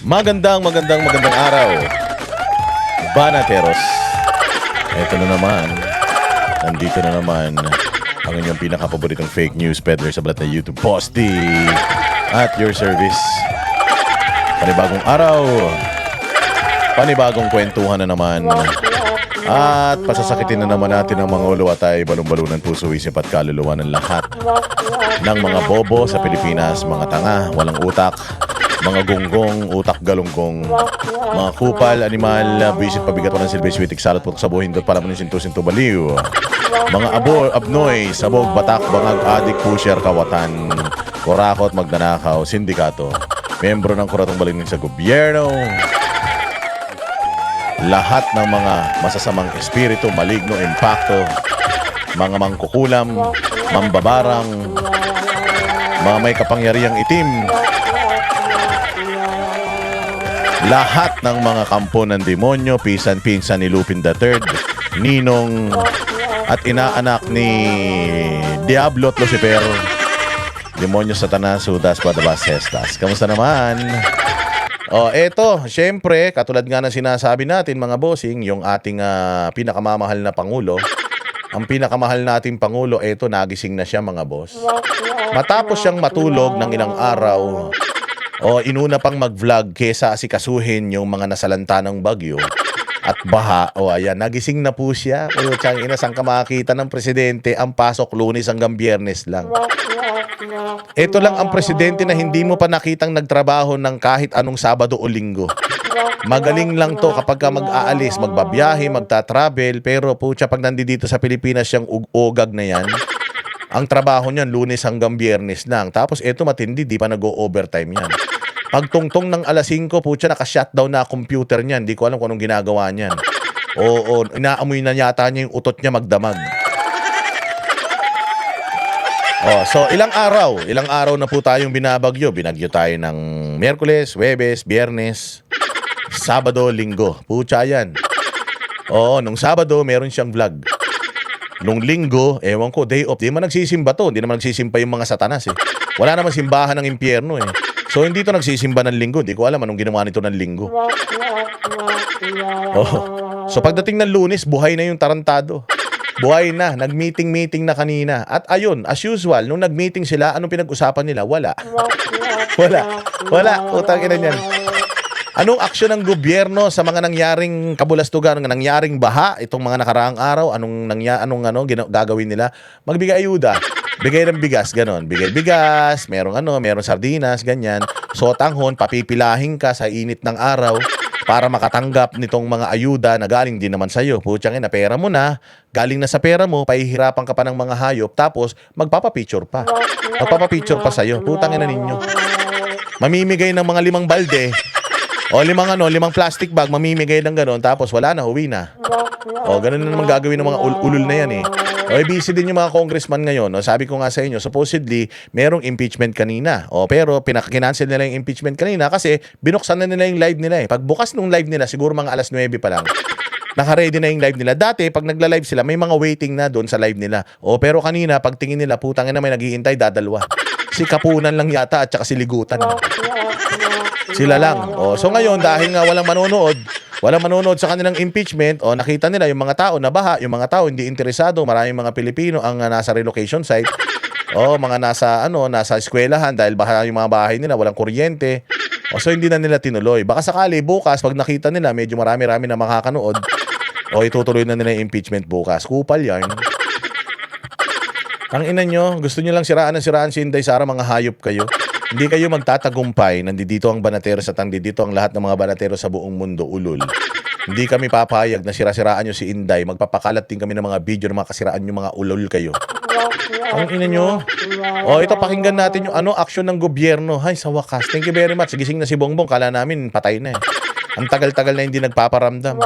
Magandang araw, Banateros. Ito na naman, nandito na naman ang inyong pinakapaboritong fake news peddler sa balat na YouTube Posty at your service. Panibagong araw, panibagong kwentuhan na naman, at pasasakitin na naman natin ang mga ulo at ay balong-balunan puso, isip at kaluluwa ng lahat ng mga bobo sa Pilipinas, mga tanga, walang utak, mga gonggong, utak galunggong, mga kupal, animal, bisit, pabigat, walang silbi, switik, salot, putok, sabuhin, dot, palamunin, sinto, baliw, mga abnoy, sabog, batak, bangag, adik, pusher, kawatan, kurakot, magnanakaw, sindikato, membro ng kuratong balingin sa gobyerno, lahat ng mga masasamang espiritu, maligno, impacto, mga mangkukulam, mambabarang, mga may kapangyarihang itim, lahat ng mga kampo ng demonyo, pinsan ni Lupin III, ninong at inaanak ni Diablo at Lucifer, demonyo, Satanas, Judas, Barrabas, Cestas. Kamusta naman? Eto, syempre, katulad nga ng sinasabi natin mga bossing, yung ating pinakamamahal na Pangulo, ang pinakamahal nating Pangulo, eto, nagising na siya mga boss. Matapos siyang matulog ng ilang araw, inuna pang mag-vlog kesa asikasuhin yung mga nasalanta ng bagyo at baha. Ayan, nagising na po siya. Tiyang ina, saan ka makakita ng presidente ang pasok Lunes hanggang Biyernes lang? Ito lang ang presidente na hindi mo pa nakitang nagtrabaho ng kahit anong Sabado o Linggo. Magaling lang to kapag ka mag-aalis, magbabiyahe, magta-travel, pero pucha, pag nandito sa Pilipinas siyang ugag na yan, ang trabaho niyan Lunes hanggang Biyernes lang. Tapos eto matindi, di pa nag-o-overtime yan. Pagtungtong ng alas 5, pucha, naka-shutdown na computer niyan. Di ko alam kung anong ginagawa niyan. Inaamoy na yata niya yung utot niya magdamag. So ilang araw na po tayong binabagyo. Binagyo tayo ng Miyerkules, Huwebes, Biyernes, Sabado, Linggo. Pucha yan. Nung Sabado meron siyang vlog. Nung Linggo, ewan ko, day off. Di naman nagsisimba to. Di naman nagsisimba yung mga Satanas eh. Wala naman simbahan ng impyerno eh. So hindi to nagsisimba ng Linggo. Di ko alam anong ginawa nito ng Linggo. So pagdating ng Lunes, buhay na yung tarantado. Buhay na, nag-meeting na kanina. At ayun, as usual, nung nag-meeting sila, anong pinag-usapan nila? Wala. Wala. Utang ina niyan. Anong aksyon ng gobyerno sa mga nangyaring kabulastugan, nangyaring baha itong mga nakaraang araw? Anong gagawin nila? Magbigay ayuda. Bigay ng bigas, ganon. Bigay bigas, merong sardinas, ganyan. So tanghon, papipilahin ka sa init ng araw para makatanggap nitong mga ayuda na galing din naman sa'yo. Putsang ina, pera mo na, galing na sa pera mo, pahihirapan ka pa ng mga hayop, tapos magpapapicture pa. Magpapapicture pa sa'yo. Putang ina ninyo. Mamimigay ng mga 5 balde, limang plastic bag, mamimigay ng gano'n, tapos wala na, huwi na. Ganun na naman gagawin ng mga ulul na yan eh. Busy din yung mga congressman ngayon. Sabi ko nga sa inyo, supposedly, merong impeachment kanina. Pero kincancel nila yung impeachment kanina kasi binuksan na nila yung live nila eh. Pagbukas nung live nila, siguro mga alas 9 pa lang, naka-ready na yung live nila. Dati, pag nagla-live sila, may mga waiting na doon sa live nila. Pero kanina, pag tingin nila, putang ina, may naghihintay, dadalwa. Si Kapunan lang yata at saka si Ligutan. Sila lang. So ngayon, dahil nga walang manonood sa kanilang impeachment, nakita nila yung mga tao na baha, yung mga tao hindi interesado, maraming mga Pilipino ang nasa relocation site, mga nasa eskwelahan dahil baha yung mga bahay nila, walang kuryente. So hindi na nila tinuloy. Baka sakali bukas, pag nakita nila medyo marami-rami na makakanood, itutuloy na nila yung impeachment bukas. Kupal yan. Ang ina nyo, gusto nyo lang siraan si Inday Sara, mga hayop kayo. Hindi kayo magtatagumpay. Nandito ang Banateros at nandito ang lahat ng mga Banateros sa buong mundo, ulul. Hindi kami papayag na sira-siraan nyo si Inday. Magpapakalat din kami ng mga video ng mga kasiraan nyo, mga ulul kayo. Ang ina nyo. Ito, pakinggan natin yung aksyon ng gobyerno. Hay, sa wakas. Thank you very much. Gising na si Bongbong. Kala namin patay na eh. Ang tagal-tagal na hindi nagpaparamdam.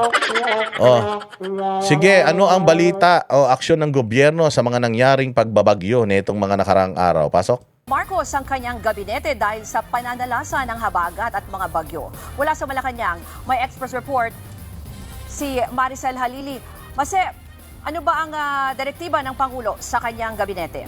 Sige, ano ang balita o aksyon ng gobyerno sa mga nangyaring pagbabagyo nitong mga nakaraang araw? Pasok. Marcos ang kanyang gabinete dahil sa pananalasa ng habagat at mga bagyo. Mula sa Malacanang, may Express Report si Maricel Halili. Mase, ano ba ang direktiba ng Pangulo sa kanyang gabinete?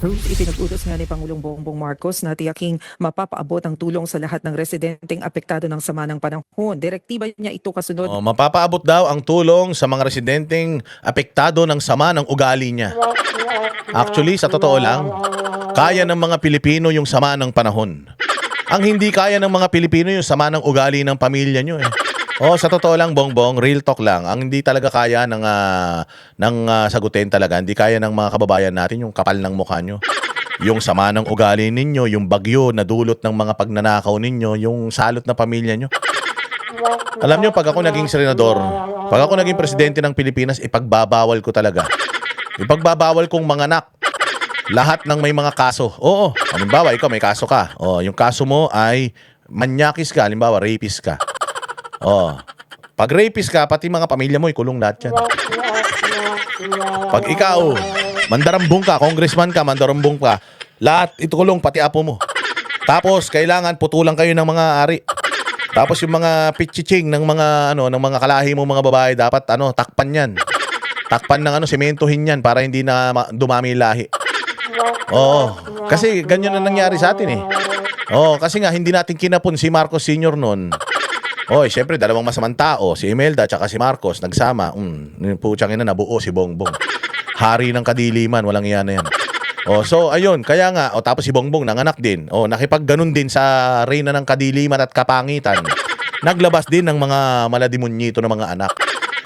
Ruth, ipinag-utos nga ni Pangulong Bongbong Marcos na tiyaking mapapaabot ang tulong sa lahat ng residenteng apektado ng sama ng panahon. Direktiba niya ito kasunod Mapapaabot daw ang tulong sa mga residenteng apektado ng sama ng ugali niya. Actually, sa totoo lang, kaya ng mga Pilipino yung sama ng panahon. Ang hindi kaya ng mga Pilipino yung sama ng ugali ng pamilya nyo eh. Sa totoo lang, Bongbong, real talk lang. Ang hindi talaga kaya ng sagutin talaga, hindi kaya ng mga kababayan natin yung kapal ng mukha nyo. Yung sama ng ugali ninyo, yung bagyo na dulot ng mga pagnanakaw ninyo, yung salot na pamilya nyo. Alam nyo, pag ako naging senador, pag ako naging presidente ng Pilipinas, ipagbabawal ko talaga. Ipagbabawal kong manganak. Lahat ng may mga kaso. Oo, halimbawa, ikaw may kaso ka. Yung kaso mo ay manyakis ka, halimbawa, rapist ka. Pag rapist ka, pati mga pamilya mo, ikulong lahat yan. Pag ikaw, mandarambong ka, congressman ka, mandarambong ka, lahat itukulong, pati apo mo. Tapos, kailangan putulang kayo ng mga ari. Tapos yung mga pichiching ng mga ng mga kalahi mo mga babae, dapat takpan yan. Takpan ng sementohin yan para hindi na dumami yung lahi. Kasi ganyan na nangyari sa atin eh. Kasi nga hindi natin kinapon si Marcos Sr. noon. Siyempre, dalawang masamang tao, si Imelda at si Marcos, nagsama. Putsang ina, nabuo si Bongbong. Hari ng kadiliman, walang iyan na yan. So, ayun, kaya nga, tapos si Bongbong nanganak din. Nakipagganon din sa reyna ng kadiliman at kapangitan. Naglabas din ng mga maladimunyito ng mga anak.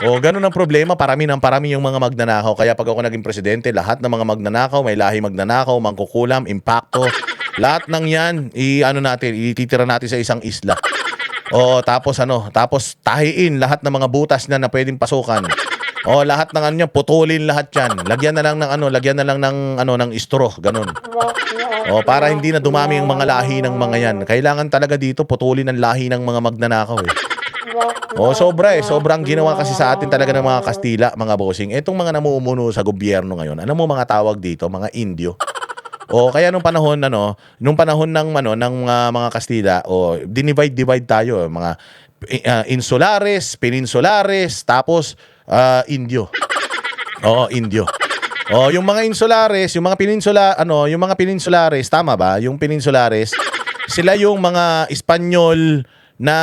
Ganun ang problema, parami yung mga magnanakaw. Kaya pag ako naging presidente, lahat ng mga magnanakaw, may lahi magnanakaw, mangkukulam, impacto, lahat ng yan, ititira natin sa isang isla. Tapos tahiin lahat ng mga butas na pwedeng pasukan. Lahat ng niya, putulin lahat 'yan. Lagyan na lang ng straw, ganun. Para hindi na dumami yung mga lahi ng mga 'yan. Kailangan talaga dito putulin ang lahi ng mga magnanakaw eh. Sobrang ginawa kasi sa atin talaga ng mga Kastila, mga bossing. Etong mga namumuno sa gobyerno ngayon, ano mo mga tawag dito, mga Indio. Kaya nung panahon ng mga Kastila, divide tayo, mga insulares, peninsulares, tapos Indio. Indio. Yung mga insulares, yung mga peninsulares, tama ba? Yung peninsulares, sila yung mga Espanyol na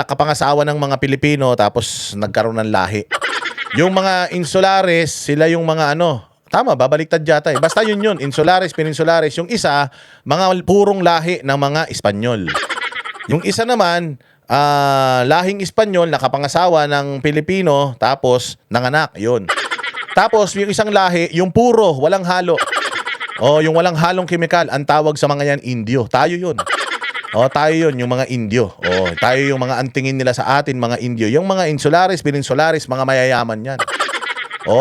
nakapangasawa ng mga Pilipino tapos nagkaroon ng lahi. Yung mga insulares, sila yung mga tama ba? Baliktad yata eh. Basta yun. Insulares, peninsulares. Yung isa, mga purong lahi ng mga Espanyol. Yung isa naman, lahing Espanyol, nakapangasawa ng Pilipino, tapos nanganak. Yun. Tapos, yung isang lahi, yung puro, walang halo. Yung walang halong kemikal, ang tawag sa mga yan, Indio. Tayo yun. Tayo yun, yung mga Indio. Tayo yung mga antingin nila sa atin, mga Indio. Yung mga insulares, peninsulares, mga mayayaman yan.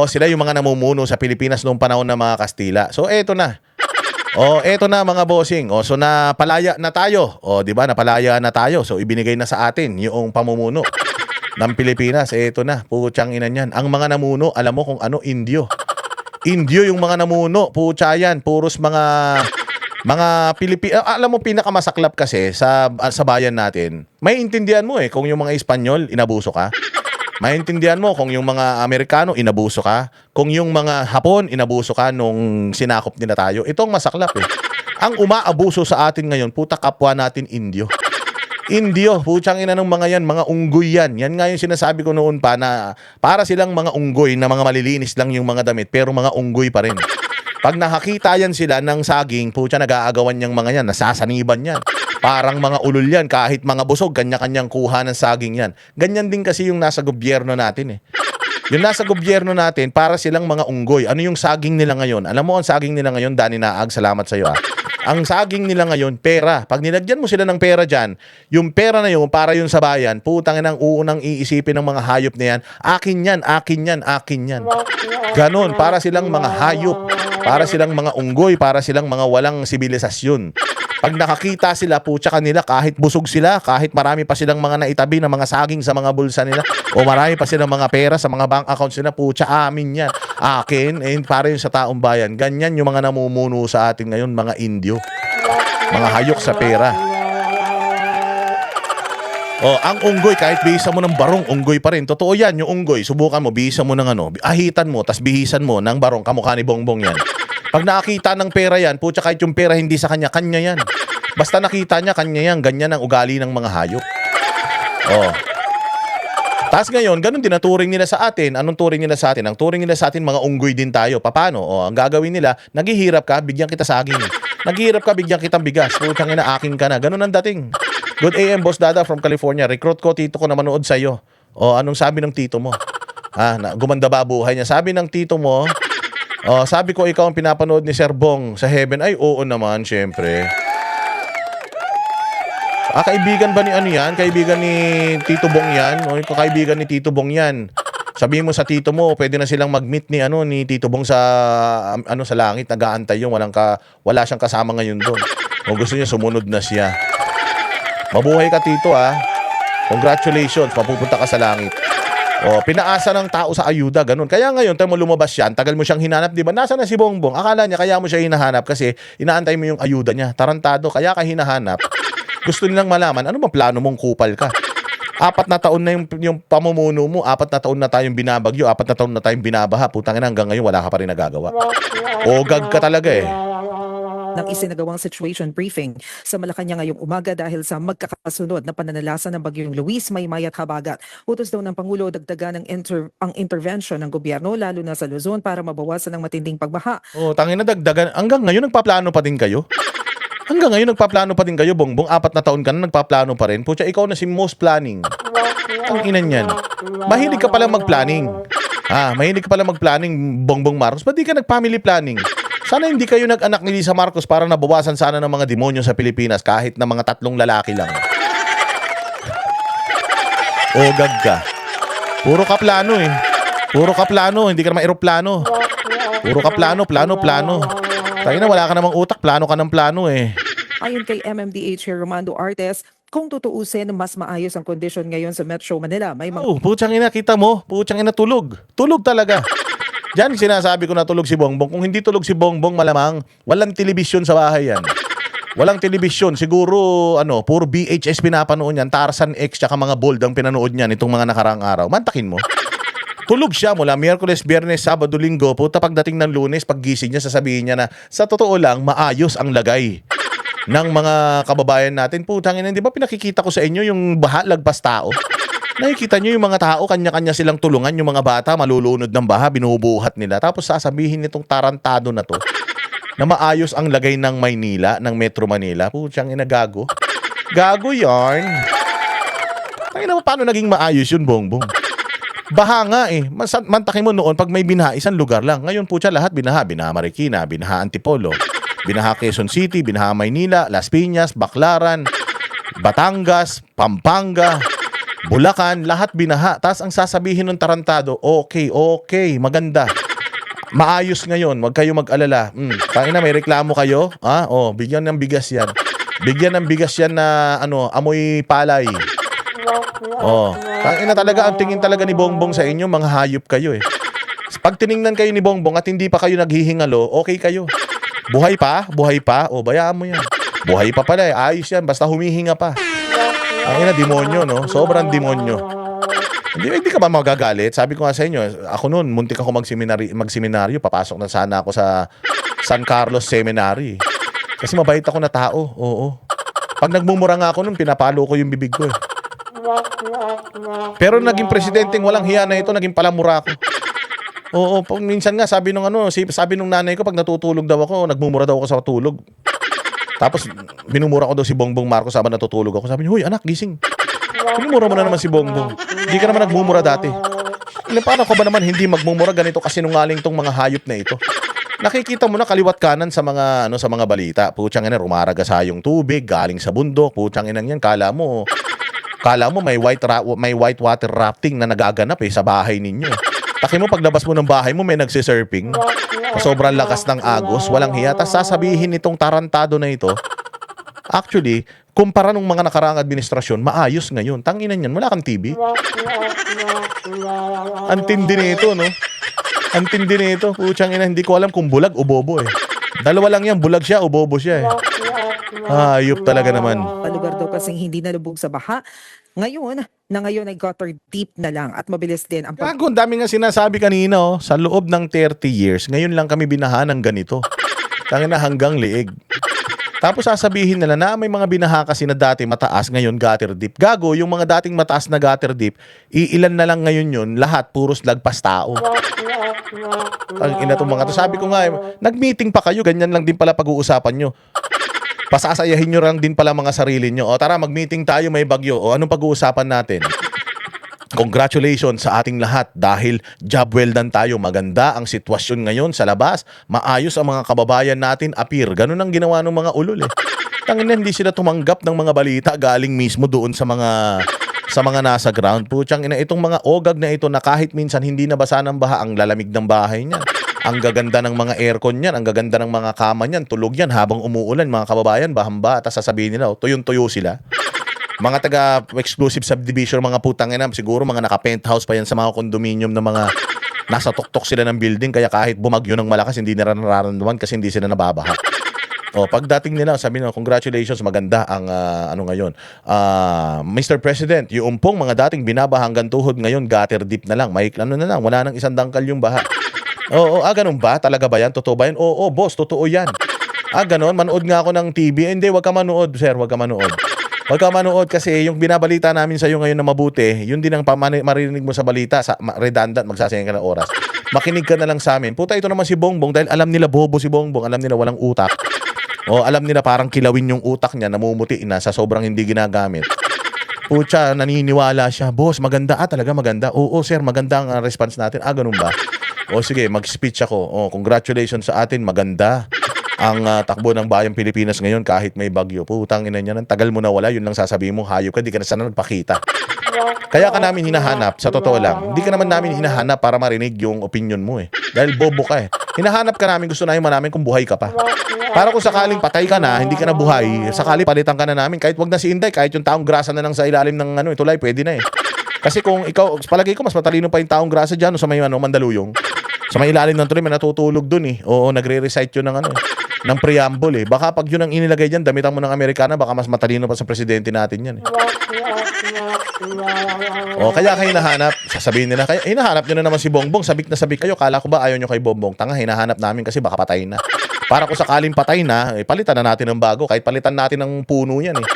Sila yung mga namumuno sa Pilipinas noong panahon ng mga Kastila. So, eto na. Eto na mga bossing. So, napalaya na tayo. Di ba? Napalaya na tayo. So, ibinigay na sa atin yung pamumuno ng Pilipinas. Eto na. Putsang ina niyan. Ang mga namuno, alam mo kung ano? Indio. Indio yung mga namuno. Putsa yan. Puros mga Pilipino. Alam mo, pinakamasaklap kasi sa bayan natin. May intindihan mo kung yung mga Espanyol, inabuso ka. Maintindihan mo kung yung mga Amerikano, inabuso ka. Kung yung mga Hapon, inabuso ka nung sinakop nila tayo. Ito ang masaklap eh. Ang umaabuso sa atin ngayon, puta kapwa natin Indio. Indio, putsang ina ng mga yan, mga unggoy yan. Yan nga yung sinasabi ko noon pa na para silang mga unggoy na mga malilinis lang yung mga damit, pero mga unggoy pa rin. Pag nakakita yan sila ng saging, putya nag-aagawan niyang mga yan, nasasaniban yan. Parang mga ulol yan, kahit mga busog, kanya-kanyang kuha ng saging yan. Ganyan din kasi yung nasa gobyerno natin eh. Yung nasa gobyerno natin, para silang mga unggoy. Ano yung saging nila ngayon? Alam mo ang saging nila ngayon, Dani Naag, salamat sa iyo. Ang saging nila ngayon, pera. Pag nilagyan mo sila ng pera dyan, yung pera na yun, para yun sa bayan, putang inang uunang iisipin ng mga hayop na yan, akin yan, akin yan, akin yan. Ganon, para silang mga hayop, para silang mga unggoy, para silang mga walang sibilisasyon. Pag nakakita sila, putya kanila, kahit busog sila, kahit marami pa silang mga naitabi na mga saging sa mga bulsa nila, o marami pa silang mga pera sa mga bank accounts nila, putya amin yan. Akin, para yun sa taong bayan. Ganyan yung mga namumuno sa atin ngayon, mga Indio. Mga hayok sa pera. Ang unggoy, kahit bihisan mo ng barong, unggoy pa rin. Totoo yan, yung unggoy, subukan mo, bihisan mo ng ahitan mo, tas bihisan mo ng barong, kamukha ni Bongbong yan. Pag nakakita ng pera yan, putya kahit yung pera hindi sa kanya, kanya yan. Basta nakita niya, kanya yan. Ganyan ang ugali ng mga hayop. Oh. Tapos ngayon, ganun din ang turing nila sa atin. Anong turing nila sa atin? Ang turing nila sa atin, mga unggoy din tayo. Paano? O, ang gagawin nila, naghihirap ka, bigyan kita saging. Naghihirap ka, bigyan kitang bigas. Putang ina, akin ka na. Ganun ang dating. Good AM, Boss Dada from California. Recruit ko, tito ko na manood sa'yo. O, anong sabi ng tito mo? Gumanda ba buhay niya? Sabi ng tito mo, sabi ko, ikaw ang pinapanood ni Sir Bong sa Heaven. Ay, oo naman, syempre. Kaibigan ba ni ano yan? Kaibigan ni Tito Bong yan? O kaibigan ni Tito Bong yan? Sabihin mo sa tito mo, pwede na silang mag-meet ni Tito Bong sa sa langit, nag-aantay yung wala siyang kasama ngayon doon. O gusto niya sumunod na siya. Mabuhay ka tito Congratulations, mapupunta ka sa langit. O pinaasa ng tao sa ayuda, ganun. Kaya ngayon, tayo mo lumabas yan, tagal mo siyang hinanap, di ba? Nasaan na si Bongbong? Akala niya kaya mo siya hinahanap kasi inaantay mo yung ayuda niya. Tarantado, kaya ka hinahanap. Gusto nilang malaman, ano ba plano mong kupal ka? 4 na taon na yung pamumuno mo, 4 na taon na tayong binabagyo, 4 na taon na tayong binabaha, putang ina hanggang ngayon wala ka pa rin nagagawa. Ogag ka talaga ng isinagawang situation briefing sa Malacanang ngayong umaga dahil sa magkakasunod na pananalasa ng bagyong Luis, Maymay at Habagat. Utos daw ng Pangulo dagdagan ang intervention ng gobyerno lalo na sa Luzon para mabawasan ang matinding pagbaha. Tangina dagdagan. Hanggang ngayon nagpaplano pa din kayo? Hanggang ngayon nagpaplano pa din kayo, Bongbong? 4 na taon ka na nagpaplano pa rin. Pucha, ikaw na si most planning. Ang inan yan. Mahilig ka pala mag-planning. Mahilig ka pala mag-planning, Bongbong Marcos. Ba't di ka nag-family planning? Sana hindi kayo nag-anak ni Lisa Marcos para nabawasan sana ng mga demonyo sa Pilipinas kahit na mga 3 lalaki lang. Ogag ka. Puro ka plano Puro ka plano, hindi ka naman eroplano. Puro ka plano. Tayo na wala ka namang utak, plano ka ng plano Ayon kay MMDA Chair Romando Artes, kung tutuusin, mas maayos ang kondisyon ngayon sa Metro Manila. May mga Putsang ina, kita mo. Putsang ina, tulog. Tulog talaga. Diyan sinasabi ko na tulog si Bongbong. Kung hindi tulog si Bongbong, malamang walang telebisyon sa bahay yan. Walang telebisyon. Siguro, puro VHS pinapanood niyan. Tarzan X, tsaka mga Bold ang pinanood niyan itong mga nakaraang araw. Mantakin mo. Tulog siya mula Miyerkules, Biyernes, Sabado, Linggo. Puta, pagdating ng Lunes, paggising niya, sasabihin niya na, sa totoo lang, maayos ang lagay ng mga kababayan natin. Putang ina, di ba pinakikita ko sa inyo yung baha, lagpas tao? Nakikita niyo yung mga tao, kanya-kanya silang tulungan. Yung mga bata, malulunod ng baha, binubuhat nila. Tapos sasabihin nitong tarantado na to, na maayos ang lagay ng Maynila, ng Metro Manila. Putang ina, gago. Gago yarn. Ay, paano naging maayos yun, Bongbong? Baha nga Mantakin mo noon pag may binaha, isang lugar lang. Ngayon po siya lahat binaha. Binaha Marikina, binaha Antipolo, binaha Quezon City, binaha Maynila, Las Piñas, Baclaran, Batangas, Pampanga, Bulacan, lahat binaha. Tapos ang sasabihin ng tarantado, okay, maganda. Maayos ngayon, wag kayo mag-alala. Tangina, may reklamo kayo? Bigyan ng bigas yan. Bigyan ng bigas yan na amoy palay. Tangina talaga, ang tingin talaga ni Bongbong sa inyo, mga hayop kayo Pag tiningnan kayo ni Bongbong at hindi pa kayo naghihingalo, okay kayo. Buhay pa? Bayaan mo yan. Buhay pa pala ayos yan, basta humihinga pa. Tangina, demonyo, no? Sobrang demonyo. Hindi ka ba magagalit? Sabi ko nga sa inyo, ako noon, muntik ako magseminaryo, papasok na sana ako sa San Carlos Seminary. Kasi mabait ako na tao, Pag nagmumura nga ako noon, pinapalo ko yung bibig ko Pero naging presidenteng walang hiya na ito, naging palamura ko. Minsan nga sabi nung nanay ko pag natutulog daw ako, nagmumura daw ako sa tulog. Tapos binumura ko daw si Bongbong Marcos habang natutulog ako. Sabi niya, "Hoy anak, gising. Binumura mo na naman si Bongbong. Hindi ka naman nagmumura dati." Paano ko ba naman hindi magmumura? Ganito kasi nungaling tong mga hayop na ito. Nakikita mo na kaliwat kanan sa mga balita. Putsang ina, rumaragasa yung tubig galing sa bundok. Putsang ina yan, kala mo may white water rafting na nagaganap sa bahay ninyo. Taki mo paglabas mo ng bahay mo may nagsisurfing. Sobrang lakas ng agos, walang hiya. Tas sasabihin nitong tarantado na ito, actually, kumpara nung mga nakaraang administrasyon, maayos ngayon. Tanginan yan, wala kang TV. Antindi nito, no? Antindi nito. Putsang ina, hindi ko alam kung bulag o bobo Dalawa lang yan, bulag siya o bobo siya Ayop talaga naman. lugar daw kasing hindi nalubog sa baha. Ngayon ay gutter deep na lang at mabilis din ang Gago, ang dami nga sinasabi kanina sa loob ng 30 years, ngayon lang kami binaha ng ganito. Tangina hanggang liig. Tapos sasabihin nila na may mga binaha kasi na dati mataas, ngayon gutter deep. Gago, yung mga dating mataas na gutter deep, iilan na lang ngayon yun, lahat puros lagpas tao. Ang ina tong mga to. Sabi ko nga, nag-meeting pa kayo, ganyan lang din pala pag-uusapan nyo. Pasasayahin nyo lang din pala mga sarili nyo. O tara, mag-meeting tayo, may bagyo. O anong pag-uusapan natin? Congratulations sa ating lahat dahil job well done tayo. Maganda ang sitwasyon ngayon sa labas. Maayos ang mga kababayan natin appear. Ganun ang ginawa ng mga ulol eh. Tangina, hindi sila tumanggap ng mga balita galing mismo doon sa mga nasa ground. Putyang ina, itong mga ogag na ito na kahit minsan hindi nabasa ng baha, ang lalamig ng bahay niyan. Ang gaganda ng mga aircon niyan, ang gaganda ng mga kama niyan, tulog yan habang umuulan, mga kababayan, bahamba, at sasabihin nila, tuyong-tuyo sila. Mga taga-exclusive subdivision, mga putang ina, siguro mga naka-penthouse pa yan sa mga condominium na mga nasa tuktok sila ng building, kaya kahit bumagyo ng malakas, hindi nila nararamdaman kasi hindi sila nababaha. O, pagdating nila, sabi nila, congratulations, maganda ang ngayon. Mr. President, yung pong mga dating binabaha hanggang tuhod ngayon, gutter deep na lang. May ano na lang, wala nang isang dangkal yung baha. Oo, ganun ba? Talaga ba yan? Totoo ba yan? Oo, boss, totoo yan. Ganun, manood nga ako ng TV. Hindi, wag ka manood, sir, wag ka manood. Wag ka manood kasi yung binabalita namin sa iyo ngayon na mabuti, yun din ang marinig mo sa balita, redundant, magsasayang ka ng oras. Makinig ka na lang sa amin. Puta, ito naman si Bongbong dahil alam nila bobo si Bongbong, alam nila walang utak. O alam nila parang kilawin yung utak niya, namumuti na sa sobrang hindi ginagamit. Pucha, naniniwala siya. Boss, maganda. Talaga maganda. Oo, sir, maganda ang response natin. Ganun ba? O sige, mag-speech ako. Congratulations sa atin, maganda ang takbo ng bayang Pilipinas ngayon kahit may bagyo. Putang ina niya, tagal mo na wala, yun lang sasabihin mo, hayop ka, di ka na sana nagpakita. Kaya ka namin hinahanap, sa totoo lang. Hindi ka naman namin hinahanap para marinig yung opinion mo eh. Dahil bobo ka eh. Hinahanap ka namin, gusto namin manamin kung buhay ka pa. Para kung sakaling patay ka na, hindi ka na buhay, sakali palitan ka na namin, kahit wag na si Inday, kahit yung taong grasa na lang sa ilalim ng tulay, pwede na eh. Kasi kung ikaw, palagay ko mas matalino pa yung taong grasa dyan sa may Mandaluyong. Sa may ilalim ng tulay, may natutulog dun eh. Oo, nagre-recite yun ng preamble eh. Baka pag yun ang inilagay dyan, damitan mo ng Amerikana, baka mas matalino pa sa presidente natin yan eh. Kaya kayo hinahanap, sasabihin nila, kaya hinahanap nyo na naman si Bongbong, sabik na sabik kayo, kala ko ba ayaw nyo kay Bongbong? Tanga, hinahanap namin kasi baka patay na. Para kung sakaling patay na, palitan na natin ng bago, kahit palitan natin ng puno yan eh.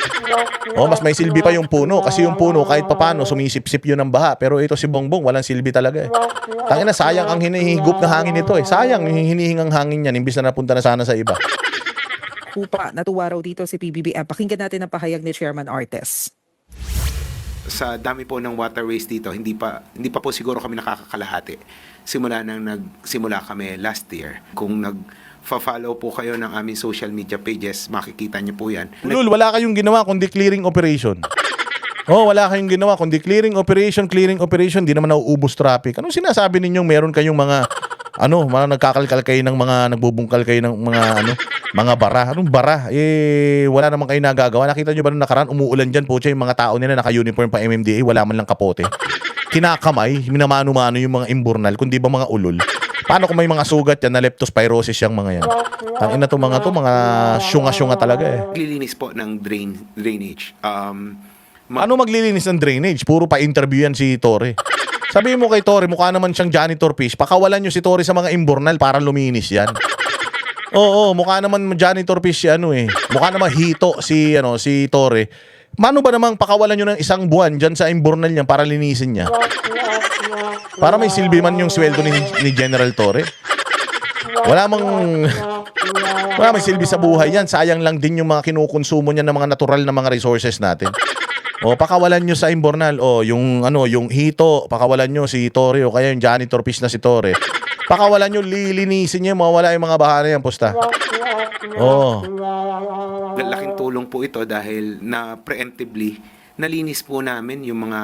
Mas may silbi pa yung puno, kasi yung puno kahit papano sumisip-sip yun ng baha, pero ito si Bongbong, walang silbi talaga eh. Tangina, sayang ang hinihigup na hangin nito eh. Sayang, hinihingang hangin yan, imbis na napunta na sana sa iba. Kupa, natuwa raw dito si PBBM. Pakinggan natin ang pahayag ni Chairman Artes. Sa dami po ng waterways dito, hindi pa po siguro kami nakakakalahati. Nagsimula kami last year. Kung nag-follow po kayo ng aming social media pages, makikita niyo po yan. Lul, wala kayong ginawa kundi clearing operation. Wala kayong ginawa kundi clearing operation, di naman nauubos traffic. Anong sinasabi ninyong meron kayong mga nagkakalkal kayo ng mga, nagbubungkal kayo ng mga bara. Anong bara? Wala naman kayo nagagawa. Nakita nyo ba nung nakaraan, umuulan dyan po yung mga tao nila naka-uniform pa MMDA, wala man lang kapote. Kinakamay, minamano-mano yung mga imburnal, kundi ba mga ulol. Paano kung may mga sugat yan na leptospirosis yung mga yan? Ang ina to mga syunga-syunga talaga eh. Maglilinis po ng drainage. Ano maglilinis ng drainage? Puro pa-interview yan si Torre. Sabihin mo kay Torre, mukha naman siyang janitor fish. Pakawalan nyo si Torre sa mga imburnal para luminis yan. Oo, mukha naman janitor fish si Mukha naman hito si Torre. Mano ba namang pakawalan nyo ng isang buwan dyan sa imburnal niya para linisin niya? Para may silbi man yung sweldo ni General Torre. Wala may silbi sa buhay yan. Sayang lang din yung mga kinukonsumo niya ng mga natural na mga resources natin. Pakawalan nyo sa imburnal. Yung hito, pakawalan nyo si Torre o kaya yung janitor fish na si Torre. Pakawalan nyo, lilinisin nyo, mawala yung mga baha na yan, pusta. Laking tulong po ito dahil na preemptively nalinis po namin yung mga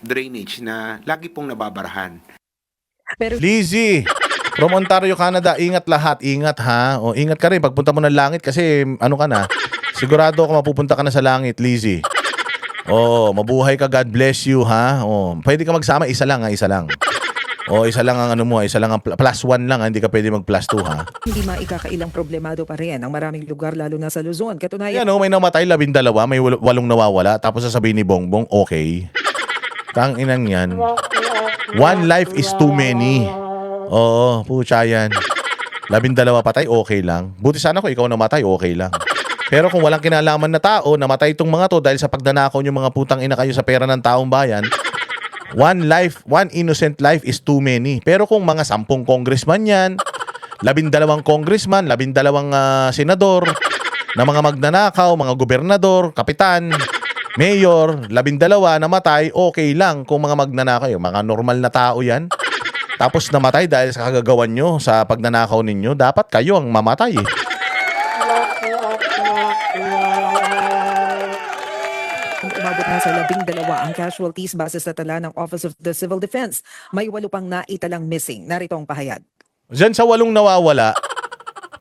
drainage na lagi pong nababarahan. Pero Lizzie, from Ontario, Canada, ingat lahat. Ingat ha. Ingat ka rin pagpunta mo ng langit kasi ka na. Sigurado ako mapupunta ka na sa langit, Lizzie. Mabuhay ka, God bless you ha. Pwede ka magsama, isa lang. Isa lang ang isa lang ang +1 lang, hindi ka pwede mag +2 ha. hindi maikakailang problemado pa rin ang maraming lugar lalo na sa Luzon. Katunayan, May namatay 12, may 8 nawawala, tapos sasabihin ni Bongbong, okay. Tanginang yan. One life is too many. Pucha yan. 12 patay, okay lang. Buti sana kung ikaw namatay, okay lang. Pero kung walang kinalaman na tao, namatay itong mga to dahil sa pagnanakaw yung mga putang ina kayo sa pera ng taong bayan, one innocent life is too many. Pero kung mga 10 congressman yan, 12 congressman, 12 senador, na mga magnanakaw, mga gobernador, kapitan, mayor, 12 namatay, okay lang kung mga magnanakaw. Mga normal na tao yan. Tapos namatay dahil sa kagagawan nyo, sa pagnanakaw ninyo, dapat kayo ang mamatay eh. Umabot na sa 12 ang casualties base sa tala ng Office of the Civil Defense. May 8 pang naitalang missing. Narito ang pahayag. Diyan sa 8 nawawala,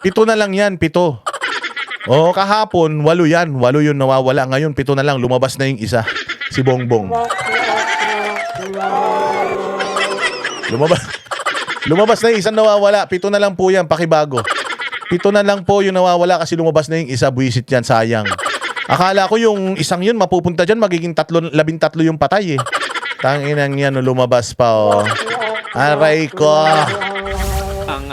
7 na lang yan, 7. O kahapon, 8 yan. 8 yung nawawala. Ngayon, 7 na lang. Lumabas na yung isa. Si Bongbong. Lumabas na yung isang nawawala. 7 na lang po yan. Pakibago. 7 na lang po yung nawawala kasi lumabas na yung isa. Buwisit yan. Sayang. Akala ko yung isang yun mapupunta dyan. Magiging 13 yung patay eh. Tanginang yan. Lumabas pa oh. Aray ko. Ang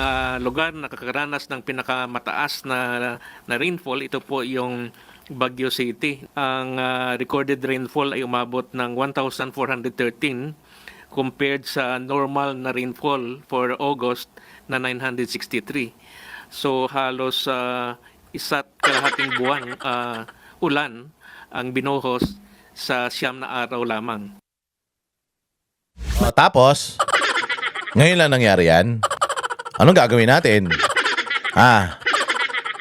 lugar na nakakaranas ng pinakamataas na rainfall, ito po yung Baguio City. Ang recorded rainfall ay umabot ng 1,413 compared sa normal na rainfall for August na 963. So halos isa't kalahating buwan ulan ang binuhos sa 9 na araw lamang. Tapos, ngayon lang nangyari yan. Anong gagawin natin?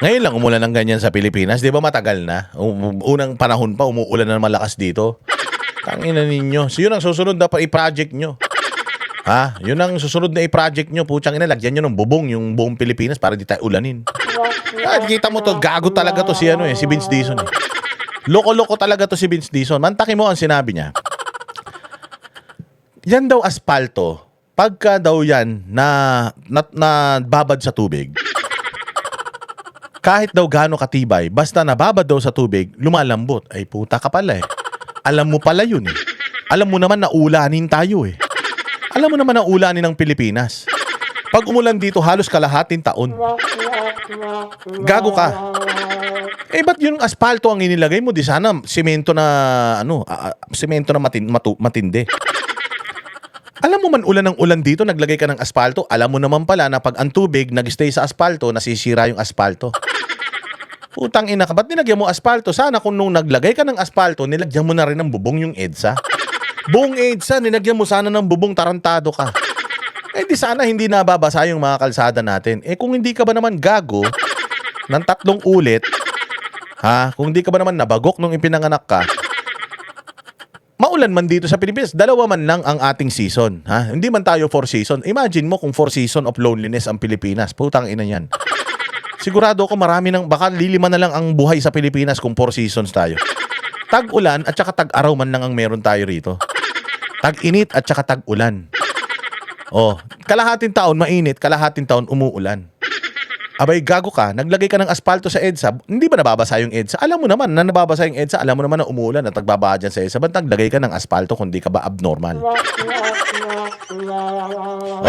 Ngayon lang umulan ng ganyan sa Pilipinas. Di ba matagal na? Unang panahon pa, umuulan na malakas dito. Tangina ninyo. So yun ang susunod na i-project nyo. Yun ang susunod na i-project nyo. Putsang ina, lagyan nyo ng bubong yung buong Pilipinas para di tayo ulanin. Kita mo to, gago talaga to si Vince Dizon. Loko-loko talaga to si Vince Dizon. Mantakin mo ang sinabi niya. Yan daw aspalto. Pagka daw yan na babad sa tubig, kahit daw gaano katibay, basta nababad daw sa tubig, lumalambot. Ay puta ka pala eh. Alam mo pala yun eh. Alam mo naman na ulanin tayo eh. Alam mo naman na ulanin ng Pilipinas. Pag umulan dito, halos kalahating taon. Gago ka. Ba't yung aspalto ang inilagay mo? Di sana semento na matindi. Alam mo man ulan ng ulan dito, naglagay ka ng aspalto. Alam mo naman pala na pag ang tubig nag-stay sa aspalto, nasisira yung aspalto. Putang ina ka, ba't nilagyan mo aspalto? Sana kung nung naglagay ka ng aspalto, nilagyan mo na rin ng bubong yung EDSA. Buong EDSA, nilagyan mo sana ng bubong, tarantado ka. Di sana hindi nababasa yung mga kalsada natin. Kung hindi ka ba naman gago, ng 3 ulit, kung hindi ka ba naman nabagok nung ipinanganak ka, maulan man dito sa Pilipinas, 2 man lang ang ating season. Hindi man tayo 4 season. Imagine mo kung 4 season of loneliness ang Pilipinas. Putang ina yan. Sigurado ako baka lilima na lang ang buhay sa Pilipinas kung 4 seasons tayo. Tag-ulan at saka tag-araw man lang ang meron tayo rito. Tag-init at saka tag-ulan. Kalahating taon mainit, kalahating taon umuulan. Abay, gago ka, naglagay ka ng aspalto sa EDSA, hindi ba nababasa yung EDSA? Alam mo naman na nababasa yung EDSA, alam mo naman na umuulan at nagbababa dyan sa EDSA, ba't naglagay ka ng aspalto kung di ka ba abnormal?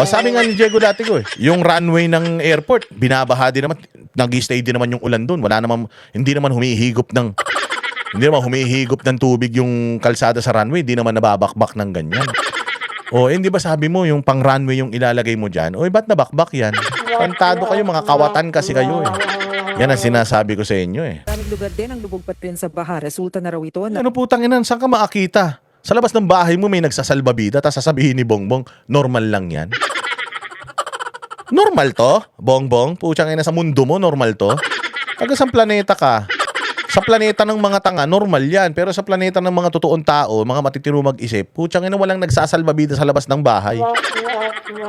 Sabi nga ni Diego dati ko yung runway ng airport, binabaha din naman, nag-stay din naman yung ulan dun, hindi naman humihigop ng tubig yung kalsada sa runway, hindi naman nababakbak ng ganyan. Hindi ba sabi mo yung pang runway yung ilalagay mo dyan? Ba't nabakbak yan? Pantado kayo, mga kawatan kasi kayo eh. Yan ang sinasabi ko sa inyo eh. Daming lugar din ang lubog pa rin sa baha. Resulta na raw ito na Putang ina, saan ka makakita? Sa labas ng bahay mo may nagsasalbabida, tapos sasabihin ni Bongbong, normal lang yan. Normal to? Bongbong? Putang ina, sa mundo mo, normal to? Taga sa planeta ka. Sa planeta ng mga tanga, normal yan. Pero sa planeta ng mga totoong tao, mga matitiro mag-isip, putang ina, walang nagsasalbabida sa labas ng bahay.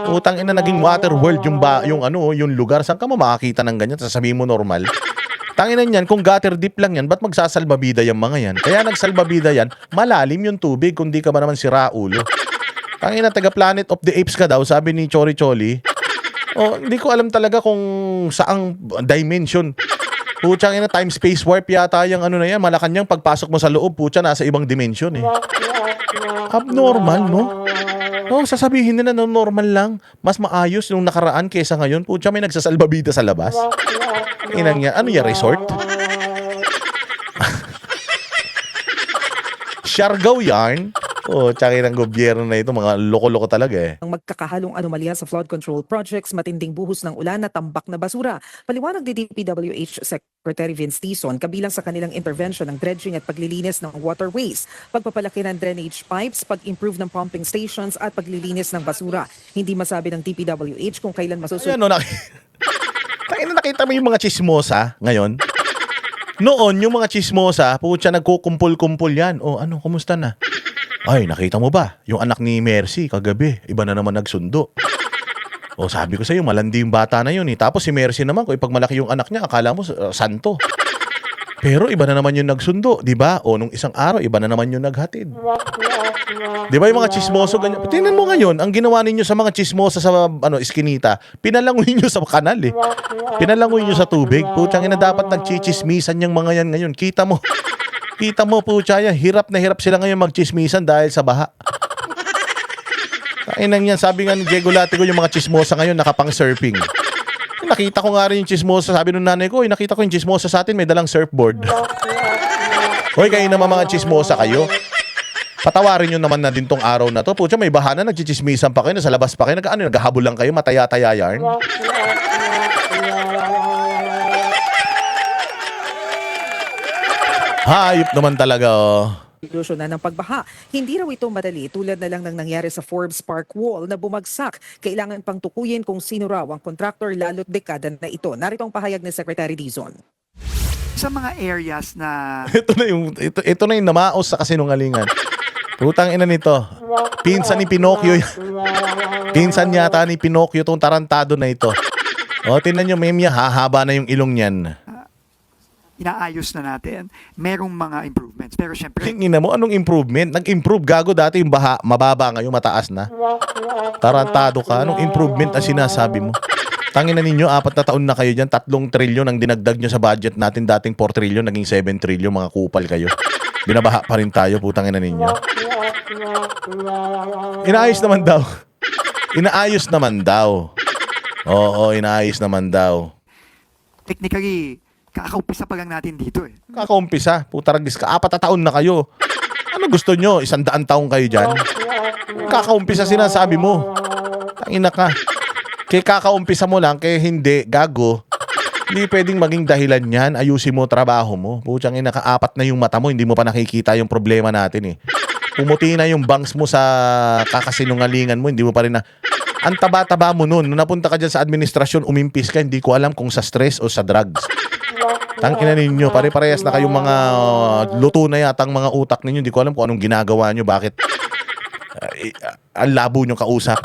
Putang ina, naging water world yung lugar. Saan ka makakita ng ganyan? Sasabihin mo normal. Tanginan yan, kung gutter deep lang yan, ba't magsasalbabida yung mga yan? Kaya nagsalbabida yan, malalim yung tubig, kung di ka ba naman sira ulo. Tangina, taga Planet of the Apes ka daw, sabi ni Chori Choli. Hindi ko alam talaga kung saang dimension. Putsang ina, time space warp yata yung na yan. Malacanang pagpasok mo sa loob, putsa, nasa ibang dimension eh. Abnormal, no? Oo, sasabihin nila na normal lang. Mas maayos nung nakaraan kesa ngayon. Pucha, may nagsasalbabida sa labas. Inang niya, ano ya resort? Siargao yarn? Oh, tsaka ng gobyerno na ito, mga loko-loko talaga eh. Ang magkakahalong anomalya sa flood control projects, matinding buhos ng ulan na tambak na basura. Paliwanag ni DPWH Secretary Vince Tison, kabilang sa kanilang intervention ng dredging at paglilinis ng waterways, pagpapalaki ng drainage pipes, pag-improve ng pumping stations at paglilinis ng basura. Hindi masabi ng DPWH kung kailan masusunod. Ayan, no, nakita mo yung mga chismosa ngayon? Noon, yung mga chismosa, pucha, nagkukumpul-kumpul yan. Oh, ano, kumusta na? Ay, nakita mo ba? Yung anak ni Mercy kagabi, iba na naman nagsundo. O sabi ko sa iyo, malandi yung bata na yun eh. Tapos si Mercy naman, kung ipagmalaki yung anak niya, akala mo santo. Pero iba na naman yung nagsundo, di ba? O nung isang araw, iba na naman yung naghatid. Di ba yung mga chismoso ganyan? Tingnan mo ngayon, ang ginawa ninyo sa mga chismosa sa iskinita, pinalangoy nyo sa kanal eh. Pinalangoy nyo sa tubig. Putang ina, dapat nagchichismisan yung mga yan ngayon. Kita mo. Kita mo, pucha yan, hirap na hirap sila ngayon magchismisan dahil sa baha. Kainang yan, sabi nga ni Diego Latigo, yung mga chismosa ngayon nakapang surfing. Nakita ko nga rin yung chismosa, sabi nung nanay ko, nakita ko yung chismosa sa atin, may dalang surfboard. Hoy, kayo naman mga chismosa kayo. Patawarin nyo naman na din tong araw na to. Pucha, may baha na, nagchichismisan pa kayo, nasa labas pa kayo, naghahabol lang kayo, mataya-taya yarn. Hayop naman talaga, oh. Solusyon na ng pagbaha. Hindi raw ito madali tulad na lang ng nangyari sa Forbes Park Wall na bumagsak. Kailangan pang tukuyin kung sino raw ang kontraktor lalo't dekada na ito. Narito ang pahayag ni Secretary Dizon. Sa mga areas na Ito na yung namaos sa kasinungalingan. Putang ina nito. Pinsan ni Pinocchio. Pinsan yata ni Pinocchio tong tarantado na ito. O, tingnan nyo, meme niya, hahaba na yung ilong niyan. inaayos na natin, merong mga improvements. Pero syempre, Tingin mo, anong improvement? Nag-improve gago dati yung baha, mababa ngayon, mataas na. Tarantado ka, anong improvement ang sinasabi mo? Tangin na ninyo, 4 na taon na kayo dyan, 3 trilyon ang dinagdag nyo sa budget natin, dating 4 trilyon, naging 7 trilyon, mga kupal kayo. Binabaha pa rin tayo, putangin na ninyo. Inaayos naman daw. Inaayos naman daw. Oo, inaayos naman daw. technically, kakaumpisa pa lang natin dito eh. Kakaumpisa, putaragis ka, 4 na taon na kayo. Ano gusto nyo? 100 taong kayo dyan? Kakaumpisa sinasabi mo. Tangina ka. Kaya kakaumpisa mo lang, kaya hindi, gago. Hindi pwedeng maging dahilan yan. Ayusin mo trabaho mo. Putsang ina, ka-4 na yung mata mo, hindi mo pa nakikita yung problema natin eh. Pumuti na yung bangs mo sa kakasinungalingan mo, hindi mo pa rin na... Ang taba-taba mo nun. Nung napunta ka dyan sa administrasyon, umimpis ka, hindi ko alam kung sa stress o sa drugs. Tangina ninyo, pare-parehas na kayong mga luto na yatang mga utak ninyo. Hindi ko alam kung anong ginagawa nyo, bakit ang labo nyo kausap.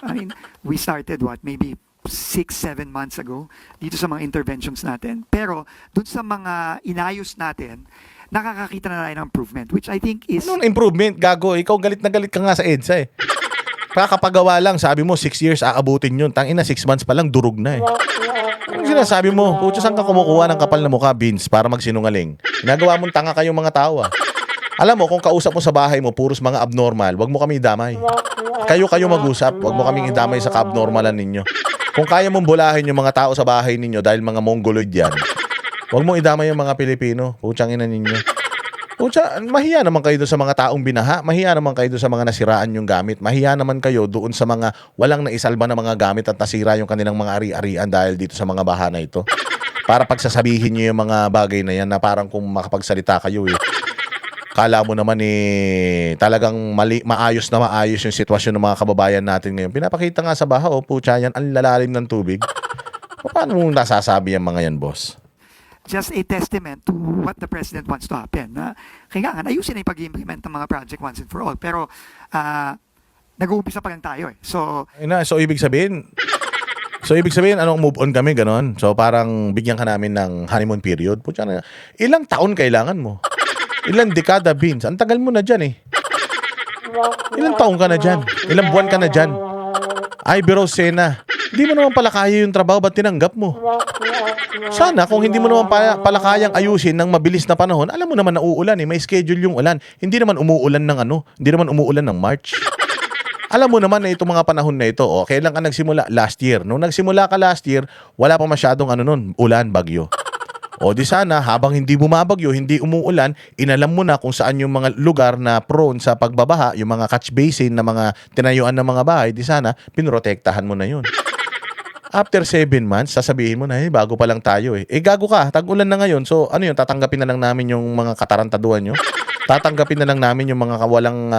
I mean, we started maybe 6-7 months ago dito sa mga interventions natin. Pero dun sa mga inayos natin, nakakakita na tayo ng improvement, which I think is... Anong improvement, gago? Ikaw galit na galit ka nga sa EDSA eh. Kakapagawa lang, sabi mo 6 years aabutin yun. Tangina, 6 months pa lang, durog na eh. Ano sinasabi mo? Pucha, saan ka kumukuha ng kapal na mukha, Vince, para magsinungaling? Ginagawa mong tanga kayong mga tao ah. Alam mo, kung kausap mo sa bahay mo, puros mga abnormal, wag mo kami damay. Kayo mag-usap, wag mo kaming idamay sa ka-abnormalan ninyo. Kung kaya mong bulahin yung mga tao sa bahay ninyo dahil mga Mongoloid yan, wag mong idamay yung mga Pilipino. Puchang ina ninyo. Pucha, mahiya naman kayo doon sa mga taong binaha. Mahiya naman kayo doon sa mga nasiraan yung gamit. Mahiya naman kayo doon sa mga walang naisalba na mga gamit at nasira yung kanilang mga ari-arian dahil dito sa mga baha na ito. Para pagsasabihin nyo yung mga bagay na yan na parang kung makapagsalita kayo eh. Kala mo naman eh, talagang maayos yung sitwasyon ng mga kababayan natin ngayon. Pinapakita nga sa baha, pucha yan, ang lalalim ng tubig. Paano mo nasasabi yung mga yan, boss? just a testament to what the President wants to happen. Kailangan ayusin na yung pag-implement ng mga project once and for all. Pero nag-uumpisa pa lang tayo eh. So ibig sabihin, anong move on kami, ganon? So parang bigyan ka namin ng honeymoon period. Pucha na, ilang taon kailangan mo? Ilang dekada, Vince? Ang tagal mo na dyan eh. Ilang taon ka na dyan? Ilang buwan ka na dyan? Ivy Rose Sena, hindi mo naman pala kaya yung trabaho, ba't tinanggap mo? Sana kung hindi mo naman pala kayang ayusin ng mabilis na panahon, alam mo naman na uulan eh, may schedule yung ulan. Hindi naman umuulan ng March. Alam mo naman na itong mga panahon na ito, kailan ka nagsimula? Last year. Nung nagsimula ka last year, wala pa masyadong nun, ulan, bagyo. O di sana, habang hindi bumabagyo, hindi umuulan, inalam mo na kung saan yung mga lugar na prone sa pagbabaha, yung mga catch basin na mga tinayuan ng mga bahay, di sana, pinrotektahan mo na yun. After 7 months, sasabihin mo na, bago pa lang tayo . Gago ka, tag-ulan na ngayon. So, ano yun, tatanggapin na lang namin yung mga katarantaduan nyo? Tatanggapin na lang namin yung mga kawalang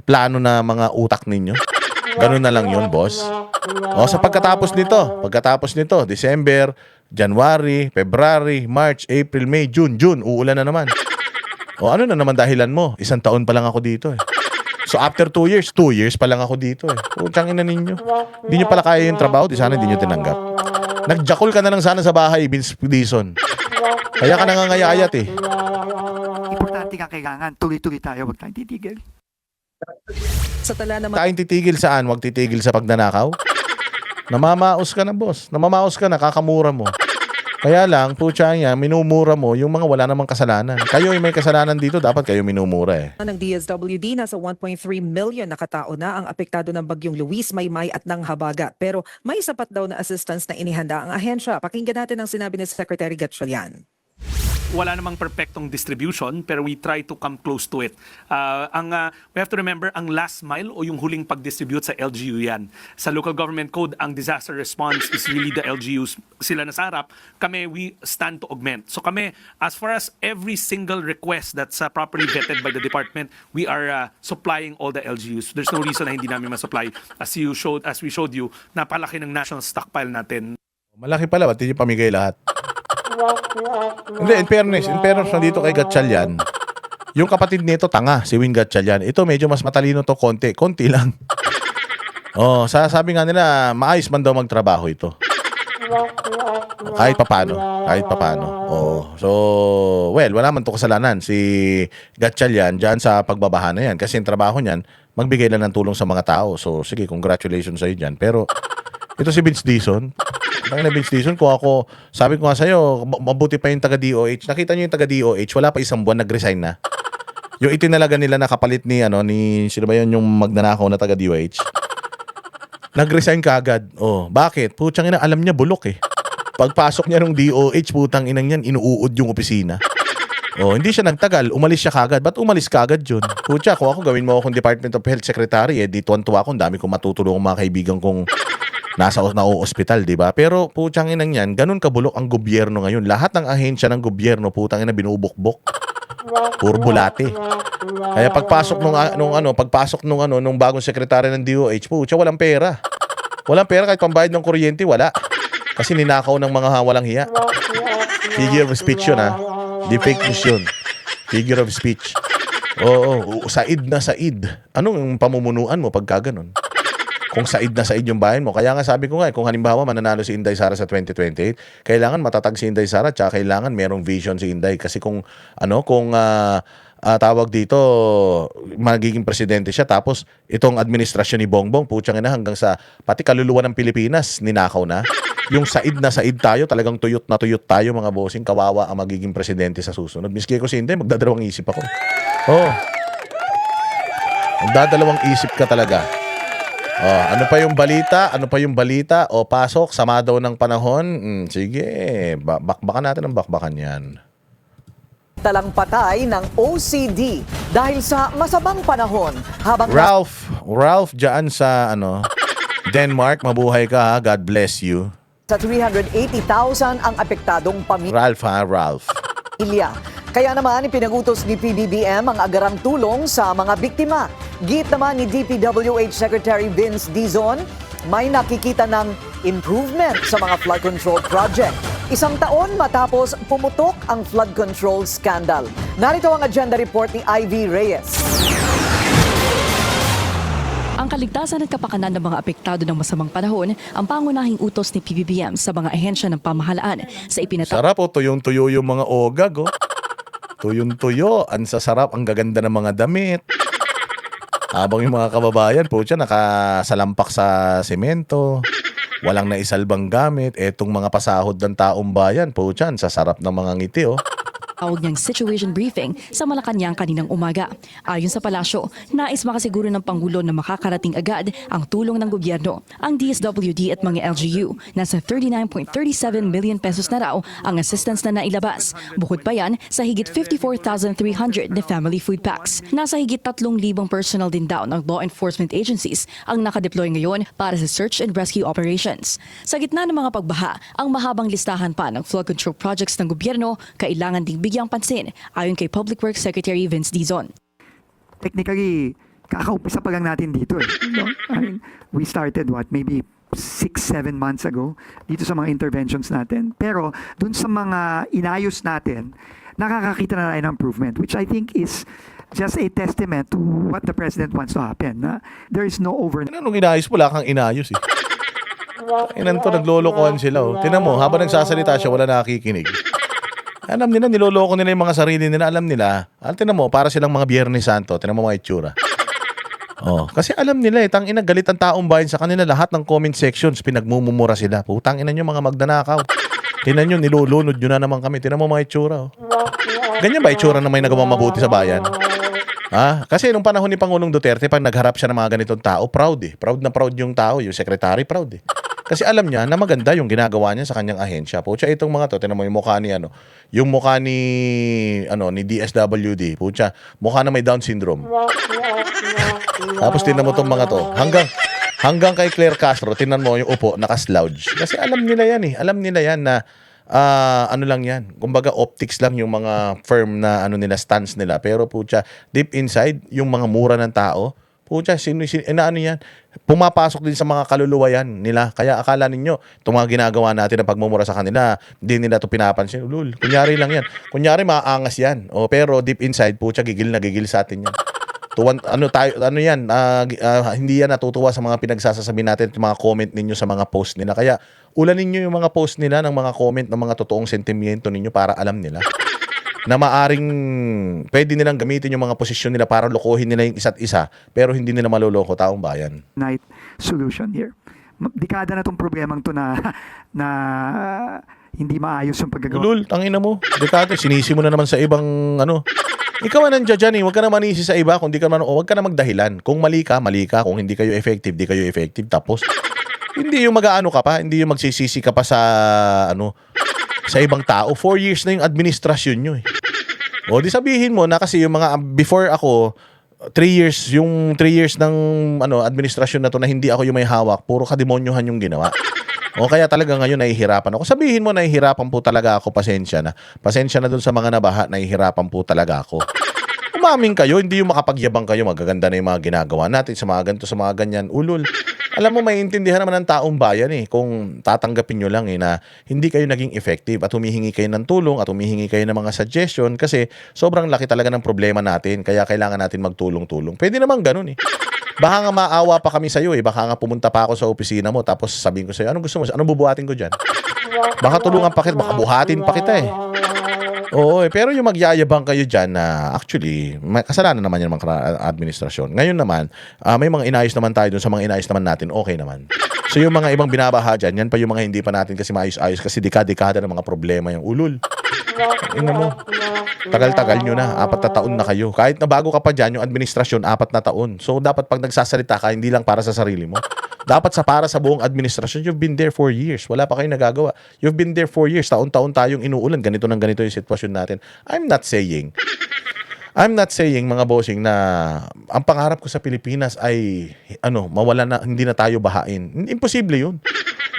plano na mga utak ninyo? Ganun na lang yun, boss. Sa pagkatapos nito, December, January, February, March, April, May, June, uulan na naman. Ano na naman dahilan mo? 1 taon pa lang ako dito . So after 2 years, 2 years pa lang ako dito . Utang ina ninyo. Hindi nyo pala kaya yung trabaho, di sana hindi nyo tinanggap. Nagjakol ka na lang sana sa bahay, Vince Dizon. Kaya ka nangangayayat . Importante nga kailangan, tuloy-tuloy tayo, huwag tayong titigil. Sa tala naman Tayong titigil saan? Huwag titigil sa pagnanakaw? Namamaos ka na, boss. Namamaos ka na, kakamura mo. Kaya lang, putya niya, minumura mo yung mga wala namang kasalanan. Kayo yung may kasalanan dito, dapat kayo minumura . ng DSWD, nasa 1.3 million na katao na ang apektado ng bagyong Luis, Maymay at ng Habagat. Pero may sapat daw na assistance na inihanda ang ahensya. Pakinggan natin ang sinabi ni Secretary Gatchalian. Wala namang perfectong distribution pero we try to come close to it. We have to remember ang last mile o yung huling pag-distribute sa LGU yan. Sa local government code, ang disaster response is really the LGUs. Sila nasa harap. Kami, we stand to augment. So kami, as far as every single request that's properly vetted by the department, we are supplying all the LGUs. There's no reason na hindi namin ma-supply. As we showed you, napalaki ng national stockpile natin. Malaki pala, ba't hindi pamigay lahat? Hindi, in fairness nandito kay Gatchalian, yung kapatid nito tanga, si Win Gatchalian. Ito medyo mas matalino to konti lang. Sabi nga nila, maayos man daw magtrabaho ito. Kahit papano. So, wala man to kasalanan si Gatchalian dyan sa pagbabaha na yan. Kasi yung trabaho niyan, magbigay lang ng tulong sa mga tao. So, sige, congratulations sa'yo dyan. Pero, ito si Vince Dizon. Sabi ko nga sa'yo, mabuti pa yung taga-DOH. Nakita nyo yung taga-DOH, wala pa 1 buwan, nag-resign na. Yung itinalaga nila na kapalit ni sino ba yun, yung magnanakaw na taga-DOH? Nag-resign ka agad. Bakit? Putsang ina, alam niya bulok . Pagpasok niya ng DOH, putang inang yan, inuud yung opisina. Hindi siya nagtagal, umalis siya kagad. Ba't umalis kagad yun? Putya, kung ako gawin mo akong Department of Health Secretary, di tuwan-tuwa ako, dami kong matutulong mga kaibigan kong nasa ospital, di ba? Pero putang inang yan, ganun kabulok ang gobyerno ngayon. Lahat ng ahensya ng gobyerno, putang ina, binubukbok. Puro bulate. Kaya pagpasok nung bagong sekretary ng DOH, putya, walang pera. Walang pera kahit pambayad ng kuryente, wala. Kasi ninakaw ng mga walang hiya. Figure of speech yun, ha? Di fake news yun. Figure of speech. Said na said. Anong pamumunuan mo pagka ganun? Kung said na said yung bayan mo. Kaya nga sabi ko nga, kung halimbawa mananalo si Inday Sara sa 2028, kailangan matatag si Inday Sara, tsaka kailangan merong vision si Inday. Kasi kung tawag dito, magiging presidente siya, tapos itong administrasyon ni Bongbong, putsang ina, hanggang sa pati kaluluwa ng Pilipinas, ninakaw na. Yung said na said tayo, talagang tuyot na tuyot tayo, mga bossing, kawawa ang magiging presidente sa susunod. Miski ko si Inday, magdadalawang isip ako. Magdadalawang isip ka talaga. Ano pa yung balita? Pasok, sama daw ng panahon. Sige, bakbakan natin ang bakbakan yan. Talang patay ng OCD dahil sa masamang panahon habang Ralph dyan sa Denmark, mabuhay ka ha, God bless you. sa 380,000 ang apektadong Ralph. pamilya. Kaya naman ipinagutos ni PBBM ang agarang tulong sa mga biktima. Git naman ni DPWH Secretary Vince Dizon, may nakikita ng improvement sa mga flood control project. 1 taon matapos pumutok ang flood control scandal. Narito ang agenda report ni Ivy Reyes. Ang kaligtasan at kapakanan ng mga apektado ng masamang panahon ang pangunahing utos ni PBBM sa mga ahensya ng pamahalaan sa Sarap tuyong-tuyo yung mga ogag Tuyong-tuyo, ang sasarap, ang gaganda ng mga damit. Habang yung mga kababayan, nakasalampak sa semento, walang naisalbang gamit, etong mga pasahod ng taong bayan, sasarap ng mga ngiti Tawag niyang situation briefing sa Malacanang kaninang umaga. Ayon sa palasyo, nais makasiguro ng Pangulo na makakarating agad ang tulong ng gobyerno. Ang DSWD at mga LGU, nasa 39.37 million pesos na raw ang assistance na nailabas. Bukod pa yan sa higit 54,300 na family food packs. Nasa higit 3,000 personnel din daw ng law enforcement agencies ang nakadeploy ngayon para sa search and rescue operations. Sa gitna ng mga pagbaha, ang mahabang listahan pa ng flood control projects ng gobyerno kailangan ding bigyang pansin ayon kay Public Works Secretary Vince Dizon. Technically, kakaumpisa pa lang natin dito. No? I mean, we started maybe 6-7 months ago dito sa mga interventions natin. Pero dun sa mga inayos natin, nakakakita na tayo ng improvement, which I think is just a testament to what the President wants to happen. Na there is no Nung inayos, wala kang inayos eh. Inan to, naglolokohan sila. Oh. Tinan mo, habang nagsasalita siya, wala nakikinig. Alam nila, niloloko nila yung mga sarili nila. Alam nila. Tinan mo, para silang mga Biyernes Santo. Tinan mo mga itsura. Oh, kasi alam nila tangina galit ang taong bayan sa kanila. Lahat ng comment sections, pinagmumura sila. Putang ina nyo mga magdanakaw. Tinan nyo, nilulunod nyo na naman kami. Tinan mo mga itsura. Oh. Ganyan ba itsura na may nagawang mabuti sa bayan? Kasi nung panahon ni Pangulong Duterte, pag nagharap siya ng mga ganitong tao, proud eh. Proud na proud yung tao, yung secretary, proud eh. Kasi alam niya na maganda yung ginagawa niya sa kanyang ahensya. Pucha, itong mga to, tinan mo yung mukha ni yung mukha ni DSWD. Pucha, mukha na may Down syndrome. Tapos tinan mo tong mga to. Hanggang kay Claire Castro, tinan mo yung upo, naka-slouch. Kasi alam nila yan eh. Alam nila yan na ano lang yan. Kumbaga optics lang yung mga firm na nila, stance nila. Pero pucha, deep inside, yung mga mura ng tao, pucha, ano yan? Pumapasok din sa mga kaluluwa yan nila. Kaya akala ninyo, itong mga ginagawa natin na pagmumura sa kanila, hindi nila ito pinapansin. Ulul, kunyari lang yan. Kunyari, maaangas yan. Pero deep inside, pucha, gigil na gigil sa atin yan. Hindi yan natutuwa sa mga pinagsasasabi natin, mga comment ninyo sa mga post nila. Kaya ulanin nyo yung mga post nila ng mga comment ng mga totoong sentimiento ninyo para alam nila na maaring pwede nilang gamitin yung mga posisyon nila para lokohin nila yung isa't isa, pero hindi nila maloloko taong bayan. night solution here. Dekada na tong problemang to na hindi maayos yung paggagawa. Lul, tangina mo. Dekate, sinisi mo na naman sa ibang Ikaw ang nandiyan dyan eh. Huwag ka na manisi sa iba. Kung di ka huwag ka na magdahilan. Kung mali ka, mali ka. Kung hindi kayo effective, di kayo effective. Tapos, hindi yung mag-aano ka pa. Hindi yung magsisisi ka pa sa sa ibang tao. 4 years na yung administrasyon nyo eh. O di sabihin mo na kasi yung mga before ako 3 years, yung 3 years ng administrasyon na to na hindi ako yung may hawak, puro kademonyohan yung ginawa. O kaya talaga ngayon nahihirapan ako. Sabihin mo nahihirapan po talaga ako, pasensya na. Pasensya na dun sa mga nabaha, nahihirapan po talaga ako. Umamin kayo, hindi yung makapagyabang kayo, magaganda na yung mga ginagawa natin sa mga ganito, sa mga ganyan. Ulul. Alam mo, maiintindihan naman ng taong bayan eh, kung tatanggapin nyo lang na hindi kayo naging effective at humihingi kayo ng tulong at humihingi kayo ng mga suggestion kasi sobrang laki talaga ng problema natin, kaya kailangan natin magtulong-tulong. Pwede naman ganun eh. Baka nga maawa pa kami sa'yo eh. Baka nga pumunta pa ako sa opisina mo tapos sabihin ko sa'yo, anong gusto mo? Anong bubuhatin ko dyan? Baka tulungan pa kita, baka buhatin pa kita eh. Oo pero yung magyayabang kayo dyan na actually, kasalanan naman yan ng mga administrasyon. Ngayon naman, may mga inayos naman tayo dun sa mga inayos naman natin, okay naman. So yung mga ibang binabaha dyan, yan pa yung mga hindi pa natin kasi maayos-ayos kasi dekada ng mga problema yung ulul. Ina mo, tagal-tagal nyo na, 4 na taon na kayo. Kahit na bago ka pa dyan, yung administrasyon, 4 na taon. So dapat pag nagsasalita ka, hindi lang para sa sarili mo. Dapat para sa buong administrasyon. You've been there 4 years. Wala pa kayong nagagawa. You've been there 4 years. Taon-taon tayong inuulan. Ganito ng ganito yung sitwasyon natin. I'm not saying, mga bossing, na ang pangarap ko sa Pilipinas ay, mawala na, hindi na tayo bahain. Imposible yun.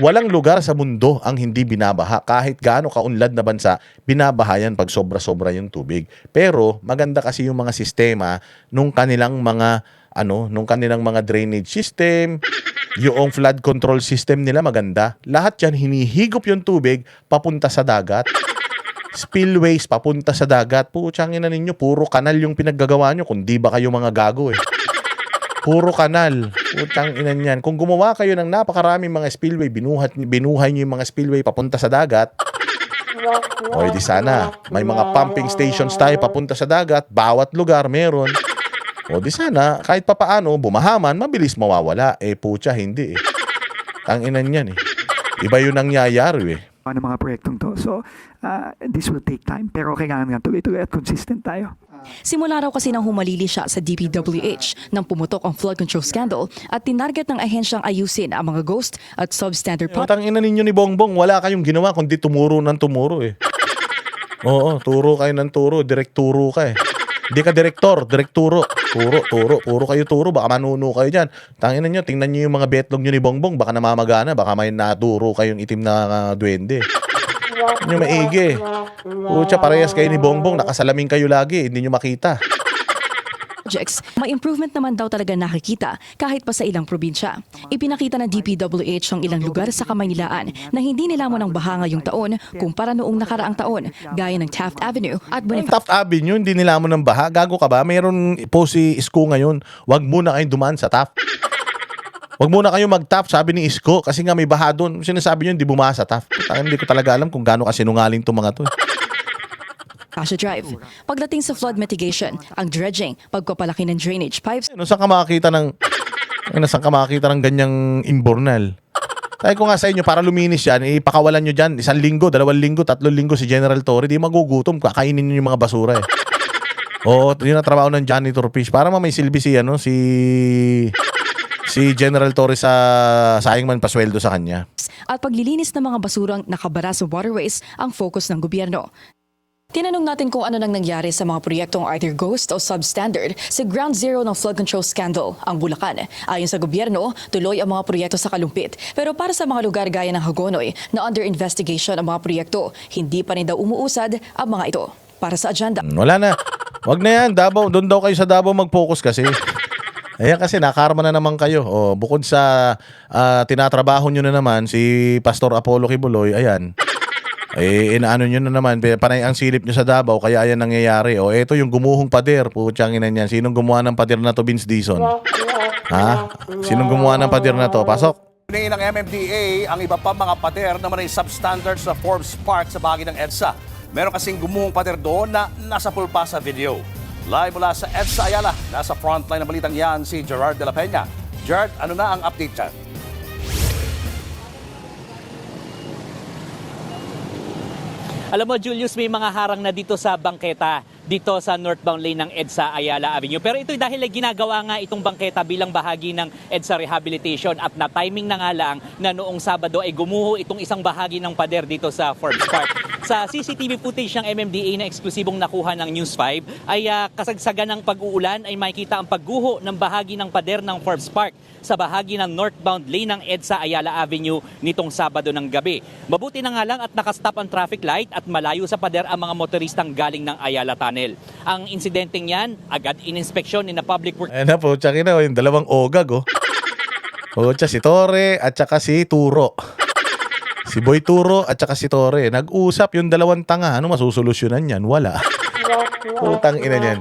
Walang lugar sa mundo ang hindi binabaha. Kahit gaano kaunlad na bansa, binabahayan pag sobra-sobra yung tubig. Pero maganda kasi yung mga sistema nung kanilang mga drainage system, yung flood control system nila maganda. Lahat yan hinihigop yung tubig papunta sa dagat. Spillways papunta sa dagat. Putsangin na ninyo, puro kanal yung pinaggagawa nyo. Kung di ba kayo mga gago eh. Puro kanal. Putang ina niyan. Kung gumawa kayo ng napakaraming mga spillway, binuhay nyo yung mga spillway papunta sa dagat, o di sana, may mga pumping stations tayo papunta sa dagat, bawat lugar meron. O di sana, kahit papaano, bumahaman, mabilis mawawala. Putya, hindi eh. Ang ina niyan eh. Iba yung nangyayari eh. ng mga proyektong to. So, this will take time. Pero kailangan nga tuloy-tuloy at consistent tayo. Simula raw kasi nang humalili siya sa DPWH nang pumutok ang flood control scandal at tinarget ng ahensyang ayusin ang mga ghost at substandard projects. Utang ina ninyo ni Bongbong, wala kayong ginawa kundi tumuro ng tumuro eh. Oo, turo kayo ng turo, direct turo ka eh. Hindi ka direktor, direct turo. Puro kayo turo, baka manuno kayo dyan. Tangina nyo, tingnan nyo yung mga betlog nyo ni Bongbong, baka namamagana, baka may naturo kayong itim na duwende. Hindi nyo maigi. Pucha, parehas kayo ni Bongbong, nakasalamin kayo lagi, hindi nyo makita. May improvement naman daw talaga nakikita kahit pa sa ilang probinsya. Ipinakita ng DPWH ang ilang lugar sa Kamaynilaan na hindi nilamon ng baha ngayong taon kumpara noong nakaraang taon, gaya ng Taft Avenue at Bonifacio. Taft Avenue, hindi nilamon ng baha. Gago ka ba? Mayroon po si Isko ngayon. Wag muna kayong dumaan sa Taft. Wag muna kayo mag-Taft, sabi ni Isko, kasi nga may baha doon. Sinasabi nyo, hindi bumaha sa Taft. Hindi ko talaga alam kung gaano kasinungaling itong mga to. Drive. Pagdating sa flood mitigation, ang dredging, pagpapalaki ng drainage pipes, Saan ka makakita ng ganyang imbornal? Sabi ko nga sa inyo, para luminis yan, ipakawalan nyo dyan, 1 linggo, 2 linggo, 3 linggo si General Torre, di magugutom, kakainin nyo yung mga basura eh. Oo, yun ang trabaho ng janitor fish. Para may silbi si General Torre sa sayang man pasweldo sa kanya. at paglilinis ng mga basurang nakabara sa waterways ang focus ng gobyerno. Tinanong natin kung ano nang nangyari sa mga proyektong either ghost o substandard sa ground zero ng flood control scandal, ang Bulacan. Ayon sa gobyerno, tuloy ang mga proyekto sa Kalumpit. Pero para sa mga lugar gaya ng Hagonoy na under investigation ang mga proyekto, hindi pa rin daw umuusad ang mga ito. Para sa agenda. Wala na. Wag na yan. Davao. Doon daw kayo sa Davao mag-focus kasi. Ayan kasi nakarma na naman kayo. O, bukod sa tinatrabaho nyo na naman si Pastor Apollo Kibuloy, ayan. Inaano nyo na naman, panay ang silip nyo sa Davao, kaya ayan nangyayari. O, eto yung gumuhong pader, putyang ina niyan. Sinong gumawa ng pader na to, Vince Dizon? Ha? Sinong gumawa ng pader na to? Pasok. Hinihingi ng MMDA ang iba pa mga pader na may substandard sa Forbes Park sa bahagi ng EDSA. Meron kasing gumuhong pader doon na nasa pulpa sa video. Live mula sa EDSA Ayala, nasa frontline ng balitang yan si Gerard de la Peña. Gerard, ano na ang update dyan? Alam mo, Julius, may mga harang na dito sa bangketa, dito sa northbound lane ng EDSA Ayala Avenue. Pero ito dahil ginagawa nga itong bangketa bilang bahagi ng EDSA rehabilitation at na-timing na nga lang na noong Sabado ay gumuho itong isang bahagi ng pader dito sa Forbes Park. Sa CCTV footage ng MMDA na eksklusibong nakuha ng News 5 ay kasagsagan ng pag-uulan ay makikita ang pagguho ng bahagi ng pader ng Forbes Park sa bahagi ng northbound lane ng EDSA Ayala Avenue nitong Sabado ng gabi. Mabuti na nga lang at nakastop ang traffic light at malayo sa pader ang mga motoristang galing ng Ayala Tunnel. Ang insidenteng yan, agad ininspeksyon ni na Public Works. Ayan na po, tsakin na, yung dalawang ogag, oh. Pucha, si Torre at saka si Turo. Si Boy Turo at saka si Torre. Nag-usap yung dalawang tanga. Ano masusolusyonan yan? Wala. Putang ina niyan.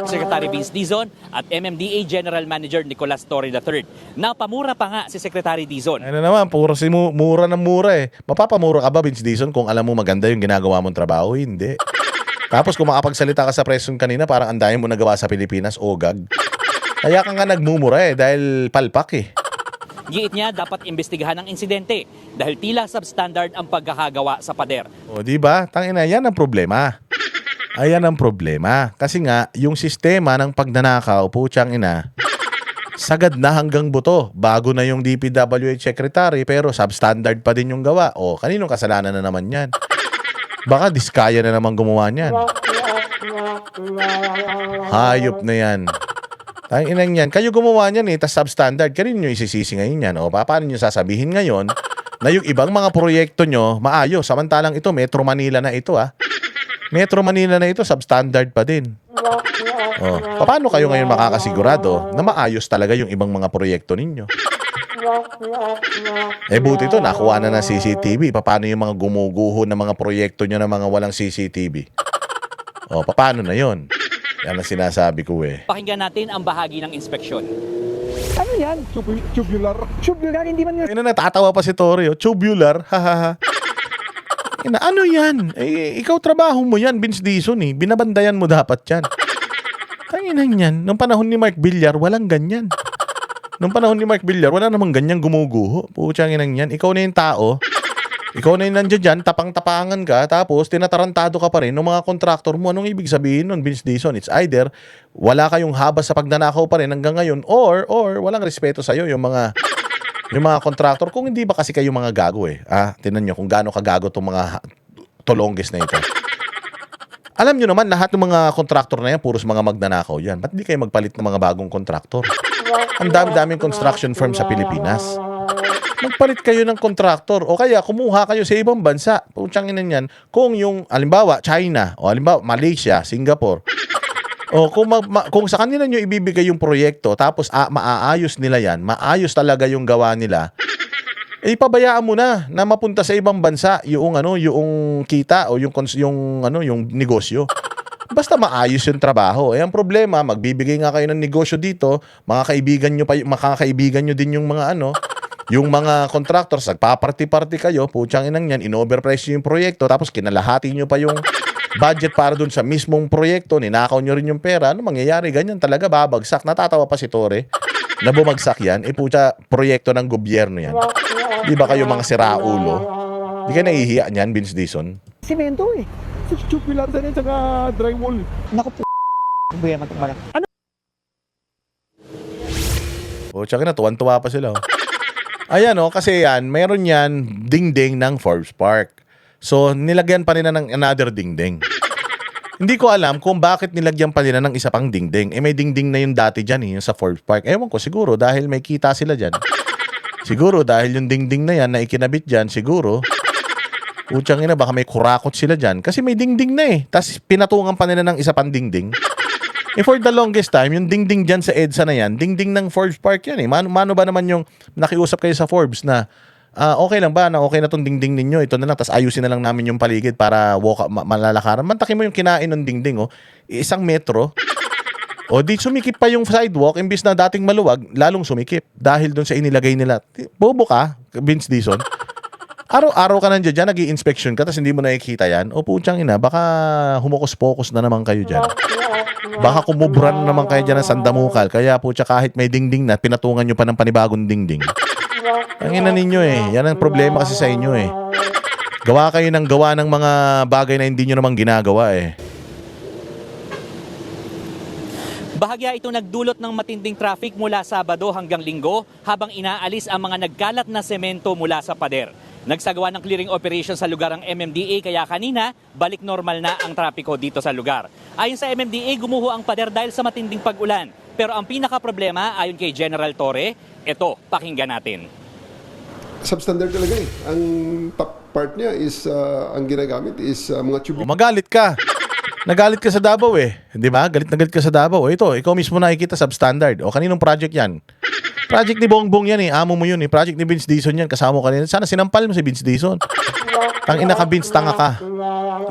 Secretary Vince Dizon at MMDA General Manager Nicolas Torre III. Napamura pa nga si Secretary Dizon. Ano naman, puro si mura ng mura eh. Mapapamura ka ba, Vince Dizon, kung alam mo maganda yung ginagawa mong trabaho? Hindi. Tapos kung makapagsalita ka sa press kanina, parang ang dami mo nagawa sa Pilipinas, ogag. Kaya ka nga nagmumura eh, dahil palpak eh. Giit niya dapat imbestigahan ang insidente dahil tila substandard ang pagkakagawa sa pader. O di ba? Tangina, yan ang problema. Ayan ang problema. Kasi nga, yung sistema ng pagnanakaw, putyang ina, sagad na hanggang buto. Bago na yung DPWH secretary, pero substandard pa din yung gawa. O, kaninong kasalanan na naman yan? Baka diskaya na naman gumawa niyan. Hayop na yan. Ang inang yan. Kayo gumawa niyan eh, tas substandard. Kanino nyo isisisi ngayon yan? O, paano nyo sasabihin ngayon na yung ibang mga proyekto nyo maayos? Samantalang ito, Metro Manila na ito ah. Metro Manila na ito, substandard pa din. O, paano kayo ngayon makakasigurado na maayos talaga yung ibang mga proyekto ninyo? Buti ito, nakuha na ng CCTV. Paano yung mga gumuguho ng mga proyekto nyo na mga walang CCTV? O, paano na yon? Yan ang sinasabi ko eh. Pakinggan natin ang bahagi ng inspeksyon. Ano yan? Tubular. Tubular, hindi man Ina, natatawa pa si Torre, oh. Tubular, hahaha. Ina, ano yan? Ikaw trabaho mo yan, Vince Dizon eh. Binabandayan mo dapat yan. Tanginan yan. Nung panahon ni Mark Villar, walang ganyan. Nung panahon ni Mark Villar, wala namang ganyang gumuguho. Putyang inang yan. Ikaw na yung tao Ikaw na yung nandiyan dyan, tapang-tapangan ka, tapos tinatarantado ka pa rin ng mga kontraktor mo. Anong ibig sabihin nun, Vince Dizon? It's either wala kayong habas sa pagnanakaw pa rin hanggang ngayon, or walang respeto sa'yo yung mga kontraktor. Kung hindi ba kasi kayo mga gago eh. Tinan nyo kung gaano kagago itong mga tolongges na ito. Alam nyo naman, lahat ng mga kontraktor na yan, puros mga magnanakaw yan. Ba't di kayo magpalit ng mga bagong kontraktor? Ang dami-daming construction firm sa Pilipinas. Magpalit kayo ng kontraktor o kaya kumuha kayo sa ibang bansa. Putsang ina niyan. Kung yung, alimbawa, China o alimbawa, Malaysia, Singapore. O kung sa kanila nyo ibibigay yung proyekto tapos maaayos nila yan, maayos talaga yung gawa nila, pabayaan mo na mapunta sa ibang bansa yung kita o yung negosyo. Basta maayos yung trabaho. Ang problema, magbibigay nga kayo ng negosyo dito, mga kaibigan nyo din yung yung mga contractors, nagpaparty-party kayo, putsang inang yan, in-overprice nyo yung proyekto, tapos kinalahati nyo pa yung budget para dun sa mismong proyekto, ninakaw nyo rin yung pera, ano mangyayari? Ganyan talaga, babagsak. Natatawa pa si Tore na bumagsak yan, putya, proyekto ng gobyerno yan. Di ba kayo mga siraulo? Di kayo nahihiya niyan, Vince Dizon? Simento eh. Tubular din at saka drywall. Naku po. Ano? Putsang ina, tuwan-tuwa pa sila. Ayan kasi yan, meron yan dingding ng Forbes Park. So, nilagyan pa nila ng another dingding. Hindi ko alam kung bakit nilagyan pa nila ng isa pang dingding. May dingding na yung dati dyan, yung sa Forbes Park. Ewan ko, siguro dahil may kita sila dyan. Siguro dahil yung dingding na yan na ikinabit dyan, siguro, putsang ina, baka may kurakot sila dyan. Kasi may dingding na eh. Tapos pinatungan pa nila ng isa pang dingding. For the longest time, yung dingding dyan sa EDSA na yan, dingding ng Forbes Park yan eh. Mano ba naman yung nakiusap kayo sa Forbes na okay lang ba na okay na tong dingding ninyo, ito na lang, tapos ayusin na lang namin yung paligid para malalakaran. Mantakin mo yung kinain ng dingding, 1 metro. Di sumikip pa yung sidewalk, imbis na dating maluwag, lalong sumikip dahil dun sa inilagay nila. Bobo ka, Vince Dizon. Araw-araw ka nandiyan dyan, nag-i-inspection ka, tapos hindi mo nakikita yan. Putsang ina, baka humukus-pokus na naman kayo dyan. Baka kumubran naman kayo dyan ng sandamukal. Kaya putya, kahit may dingding na, pinatungan nyo pa ng panibagong dingding. Ang ina ninyo eh. Yan ang problema kasi sa inyo eh. Gawa kayo ng gawa ng mga bagay na hindi nyo naman ginagawa eh. Bahagya ito nagdulot ng matinding traffic mula Sabado hanggang Linggo habang inaalis ang mga nagkalat na semento mula sa pader. Nagsagawa ng clearing operation sa lugar ang MMDA kaya kanina balik normal na ang trapiko dito sa lugar. Ayon sa MMDA, gumuho ang pader dahil sa matinding pag-ulan. Pero ang pinaka-problema ayon kay General Torre, ito, pakinggan natin. Substandard talaga eh. Ang top part niya is, ang ginagamit is mga tubig. Magalit ka. Nagalit ka sa Davao eh. Di ba? Galit na galit ka sa Davao. Ito, ikaw mismo nakikita substandard. Kaninong project yan? Project ni Bongbong yan eh. Amo mo yun eh. Project ni Vince Dizon yan. Kasama mo kanina. Sana sinampal mo si Vince Dizon. Tangina ka, Vince, tanga ka.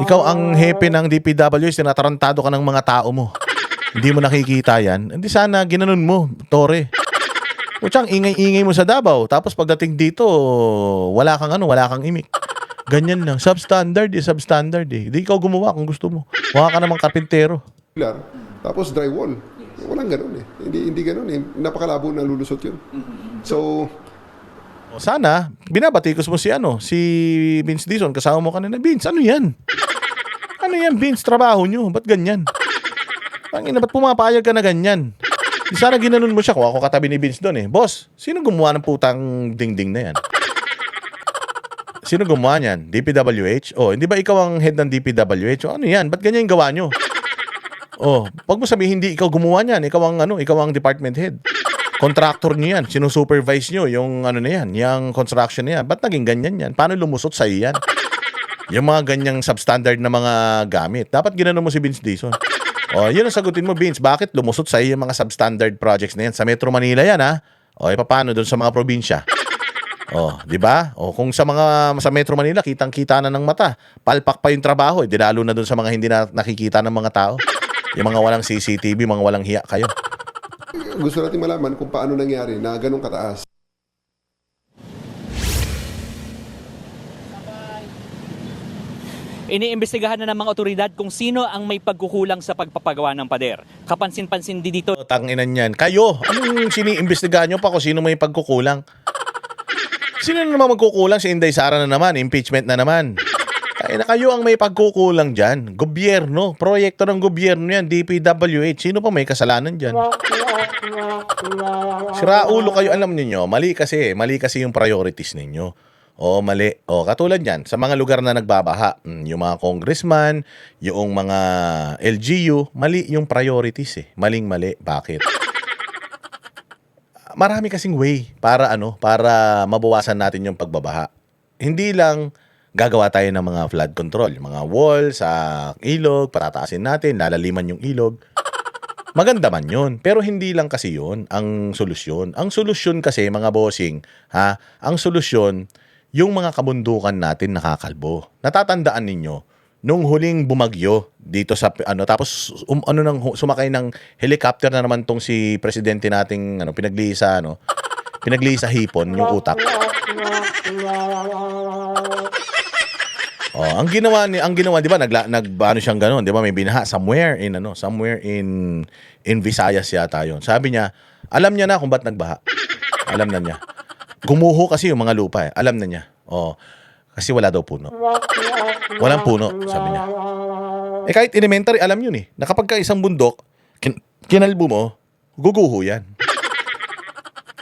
Ikaw ang hepe ng DPWH, tinatarantado ka ng mga tao mo. Hindi mo nakikita yan. Hindi sana ginanon mo, Tore. Putsang, ingay-ingay mo sa Davao. Tapos pagdating dito, wala kang imik. Ganyan lang. Substandard eh. Hindi ikaw gumawa kung gusto mo. Mukha ka namang karpintero. Tapos drywall. Walang ganun eh. Hindi ganun eh. Napakalabo na lulusot yun. So, sana, binabatikos mo si Vince Dizon. Kasama mo kanina. Vince, ano yan? Ano yan, Vince? Trabaho nyo. Ba't ganyan? Ba't pumapayag ka na ganyan? Di sana ginanon mo siya kung ako katabi ni Vince doon eh. Boss, sino gumawa ng putang dingding na yan? Sino gumawa niyan? DPWH? Hindi ba ikaw ang head ng DPWH? Ano yan? Ba't ganyan yung gawa nyo? Pag mo sabihin hindi ikaw gumawa niyan, ikaw ang department head. Contractor niyo yan, sinusupervise niyo yung yung construction niya. Ba't naging ganyan yan? Paano lumusot sa iyan? Yung mga ganyang substandard na mga gamit. Dapat ginanon mo si Vince Dizon. Yun ang sagutin mo, Vince. Bakit lumusot sa iyo yung mga substandard projects na yan? Sa Metro Manila yan, ha? Paano doon sa mga probinsya? Di ba? Kung sa Metro Manila, kitang-kita na ng mata. Palpak pa yung trabaho, lalo na doon sa mga hindi na nakikita ng mga tao. Yung mga walang CCTV, mga walang hiya kayo. gusto natin malaman kung paano nangyari na ganun kataas. Iniimbestigahan na ng mga otoridad kung sino ang may pagkukulang sa pagpapagawa ng pader. Kapansin-pansin din dito. Tanginan yan. Kayo, anong siniimbestigahan nyo pa kung sino may pagkukulang? Sino na naman magkukulang? Si Inday Sara na naman, impeachment na naman. Ay na kayo ang may pagkukulang dyan. Gobyerno, proyekto ng gobyerno yan, DPWH. Sino pa may kasalanan dyan? Sira ulo kayo, alam niyo, mali kasi yung priorities ninyo. O mali. O katulad yan, sa mga lugar na nagbabaha, yung mga congressman, yung mga LGU, mali yung priorities eh. Maling-mali. Bakit? Marami kasing way para para mabawasan natin yung pagbabaha. Hindi lang gagawa tayo ng mga flood control, yung mga wall sa ilog, patataasin natin, lalaliman yung ilog. Maganda man yun, pero hindi lang kasi yun ang solusyon. Ang solusyon kasi, mga bossing, ang solusyon, yung mga kabundukan natin nakakalbo. Natatandaan ninyo, nung huling bumagyo dito sa tapos sumakay ng helicopter na naman tong si presidente nating pinagli sa hipon yung utak. Ang ginawa 'di ba nagbaano siyang ganoon, 'di ba? May binaha somewhere in Visayas yata 'yon. Sabi niya, alam niya na kung ba't nagbaha. Alam na niya. Gumuho kasi yung mga lupa, alam na niya. Kasi wala daw puno. Walang puno, sabi niya. Kahit elementary, alam yun eh. Na kapag ka isang bundok, kinalbo mo, guguho yan.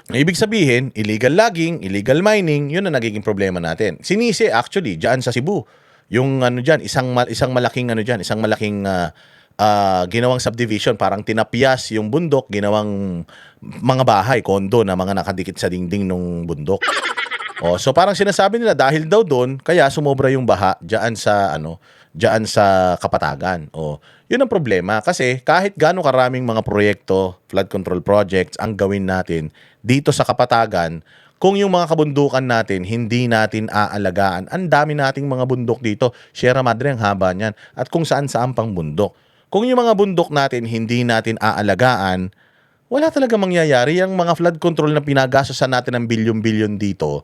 Ibig sabihin, illegal logging, illegal mining, yun ang nagiging problema natin. Sinisi actually, dyan sa Cebu. Yung dyan, isang malaking ginawang subdivision, parang tinapyas yung bundok, ginawang mga bahay, kondo na mga nakadikit sa dingding ng bundok. So parang sinasabi nila dahil daw doon kaya sumobra yung baha diyan sa Kapatagan. Yun ang problema kasi kahit gaano karaming mga proyekto, flood control projects ang gawin natin dito sa Kapatagan, kung yung mga kabundukan natin hindi natin aalagaan, ang dami nating mga bundok dito. Sierra Madre ang haba niyan at kung saan-saan pang bundok. Kung yung mga bundok natin hindi natin aalagaan, wala talaga mangyayari. Yung mga flood control na pinagastosan natin ng bilyon-bilyon dito,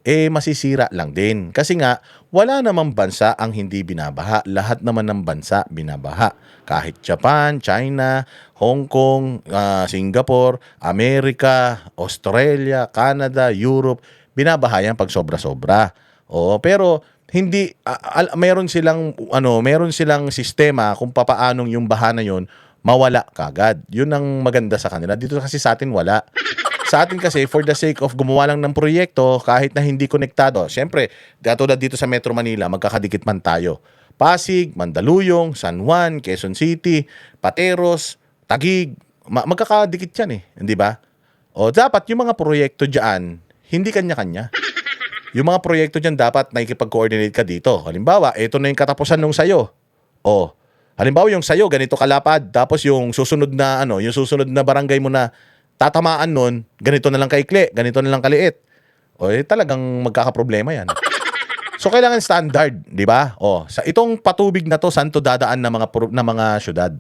masisira lang din. Kasi nga, wala namang bansa ang hindi binabaha. Lahat naman ng bansa binabaha. Kahit Japan, China, Hong Kong, Singapore, Amerika, Australia, Canada, Europe, binabaha yan pag sobra-sobra. Pero hindi meron silang sistema kung papaanong yung baha na yon mawala kagad. Yun ang maganda sa kanila. Dito kasi sa atin wala. Sa atin kasi, for the sake of gumawa lang ng proyekto, kahit na hindi konektado, syempre, katulad dito sa Metro Manila, magkakadikit man tayo. Pasig, Mandaluyong, San Juan, Quezon City, Pateros, Taguig, magkakadikit yan eh, hindi ba? Dapat yung mga proyekto dyan, hindi kanya-kanya. Yung mga proyekto dyan, dapat nakikipag-coordinate ka dito. Halimbawa, ito na yung katapusan nung sayo. Halimbawa, yung sayo, ganito kalapad, tapos yung susunod na barangay mo na tatamaan nun, ganito na lang kaikli, ganito na lang kaliit. Talagang magkakaproblema yan. So, kailangan standard, di ba? Sa itong patubig na to, saan to dadaan na mga syudad?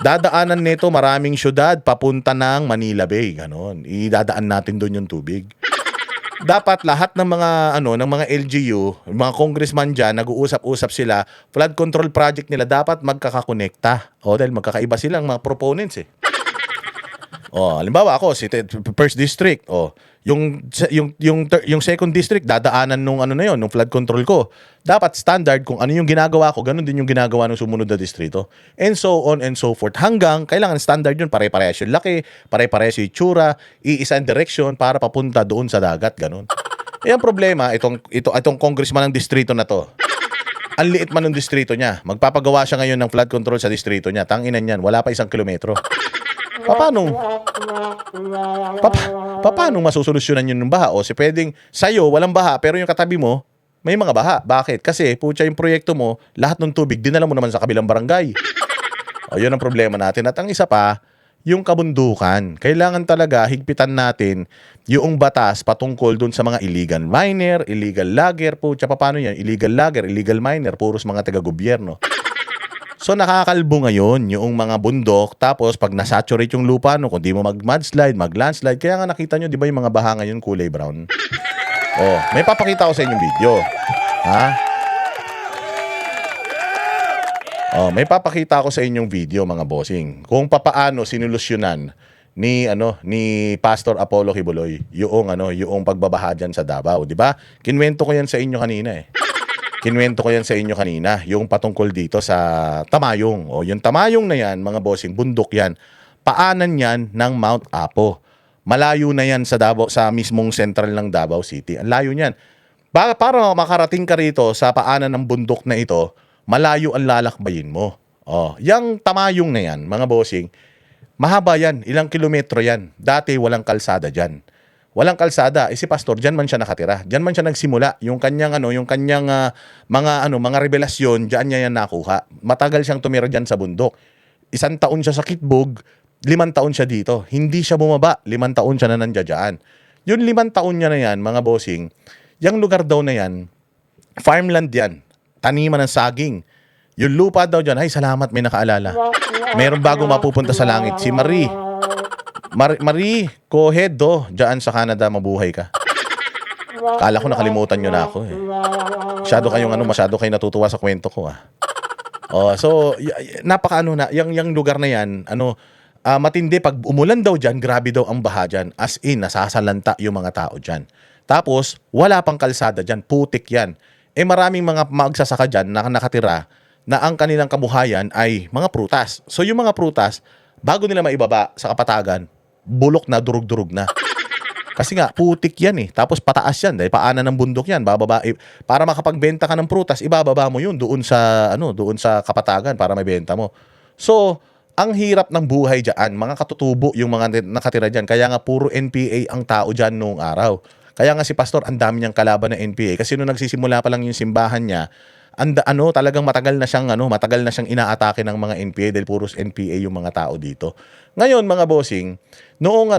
Dadaanan nito maraming syudad papunta ng Manila Bay, ganon. Idadaan natin doon yung tubig. Dapat lahat ng mga LGU, mga congressman dyan, nag-uusap-usap sila, flood control project nila dapat magkakakonekta. Dahil magkakaiba silang mga proponents eh. Halimbawa ako, first district, yung second district, dadaanan nung nung flood control ko. Dapat standard kung ano yung ginagawa ko, ganun din yung ginagawa ng sumunod na distrito. And so on and so forth. Hanggang, kailangan standard yun, pare-parehas yung laki, pare-parehas yung itsura, iisang direction para papunta doon sa dagat, ganun. Ang problema, itong congressman ng distrito na to, ang liit man ng distrito niya, magpapagawa siya ngayon ng flood control sa distrito niya, tanginan yan, wala pa 1 kilometro. Paano masusolusyonan yun ng baha? Pwedeng sa'yo, walang baha, pero yung katabi mo, may mga baha. Bakit? Kasi, yung proyekto mo, lahat ng tubig, dinala mo naman sa kabilang barangay. Yun ang problema natin. At ang isa pa, yung kabundukan. Kailangan talaga higpitan natin yung batas patungkol dun sa mga illegal miner, illegal logger. Paano yan? Illegal logger, illegal miner, puros mga taga-gobyerno. So nakakalbo ngayon yung mga bundok, tapos pag nasaturate yung lupa, kung di mo mag-mudslide, mag-landslide, kaya nga nakita nyo, di ba yung mga baha ngayon kulay brown? May papakita ko sa inyong video. May papakita ko sa inyong video, mga bossing, kung papaano sinulusyonan ni Pastor Apollo Kibuloy, yung pagbabaha dyan sa Davao, di ba? Kinwento ko yan sa inyo kanina yung patungkol dito sa Tamayong. O yung Tamayong na yan, mga bossing, bundok yan. Paanan yan ng Mount Apo. Malayo na yan sa Davao, sa mismong sentral ng Davao City. Ang layo niyan. Para makarating ka rito sa paanan ng bundok na ito, malayo ang lalakbayin mo. Yang Tamayong na yan, mga bossing, mahaba yan, ilang kilometro yan. Dati walang kalsada dyan. Walang kalsada, si pastor diyan man siya nakatira. Diyan man siya nagsimula. Yung kanyang mga revelasyon, diyan niya yan nakuha. Matagal siyang tumira diyan sa bundok. 1 taon siya sa Kitbog, 5 taon siya dito. Hindi siya bumaba, 5 taon siya na nandiyan. Yung 5 taon niya na yan, mga bossing, yung lugar daw na yan, farmland yan. Taniman ng saging. Yung lupa daw dyan, ay salamat may nakaalala. Meron bagong mapupunta sa langit, si Marie. Marie Cohedo, dyan sa Canada, mabuhay ka. Kala ko nakalimutan nyo na ako eh. Masyado kayong natutuwa sa kwento ko ah. So, yung lugar na yan, matindi, pag umulan daw dyan, grabe daw ang baha dyan. As in, nasasalanta yung mga tao dyan. Tapos, wala pang kalsada dyan, putik yan. Maraming mga magsasaka dyan na nakatira na ang kanilang kabuhayan ay mga prutas. So yung mga prutas, bago nila maibaba sa kapatagan, bulok na, durug-durug na. Kasi nga, putik yan eh. Tapos pataas yan, dahil paanan ng bundok yan. Para makapagbenta ka ng prutas, ibababa mo yun doon sa kapatagan para maibenta mo. So, ang hirap ng buhay dyan, mga katutubo yung mga nakatira dyan. Kaya nga puro NPA ang tao dyan noong araw. Kaya nga si pastor, ang dami niyang kalaban ng NPA. Kasi nung nagsisimula pa lang yung simbahan niya, talagang matagal na siyang inaatake ng mga NPA dahil puros NPA yung mga tao dito. Ngayon, mga bossing, noong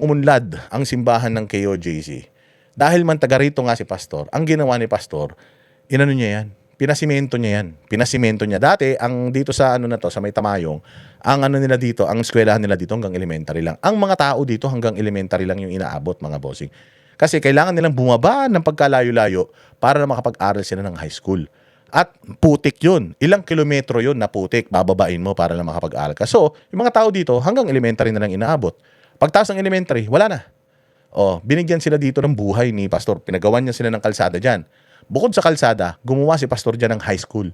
umunlad ang simbahan ng KOJC, dahil man taga rito nga si pastor, ang ginawa ni pastor, niya yan. Pinasimento niya. Dati, ang dito sa sa may Tamayong, ang nila dito, ang eskwelahan nila dito hanggang elementary lang. Ang mga tao dito hanggang elementary lang yung inaabot, mga bossing. Kasi kailangan nilang bumaba ng pagkalayo-layo para na makapag-aral sila ng high school. At putik yun. Ilang kilometro yun na putik, bababain mo para na makapag-aral ka. So, yung mga tao dito, hanggang elementary na lang inaabot. Pagtaas ng elementary, wala na. Binigyan sila dito ng buhay ni pastor. Pinagawan niya sila ng kalsada dyan. Bukod sa kalsada, gumawa si pastor dyan ng high school.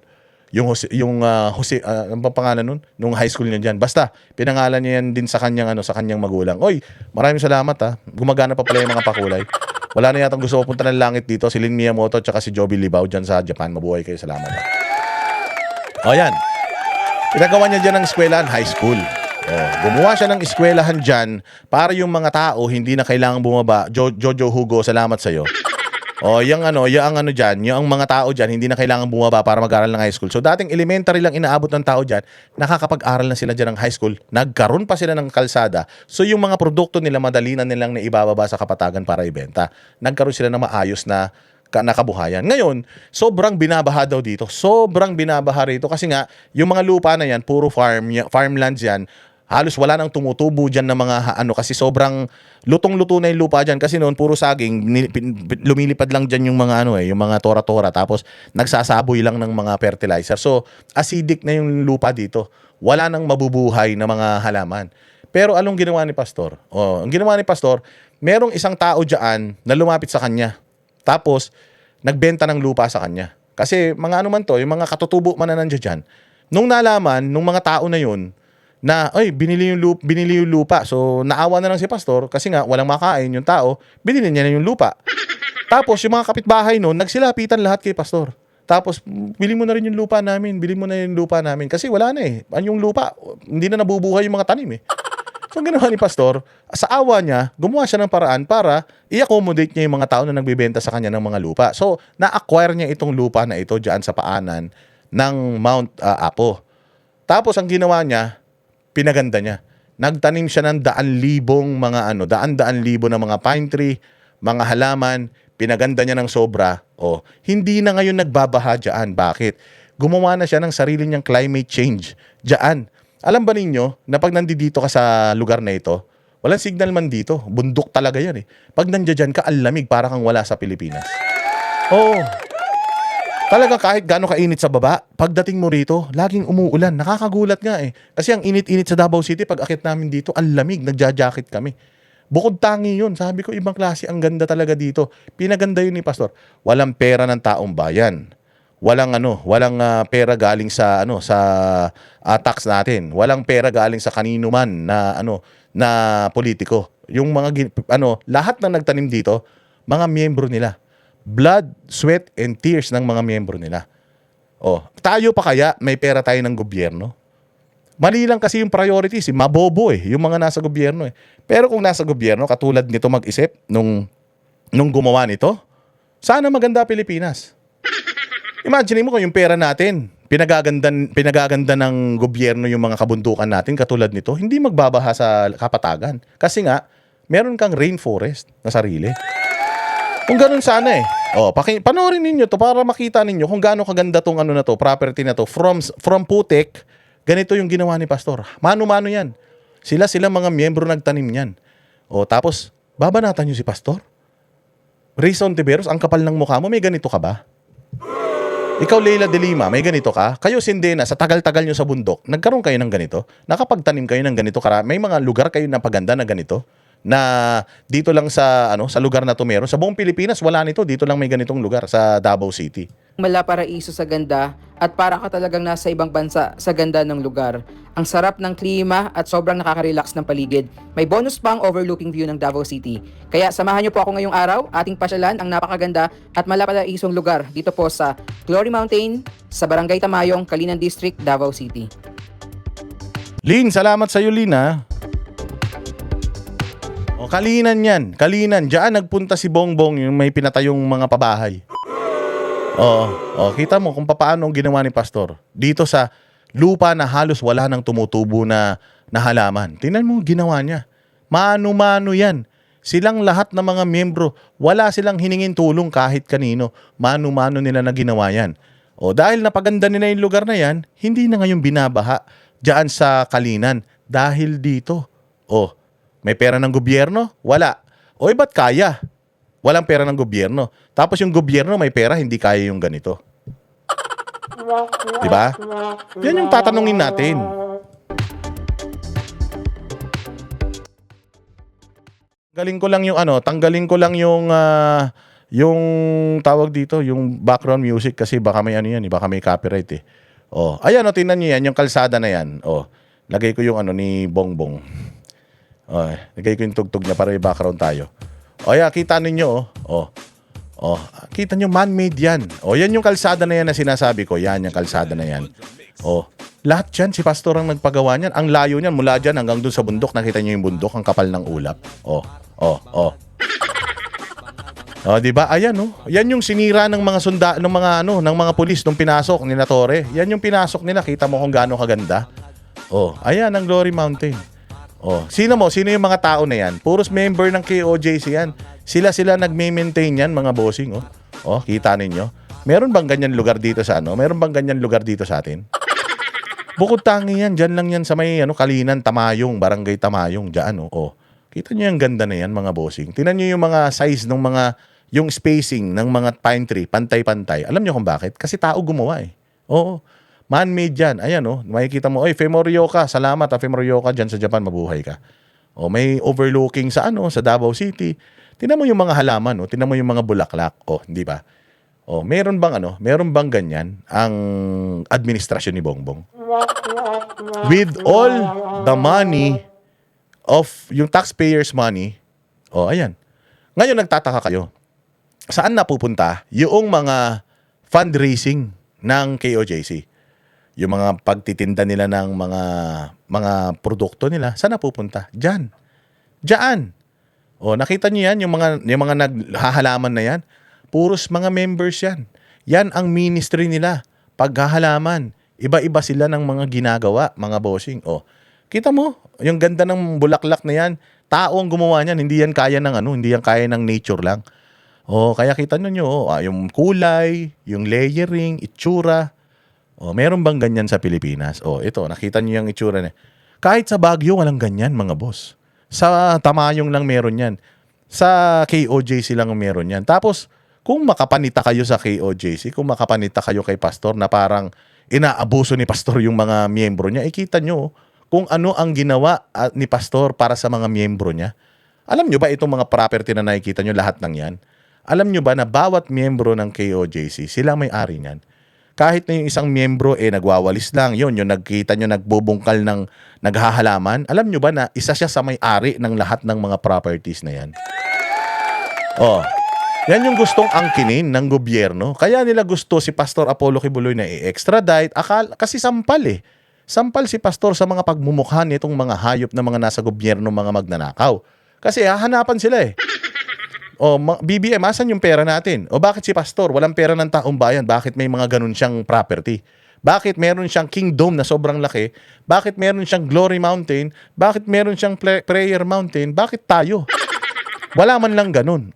Ang pangalan nun? Nung high school niya dyan. Basta, pinangalan niya yan din sa kanyang magulang. Oy, maraming salamat ha. Gumagana pa pala yung mga pakulay. Wala na yatang gusto pupunta ng langit dito. Si Lin Miyamoto at si Joby Libao dyan sa Japan. Mabuhay kayo. Salamat. Yan. Pinagawa niya dyan ng eskwelahan, high school. Gumawa siya ng eskwelahan dyan para yung mga tao hindi na kailangang bumaba. Jojo Hugo, salamat sa'yo. Yung mga tao dyan, hindi na kailangan bumaba para mag-aral ng high school. So, dating elementary lang inaabot ng tao dyan, nakakapag-aral na sila dyan ng high school, nagkaroon pa sila ng kalsada. So, yung mga produkto nila, madali na nilang naibababa sa kapatagan para ibenta. Nagkaroon sila ng maayos na kabuhayan. Ngayon, sobrang binabaha daw dito. Sobrang binabaha rito kasi nga, yung mga lupa na yan, puro farmlands yan, halos wala nang tumutubo dyan ng mga kasi sobrang lutong-luto na yung lupa dyan kasi noon puro saging, lumilipad lang dyan yung mga yung mga tora-tora tapos nagsasaboy lang ng mga fertilizer. So, acidic na yung lupa dito. Wala nang mabubuhay na mga halaman. Pero anong ginawa ni pastor? Ang ginawa ni pastor, merong isang tao dyan na lumapit sa kanya. Tapos, nagbenta ng lupa sa kanya. Kasi mga yung mga katutubo man na nandiyan dyan. Nung nalaman, nung mga tao na yun, na binili yung lupa. So naawa na lang si pastor kasi nga walang makain yung tao, binili niya na yung lupa. Tapos yung mga kapitbahay noon, nagsilapitan lahat kay pastor. Tapos bili mo na rin yung lupa namin, kasi wala na eh. Yung lupa, hindi na nabubuhay yung mga tanim eh. So ginawa ni pastor, sa awa niya, gumawa siya ng paraan para i-accommodate niya yung mga tao na nagbebenta sa kanya ng mga lupa. So na-acquire niya itong lupa na ito diyan sa paanan ng Mount Apo. Tapos ang ginawa niya, pinaganda niya. Nagtanim siya ng daan-daan libo na mga pine tree, mga halaman, pinaganda niya ng sobra. Hindi na ngayon nagbabaha dyan. Bakit? Gumawa na siya ng sarili niyang climate change dyan. Alam ba ninyo na pag nandito ka sa lugar na ito, walang signal man dito. Bundok talaga yan eh. Pag nandiyan ka, ang lamig, para kang wala sa Pilipinas. Talaga kahit gaano kainit sa baba, pagdating mo rito, laging umuulan. Nakakagulat nga eh. Kasi ang init-init sa Davao City, pag akit namin dito, ang lamig, nagja-jacket kami. Bukod tangi yun. Sabi ko, ibang klase, ang ganda talaga dito. Pinaganda yun ni Pastor. Walang pera ng taong bayan. Walang pera galing sa tax natin. Walang pera galing sa kanino man na politiko. Yung mga lahat ng nagtanim dito, mga miyembro nila. Blood, sweat, and tears ng mga miyembro nila. Tayo pa kaya may pera tayo ng gobyerno? Mali lang kasi yung priorities, mabobo yung mga nasa gobyerno Pero kung nasa gobyerno, katulad nito mag-isip nung gumawa nito, sana maganda Pilipinas. Imagine mo kung yung pera natin, pinagaganda ng gobyerno yung mga kabundukan natin katulad nito, hindi magbabaha sa kapatagan. Kasi nga, meron kang rainforest na sarili. Kung ganun sana panoorin ninyo to para makita ninyo kung gaano kaganda tong property na to. From Putik, ganito yung ginawa ni Pastor. Mano-mano yan. Sila mga miyembro nagtanim yan. Tapos, babanatan nyo si Pastor? Rayson Tiberos, ang kapal ng mukha mo, may ganito ka ba? Ikaw, Leila de Lima, may ganito ka? Kayo, Sindena, sa tagal-tagal nyo sa bundok, nagkaroon kayo ng ganito? Nakapagtanim kayo ng ganito? May mga lugar kayo na paganda na ganito? Na dito lang sa lugar na to meron. Sa buong Pilipinas, wala nito. Dito lang may ganitong lugar sa Davao City. Malaparaiso sa ganda at para ka talagang nasa ibang bansa sa ganda ng lugar. Ang sarap ng klima at sobrang nakaka-relax ng paligid. May bonus pang overlooking view ng Davao City. Kaya samahan niyo po ako ngayong araw, ating pasyalan ang napakaganda at malaparaisong lugar dito po sa Glory Mountain, sa Barangay Tamayong, Kalinan District, Davao City. Lin, salamat sa iyo, Lin, ha? Kalinan yan. Kalinan. Diyan nagpunta si Bongbong yung may pinatayong mga pabahay. Kita mo kung paano ang ginawa ni Pastor. Dito sa lupa na halos wala nang tumutubo na halaman. Tingnan mo ginawa niya. Mano-mano yan. Silang lahat ng mga miyembro, wala silang hiningin tulong kahit kanino. Mano-mano nila na ginawa yan. Dahil napaganda nila yung lugar na yan, hindi na ngayon binabaha diyan sa Kalinan. Dahil dito. May pera ng gobyerno? Wala. Ba't kaya? Walang pera ng gobyerno. Tapos yung gobyerno may pera, hindi kaya yung ganito. Diba? Yan yung tatanungin natin. Tanggalin ko lang yung tawag dito, yung background music kasi baka may baka may copyright Ayan tingnan niyo yan, yung kalsada na yan. Lagay ko yung ni Bongbong. Lagay ko yung tugtog na para may background tayo. Kita ninyo kita nyo man-made yan. Yan yung kalsada na yan na sinasabi ko. Yan yung kalsada na yan. Lahat yan, si Pastor ang nagpagawa niyan. Ang layo niyan, mula dyan hanggang dun sa bundok. Nakita nyo yung bundok, ang kapal ng ulap. Diba? Ayan, Yan yung sinira ng mga ng mga pulis nung pinasok ni Torre. Yan yung pinasok nila. Kita mo kung gaano kaganda. Ayan ang Glory Mountain. Sino yung mga tao na yan? Puros member ng KOJC yan. Sila nagme-maintain yan, mga bossing. Kita ninyo. Meron bang ganyan lugar dito sa Meron bang ganyan lugar dito sa atin? Bukod tangi yan. Diyan lang yan sa may Kalinan, Tamayong, Barangay Tamayong. Diyan, Kita nyo yung ganda na yan, mga bossing. Tingnan nyo yung mga size ng yung spacing ng mga pine tree, pantay-pantay. Alam nyo kung bakit? Kasi tao gumawa Man-made yan. Ayan, makikita mo, Femorioka, salamat Femorioka, dyan sa Japan, mabuhay ka. May overlooking sa sa Davao City. Tingnan mo yung mga halaman, tingnan mo yung mga bulaklak. Hindi ba? Meron bang ganyan ang administrasyon ni Bongbong? With all the money of yung taxpayers' money, ayan. Ngayon nagtataka kayo, saan napupunta yung mga fundraising ng KOJC? Yung mga pagtitinda nila ng mga produkto nila, saan napupunta? Diyan. Nakita niyo yan, yung mga naghahalaman na yan, puros mga members yan. Yan ang ministry nila. Paghahalaman, iba-iba sila ng mga ginagawa, mga bossing. Kita mo, yung ganda ng bulaklak na yan, tao ang gumawa niyan, hindi yan kaya ng nature lang. Kaya kita niyo, yung kulay, yung layering, itsura. Meron bang ganyan sa Pilipinas? Ito, nakita niyo yung itsura niya. Kahit sa Baguio, walang ganyan, mga boss. Sa Tamayong lang meron yan. Sa KOJC lang meron yan. Tapos, kung makapanita kayo sa KOJC, kung makapanita kayo kay pastor na parang inaabuso ni pastor yung mga miyembro niya, ikita nyo kung ano ang ginawa ni pastor para sa mga miyembro niya. Alam nyo ba itong mga property na nakikita nyo, lahat ng yan? Alam nyo ba na bawat miyembro ng KOJC, sila may-ari niyan? Kahit na yung isang miyembro nagwawalis lang, yung nagkita nyo nagbubungkal ng naghahalaman, alam nyo ba na isa siya sa may-ari ng lahat ng mga properties na yan? Yan yung gustong angkinin ng gobyerno. Kaya nila gusto si Pastor Apollo Kibuloy na i-extradite. Kasi sampal Sampal si pastor sa mga pagmumukha nitong mga hayop na mga nasa gobyerno, mga magnanakaw. Kasi hahanapan sila BBM, asan yung pera natin? O bakit si pastor walang pera ng taong bayan? Bakit may mga ganun siyang property? Bakit meron siyang kingdom na sobrang laki? Bakit meron siyang Glory Mountain? Bakit meron siyang Prayer Mountain? Bakit tayo? Wala man lang ganun.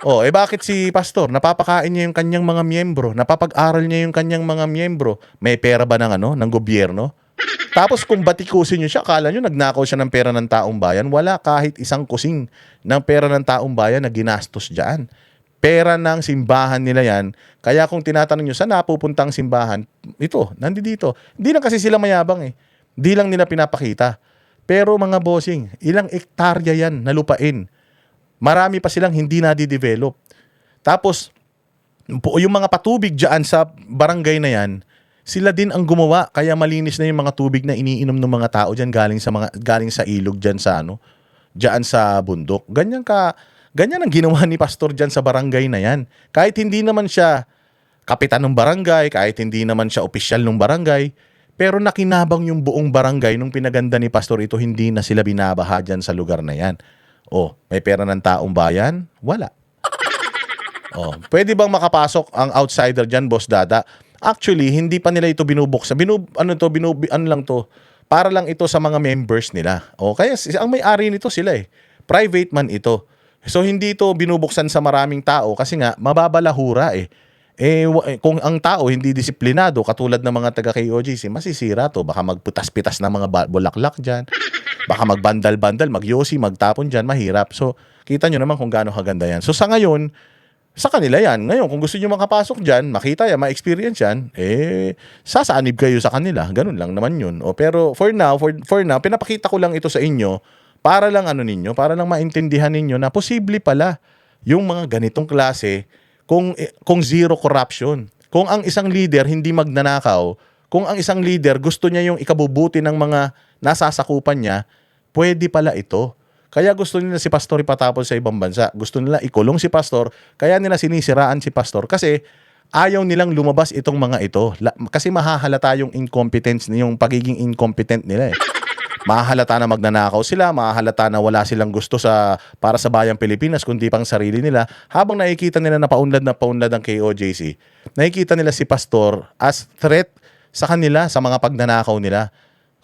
Bakit si pastor napapakain niya yung kanyang mga miyembro? Napapag-aral niya yung kanyang mga miyembro? May pera ba ng gobyerno? Tapos kung batikusin nyo siya, akala nyo nagnakaw siya ng pera ng taong bayan. Wala kahit isang kusing ng pera ng taong bayan na ginastos dyan. Pera ng simbahan nila yan. Kaya kung tinatanong nyo, saan napupuntang simbahan? Ito, nandito. Hindi lang kasi sila mayabang Hindi lang nila pinapakita. Pero mga bossing, ilang ektarya yan na lupain. Marami pa silang hindi nadidevelop. Tapos, yung mga patubig dyan sa barangay na yan, sila din ang gumawa, kaya malinis na yung mga tubig na iniinom ng mga tao diyan galing sa ilog diyan sa bundok. Ganyan ang ginawa ni pastor diyan sa barangay na yan. Kahit hindi naman siya kapitan ng barangay, kahit hindi naman siya opisyal ng barangay, pero nakinabang yung buong barangay nung pinaganda ni pastor ito, hindi na sila binabaha diyan sa lugar na yan. May pera ng taong bayan? Wala. Pwede bang makapasok ang outsider diyan, Boss Dada? Actually, hindi pa nila ito binubuksan. Para lang ito sa mga members nila. Kaya ang may-ari nito sila Private man ito. So, hindi ito binubuksan sa maraming tao kasi nga, mababalahura kung ang tao hindi disiplinado, katulad ng mga taga-KOJC, masisira to. Baka magputas-pitas ng mga bulaklak dyan. Baka magbandal-bandal, magyosi, magtapon dyan, mahirap. So, kita nyo naman kung gaano kaganda yan. So, sa ngayon, sa kanila yan. Ngayon, kung gusto nyo makapasok dyan, makita yan, ma-experience yan, sasanib kayo sa kanila. Ganun lang naman yun. Pero for now, pinapakita ko lang ito sa inyo para lang para lang maintindihan ninyo na posible pala yung mga ganitong klase kung zero corruption. Kung ang isang leader hindi magnanakaw, kung ang isang leader gusto niya yung ikabubuti ng mga nasasakupan niya, pwede pala ito. Kaya gusto nila si pastor ipatapon sa ibang bansa. Gusto nila ikulong si pastor. Kaya nila sinisiraan si pastor. Kasi ayaw nilang lumabas itong mga ito. Kasi mahahalata yung incompetence, yung pagiging incompetent nila Mahahalata na magnanakaw sila. Mahahalata na wala silang gusto para sa bayang Pilipinas, kundi pang sarili nila. Habang nakikita nila na paunlad ang KOJC, nakikita nila si pastor as threat sa kanila, sa mga pagnanakaw nila.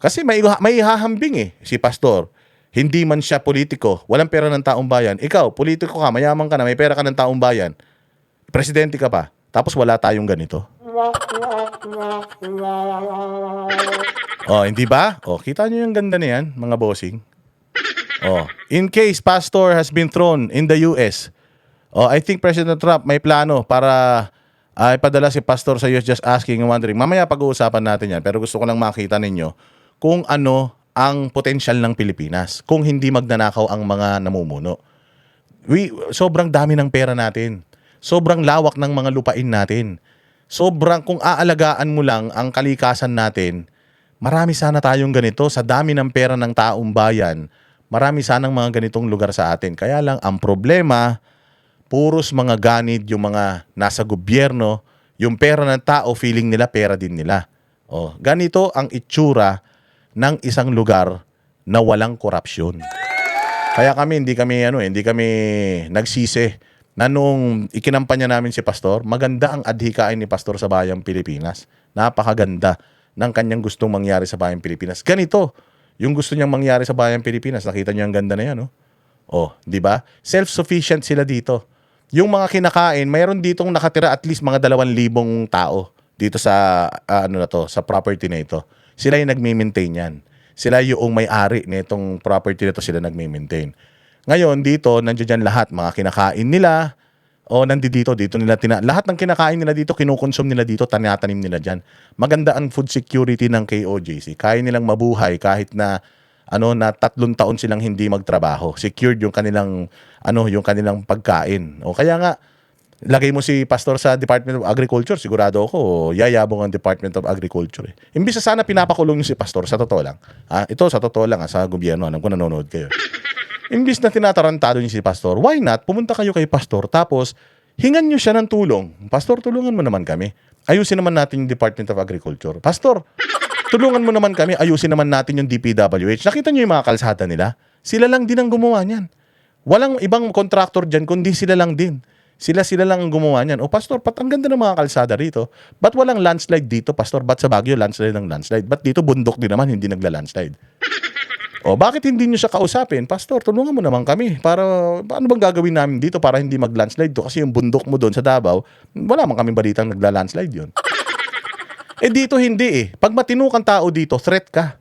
Kasi may hahambing si pastor. Hindi man siya politiko, walang pera ng taong bayan. Ikaw, politiko ka, mayaman ka na, may pera ka ng taong bayan. Presidente ka pa, tapos wala tayong ganito. Hindi ba? Kita nyo yung ganda na yan, mga bossing. In case pastor has been thrown in the US, I think President Trump may plano para ipadala si pastor sa US, just asking and wondering. Mamaya pag-uusapan natin yan, pero gusto ko lang makita ninyo kung ano ang potensyal ng Pilipinas kung hindi magnanakaw ang mga namumuno. Sobrang dami ng pera natin. Sobrang lawak ng mga lupain natin. Kung aalagaan mo lang ang kalikasan natin, marami sana tayong ganito. Sa dami ng pera ng taong bayan, marami sanang mga ganitong lugar sa atin. Kaya lang ang problema, puros mga ganid yung mga nasa gobyerno, yung pera ng tao, feeling nila pera din nila. Ganito ang itsura ng isang lugar na walang korupsyon. Kaya hindi kami nagsisi na nung ikinampanya namin si pastor, maganda ang adhikain ni pastor sa bayang Pilipinas. Napakaganda ng kanyang gustong mangyari sa bayang Pilipinas. Ganito, yung gusto niyang mangyari sa bayang Pilipinas, nakita niyo ang ganda na yan, di ba? Self-sufficient sila dito. Yung mga kinakain, mayroon ditong nakatira at least mga 2,000 tao dito sa sa property na ito. Sila yung nagme-maintain yan. Sila yung may-ari nitong property na ito, sila nagme-maintain. Ngayon, dito, nandiyan lahat, mga kinakain nila, O nandito nila lahat ng kinakain nila dito, kinukonsume nila dito, tinatanim nila diyan. Maganda ang food security ng KOJC. Kaya nilang mabuhay kahit na na 3 taon silang hindi magtrabaho. Secured yung kanilang yung kanilang pagkain. O kaya nga lagay mo si pastor sa Department of Agriculture, sigurado ako yayabong ang Department of Agriculture. Imbis na sana pinapakulong yung si pastor, sa totoo lang. Ito sa totoo lang sa gobyerno, alam ko nanonood kayo. Imbis na tinatarantado niyo si pastor, why not pumunta kayo kay pastor tapos hingan niyo siya ng tulong. Pastor, tulungan mo naman kami. Ayusin naman natin yung Department of Agriculture. Pastor, tulungan mo naman kami, ayusin naman natin yung DPWH. Nakita niyo yung mga kalsada nila? Sila lang din ang gumawa niyan. Walang ibang contractor dyan, kundi sila lang din. Sila lang ang gumawa niyan. O pastor, ang ganda ng mga kalsada rito. Ba't walang landslide dito, pastor? Ba't sa Baguio landslide ng landslide? Ba't dito bundok din naman, hindi nagla-landslide? O bakit hindi nyo siya kausapin? Pastor, tulungan mo naman kami. Para, ano bang gagawin namin dito para hindi mag-landslide to? Kasi yung bundok mo doon sa Davao, wala man kaming balitang nagla-landslide yun. Dito hindi Pag matino kang tao dito, threat ka.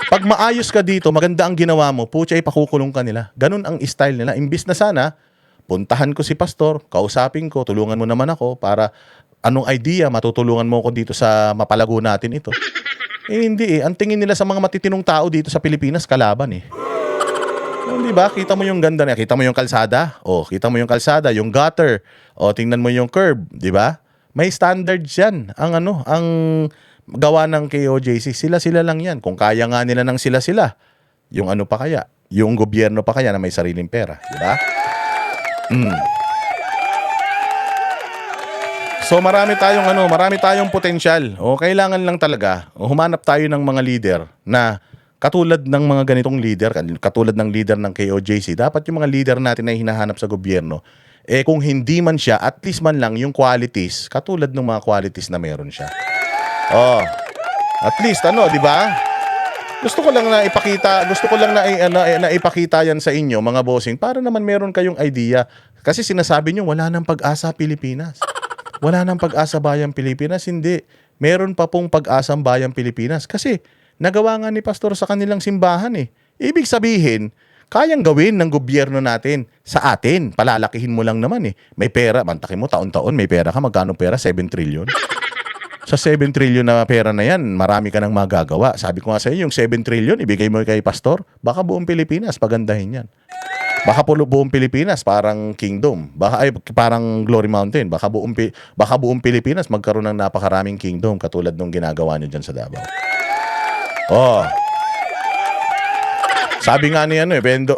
Pag maayos ka dito, maganda ang ginawa mo, pucha, ipakukulong ka nila. Ganun ang style nila. Imbis na sana, puntahan ko si pastor, kausapin ko, tulungan mo naman ako para anong idea, matutulungan mo ako dito sa mapalago natin ito. Hindi Ang tingin nila sa mga matitinong tao dito sa Pilipinas, kalaban Di ba? Kita mo yung ganda niya. Kita mo yung kalsada. Kita mo yung kalsada, yung gutter. Tingnan mo yung curb. Di ba? May standards yan. Ang gawa ng KOJC. Sila lang yan. Kung kaya nga nila ng sila. Yung pa kaya? Yung gobyerno pa kaya na may sariling pera. Di ba? So marami tayong potensyal. Kailangan lang talaga humanap tayo ng mga leader na katulad ng mga ganitong leader, katulad ng leader ng KOJC. Dapat yung mga leader natin na hinahanap sa gobyerno, kung hindi man siya, at least man lang yung qualities, katulad ng mga qualities na meron siya. At least di ba? Gusto ko lang na ipakita yan sa inyo, mga bossing, para naman meron kayong idea. Kasi sinasabi nyo, wala nang pag-asa Pilipinas. Wala nang pag-asa bayang Pilipinas. Hindi. Meron pa pong pag-asang bayang Pilipinas. Kasi nagawa nga ni pastor sa kanilang simbahan Ibig sabihin, kayang gawin ng gobyerno natin sa atin. Palalakihin mo lang naman May pera. Mantakin mo taon-taon, may pera ka. Magkano pera? 7 trillion. Sa 7 trillion na pera na yan, marami ka nang magagawa. Sabi ko nga sa inyo, yung 7 trillion, ibigay mo kay pastor. Baka buong Pilipinas, pagandahin yan. Baka buong Pilipinas parang kingdom. Parang Glory Mountain. Baka buong Pilipinas magkaroon ng napakaraming kingdom katulad nung ginagawa niyo diyan sa Davao. Sabi nga ni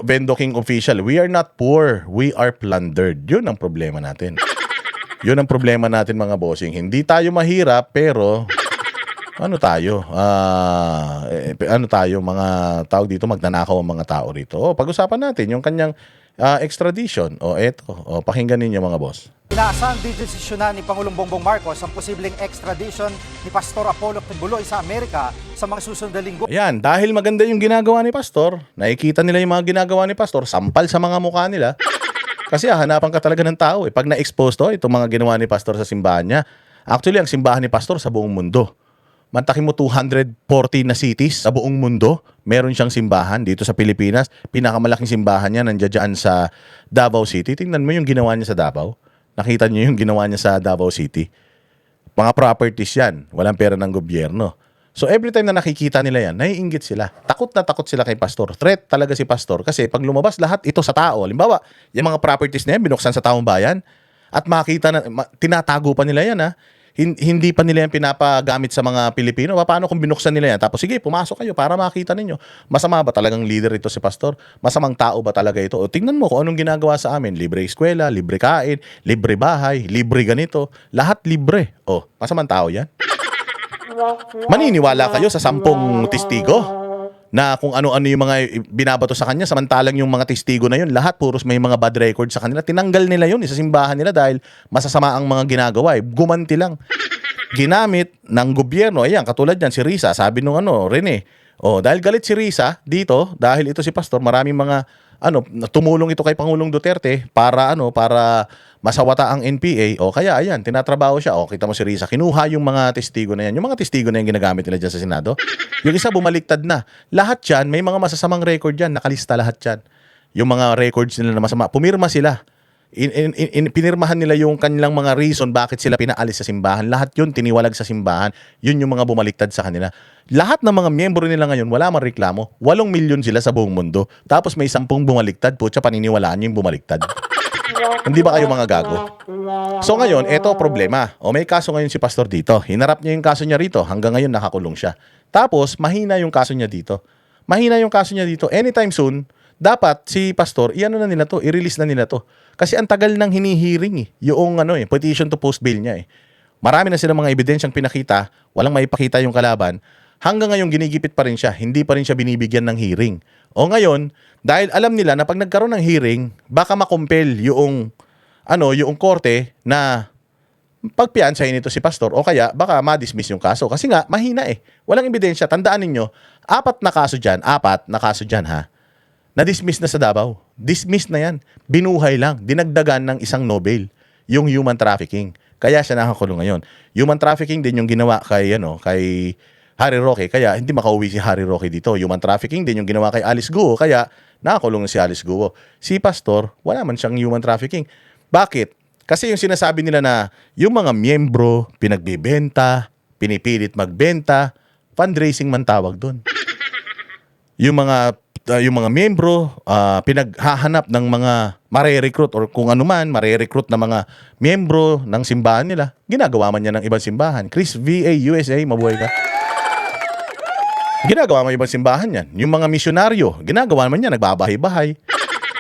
Bendo King official, we are not poor, we are plundered. Yun ang problema natin. Yun ang problema natin, mga bossing. Hindi tayo mahirap, pero mga tao dito, magnanakaw ang mga tao rito. Pag-usapan natin yung kanyang extradition. Pakinggan ninyo, mga boss. Inaasahan din desisyonan ni Pangulong Bongbong Marcos ang posibleng extradition ni Pastor Apollo Kibuloy sa Amerika sa mga susunod na linggo. Ayan, dahil maganda yung ginagawa ni Pastor, nakikita nila yung mga ginagawa ni Pastor, sampal sa mga mukha nila. Kasi hanapan ka talaga ng tao. Pag na-expose itong mga ginawa ni Pastor sa simbahan niya. Actually, ang simbahan ni Pastor sa buong mundo. Mantakin mo 240 na cities sa buong mundo. Meron siyang simbahan dito sa Pilipinas. Pinakamalaking simbahan niya nandiyan sa Davao City. Tingnan mo yung ginawa niya sa Davao. Nakita niyo yung ginawa niya sa Davao City. Mga properties yan. Walang pera ng gobyerno. So every time na nakikita nila yan, naiinggit sila. Takot na takot sila kay Pastor. Threat talaga si Pastor. Kasi pag lumabas lahat ito sa tao, halimbawa, yung mga properties na yan, binuksan sa taong bayan, at makita na, tinatago pa nila yan hindi pa nila yan pinapagamit sa mga Pilipino. Paano kung binuksan nila yan? Tapos sige, pumasok kayo para makita ninyo. Masama ba talagang leader ito si Pastor? Masamang tao ba talaga ito? Tingnan mo kung anong ginagawa sa amin. Libre eskwela, libre kain, libre bahay, libre ganito. Lahat libre. Masamang tao yan? Maniniwala kayo sa 10 testigo na kung ano-ano yung mga binabato sa kanya, samantalang yung mga testigo na yun, lahat puros may mga bad record sa kanila. Tinanggal nila yun sa simbahan nila dahil masasama ang mga ginagawa. Gumanti lang. Ginamit ng gobyerno. Ayan, katulad yan, si Risa, sabi nung Rene. Dahil galit si Risa dito, dahil ito si Pastor, maraming mga tumulong ito kay Pangulong Duterte para masawata ang NPA. Kaya ayan, tinatrabaho siya. Kita mo si Risa, kinuha yung mga testigo na yan. Yung mga testigo na yan ginagamit nila dyan sa Senado. Yung isa bumaliktad na. Lahat yan, may mga masasamang record yan. Nakalista lahat yan. Yung mga records nila na masama. Pumirma sila. pinirmahan nila yung kanilang mga reason bakit sila pinaalis sa simbahan. Lahat yun tiniwalag sa simbahan. Yun yung mga bumaliktad sa kanila. Lahat ng mga miyembro nila ngayon, wala mang reklamo. 8 milyon sila sa buong mundo. Tapos may 10 bumaliktad, putya, paniniwalaan nyo yung bumaliktad. Hindi ba kayo mga gago? So ngayon, eto problema. O may kaso ngayon si pastor dito. Hinarap niya yung kaso niya rito. Hanggang ngayon nakakulong siya. Tapos mahina yung kaso niya dito. Mahina yung kaso niya dito. Anytime soon, dapat si pastor, i-ano na nila to, i-release na nila to. Kasi ang tagal nang hinihiring yung petition to post bail niya eh. Marami na silang mga ebidensyang pinakita, walang maipakita yung kalaban. Hanggang ngayon ginigipit pa rin siya, hindi pa rin siya binibigyan ng hearing. O ngayon, dahil alam nila na pag nagkaroon ng hearing, baka makumpel yung korte na pagpiansahin nito si pastor o kaya baka ma-dismiss yung kaso. Kasi nga, mahina eh. Walang ebidensya. Tandaan ninyo, 4 na kaso dyan ha. Na-dismiss na sa Davao. Dismiss na yan. Binuhay lang. Dinagdagan ng isang Nobel. Yung human trafficking. Kaya siya nakakulong ngayon. Human trafficking din yung ginawa kay Harry Roque. Kaya hindi makauwi si Harry Roque dito. Human trafficking din yung ginawa kay Alice Guo. Kaya nakakulong na si Alice Guo. Si pastor, wala man siyang human trafficking. Bakit? Kasi yung sinasabi nila na yung mga miyembro, pinagbibenta, pinipilit magbenta, fundraising man tawag doon. Yung mga miyembro, pinaghahanap ng mga mare-recruit or kung ano man, mare-recruit na mga miyembro ng simbahan nila, ginagawa man niya ng ibang simbahan. Chris VA USA, mabuhay ka. Ginagawa man ibang simbahan yan. Yung mga misyonaryo, ginagawa man niya, nagbabahay-bahay.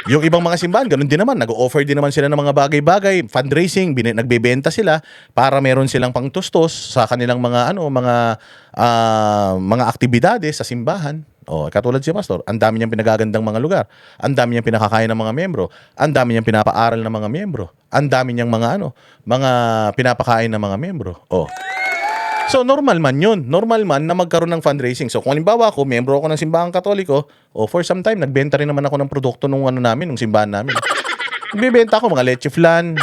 Yung ibang mga simbahan, ganun din naman. Nag-offer din naman sila ng mga bagay-bagay, fundraising, nagbebenta sila para meron silang pangtustos sa kanilang mga mga aktibidades sa simbahan. Katulad si pastor, ang dami niyang pinagagandang mga lugar, ang dami niyang pinakakain ng mga miyembro, ang dami niyang pinapaaral ng mga miyembro, ang dami niyang mga pinapakain ng mga miyembro. So normal man yun. Normal man na magkaroon ng fundraising. So kung halimbawa ako, miyembro ako ng simbahang Katoliko, for some time, nagbenta rin naman ako ng produkto nung simbahan namin. Nagbibenta ako mga leche flan.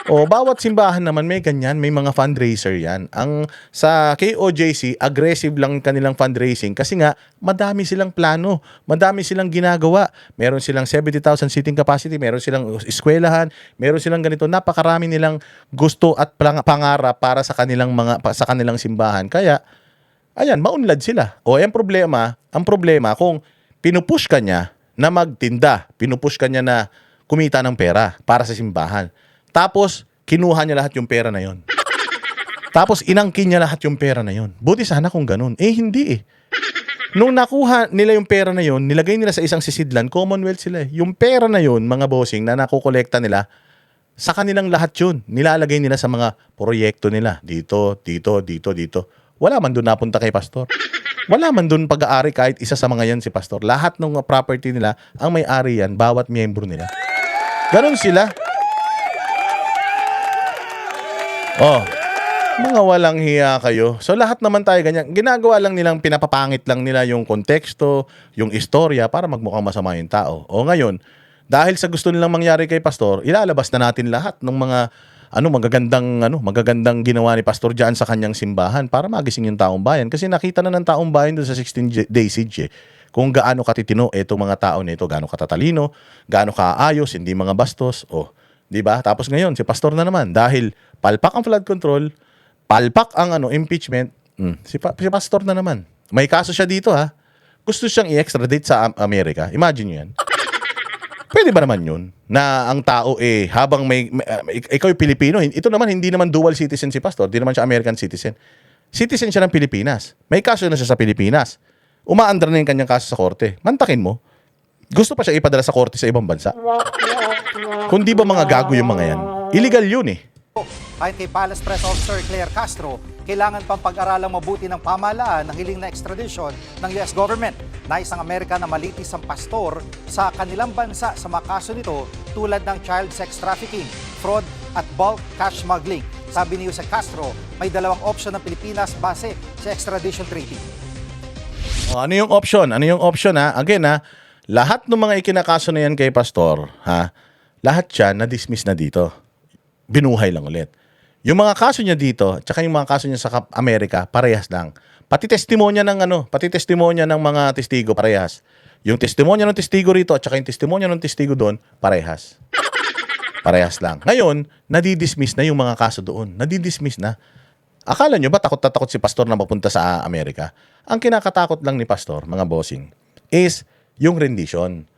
Bawat simbahan naman may ganyan, may mga fundraiser yan. Sa KOJC, aggressive lang kanilang fundraising kasi nga, madami silang plano, madami silang ginagawa. Meron silang 70,000 seating capacity, meron silang eskwelahan, meron silang ganito. Napakarami nilang gusto at pangarap para sa kanilang simbahan. Kaya, ayan, maunlad sila. Ang problema kung pinupush ka niya na magtinda, pinupush ka niya na kumita ng pera para sa simbahan. Tapos, kinuha niya lahat yung pera na yon. Tapos, inangkin niya lahat yung pera na yon. Buti sana kung ganun. Hindi eh. Nung nakuha nila yung pera na yon, nilagay nila sa isang sisidlan, Commonwealth sila eh. Yung pera na yon, mga bossing, na nakukolekta nila, sa kanilang lahat yun. Nilalagay nila sa mga proyekto nila. Dito, dito, dito, dito. Wala man doon napunta kay pastor. Wala man doon pag-aari kahit isa sa mga yan si pastor. Lahat ng property nila, ang may-ari yan, bawat miyembro nila. Ganun sila. Mga walang hiya kayo. So lahat naman tayo ganyan. Ginagawa lang nilang, pinapapangit lang nila yung konteksto, yung istorya para magmukhang masama yung tao. Ngayon, dahil sa gusto nilang mangyari kay pastor, ilalabas na natin lahat ng mga magagandang ginawa ni pastor diyan sa kanyang simbahan para magising yung taong bayan. Kasi nakita na ng taong bayan doon sa 16-day siege kung gaano katitino itong mga tao nito, gaano katatalino, gaano kaayos, hindi mga bastos. Di ba? Tapos ngayon, si pastor na naman, dahil palpak ang flood control, palpak ang impeachment, si pastor na naman. May kaso siya dito ha. Gusto siyang i-extradite sa Amerika. Imagine nyo yan. Pwede ba naman yun? Na ang tao habang ikaw yung Pilipino, ito naman hindi naman dual citizen si pastor, hindi naman siya American citizen. Citizen siya ng Pilipinas. May kaso na siya sa Pilipinas. Umaandar na yung kanyang kaso sa korte. Mantakin mo. Gusto pa siya ipadala sa korte sa ibang bansa. Kung di ba mga gago yung mga yan? Illegal yun eh. Ayon kay Palace Press Officer Claire Castro, kailangan pang pag-aralang mabuti ng pamahalaan ng hiling na extradition ng US government. Nais ng Amerika na malitis ang pastor sa kanilang bansa sa mga kaso nito tulad ng child sex trafficking, fraud at bulk cash smuggling. Sabi ni Jose Castro, may 2 opsyon ng Pilipinas base sa extradition treaty. Ano yung option? Again lahat ng mga ikinakaso na yan kay pastor, lahat yan na-dismiss na dito. Binuhay lang ulit. Yung mga kaso niya dito, tsaka yung mga kaso niya sa Amerika, parehas lang. Pati testimonya ng mga testigo, parehas. Yung testimonya ng testigo rito, at tsaka yung testimonya ng testigo doon, parehas. Parehas lang. Ngayon, nadidismiss na yung mga kaso doon. Nadidismiss na. Akala nyo ba takot na takot si pastor na mapunta sa Amerika? Ang kinakatakot lang ni pastor, mga bossing, is yung rendition.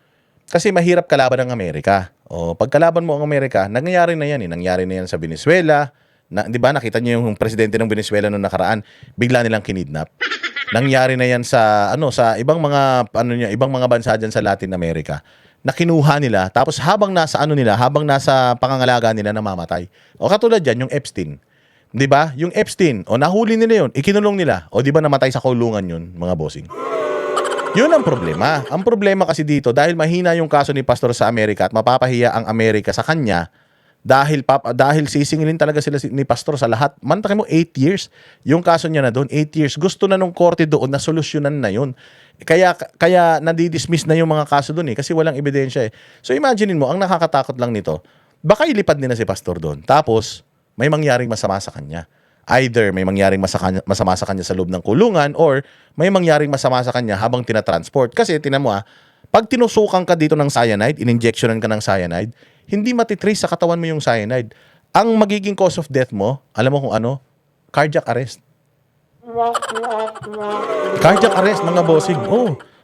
Kasi mahirap kalaban ng Amerika. O, pag kalaban mo ang Amerika, nangyayari na yan. Nangyari na yan sa Venezuela. Di ba, nakita niyo yung presidente ng Venezuela noong nakaraan, bigla nilang kinidnap. Nangyari na yan sa sa ibang mga ibang mga bansa diyan sa Latin America na kinuha nila tapos habang nasa pangangalaga nila namamatay. O katulad diyan yung Epstein. 'Di ba? Yung Epstein, nahuli nila 'yon, ikinulong nila. O 'di ba namatay sa kulungan 'yun, mga bossing. 'Yun ang problema. Ang problema kasi dito dahil mahina yung kaso ni pastor sa Amerika at mapapahiya ang Amerika sa kanya. Dahil sisingilin talaga sila ni pastor sa lahat. Mantakin mo 8 years. Yung kaso niya na doon, 8 years. Gusto na nung korte doon na solusyonan na yun. Kaya nadidismiss na yung mga kaso doon kasi walang ebidensya . So imaginein mo, ang nakakatakot lang nito, baka ilipad nila si pastor doon. Tapos, may mangyaring masama sa kanya. Either may mangyaring masama sa kanya sa loob ng kulungan or may mangyaring masama sa kanya habang tinatransport. Kasi tinan mo pag tinusukan ka dito ng cyanide, in-injectionan ka ng cyanide, hindi matitrace sa katawan mo yung cyanide. Ang magiging cause of death mo, alam mo kung ano? Cardiac arrest. Cardiac arrest, mga bossing.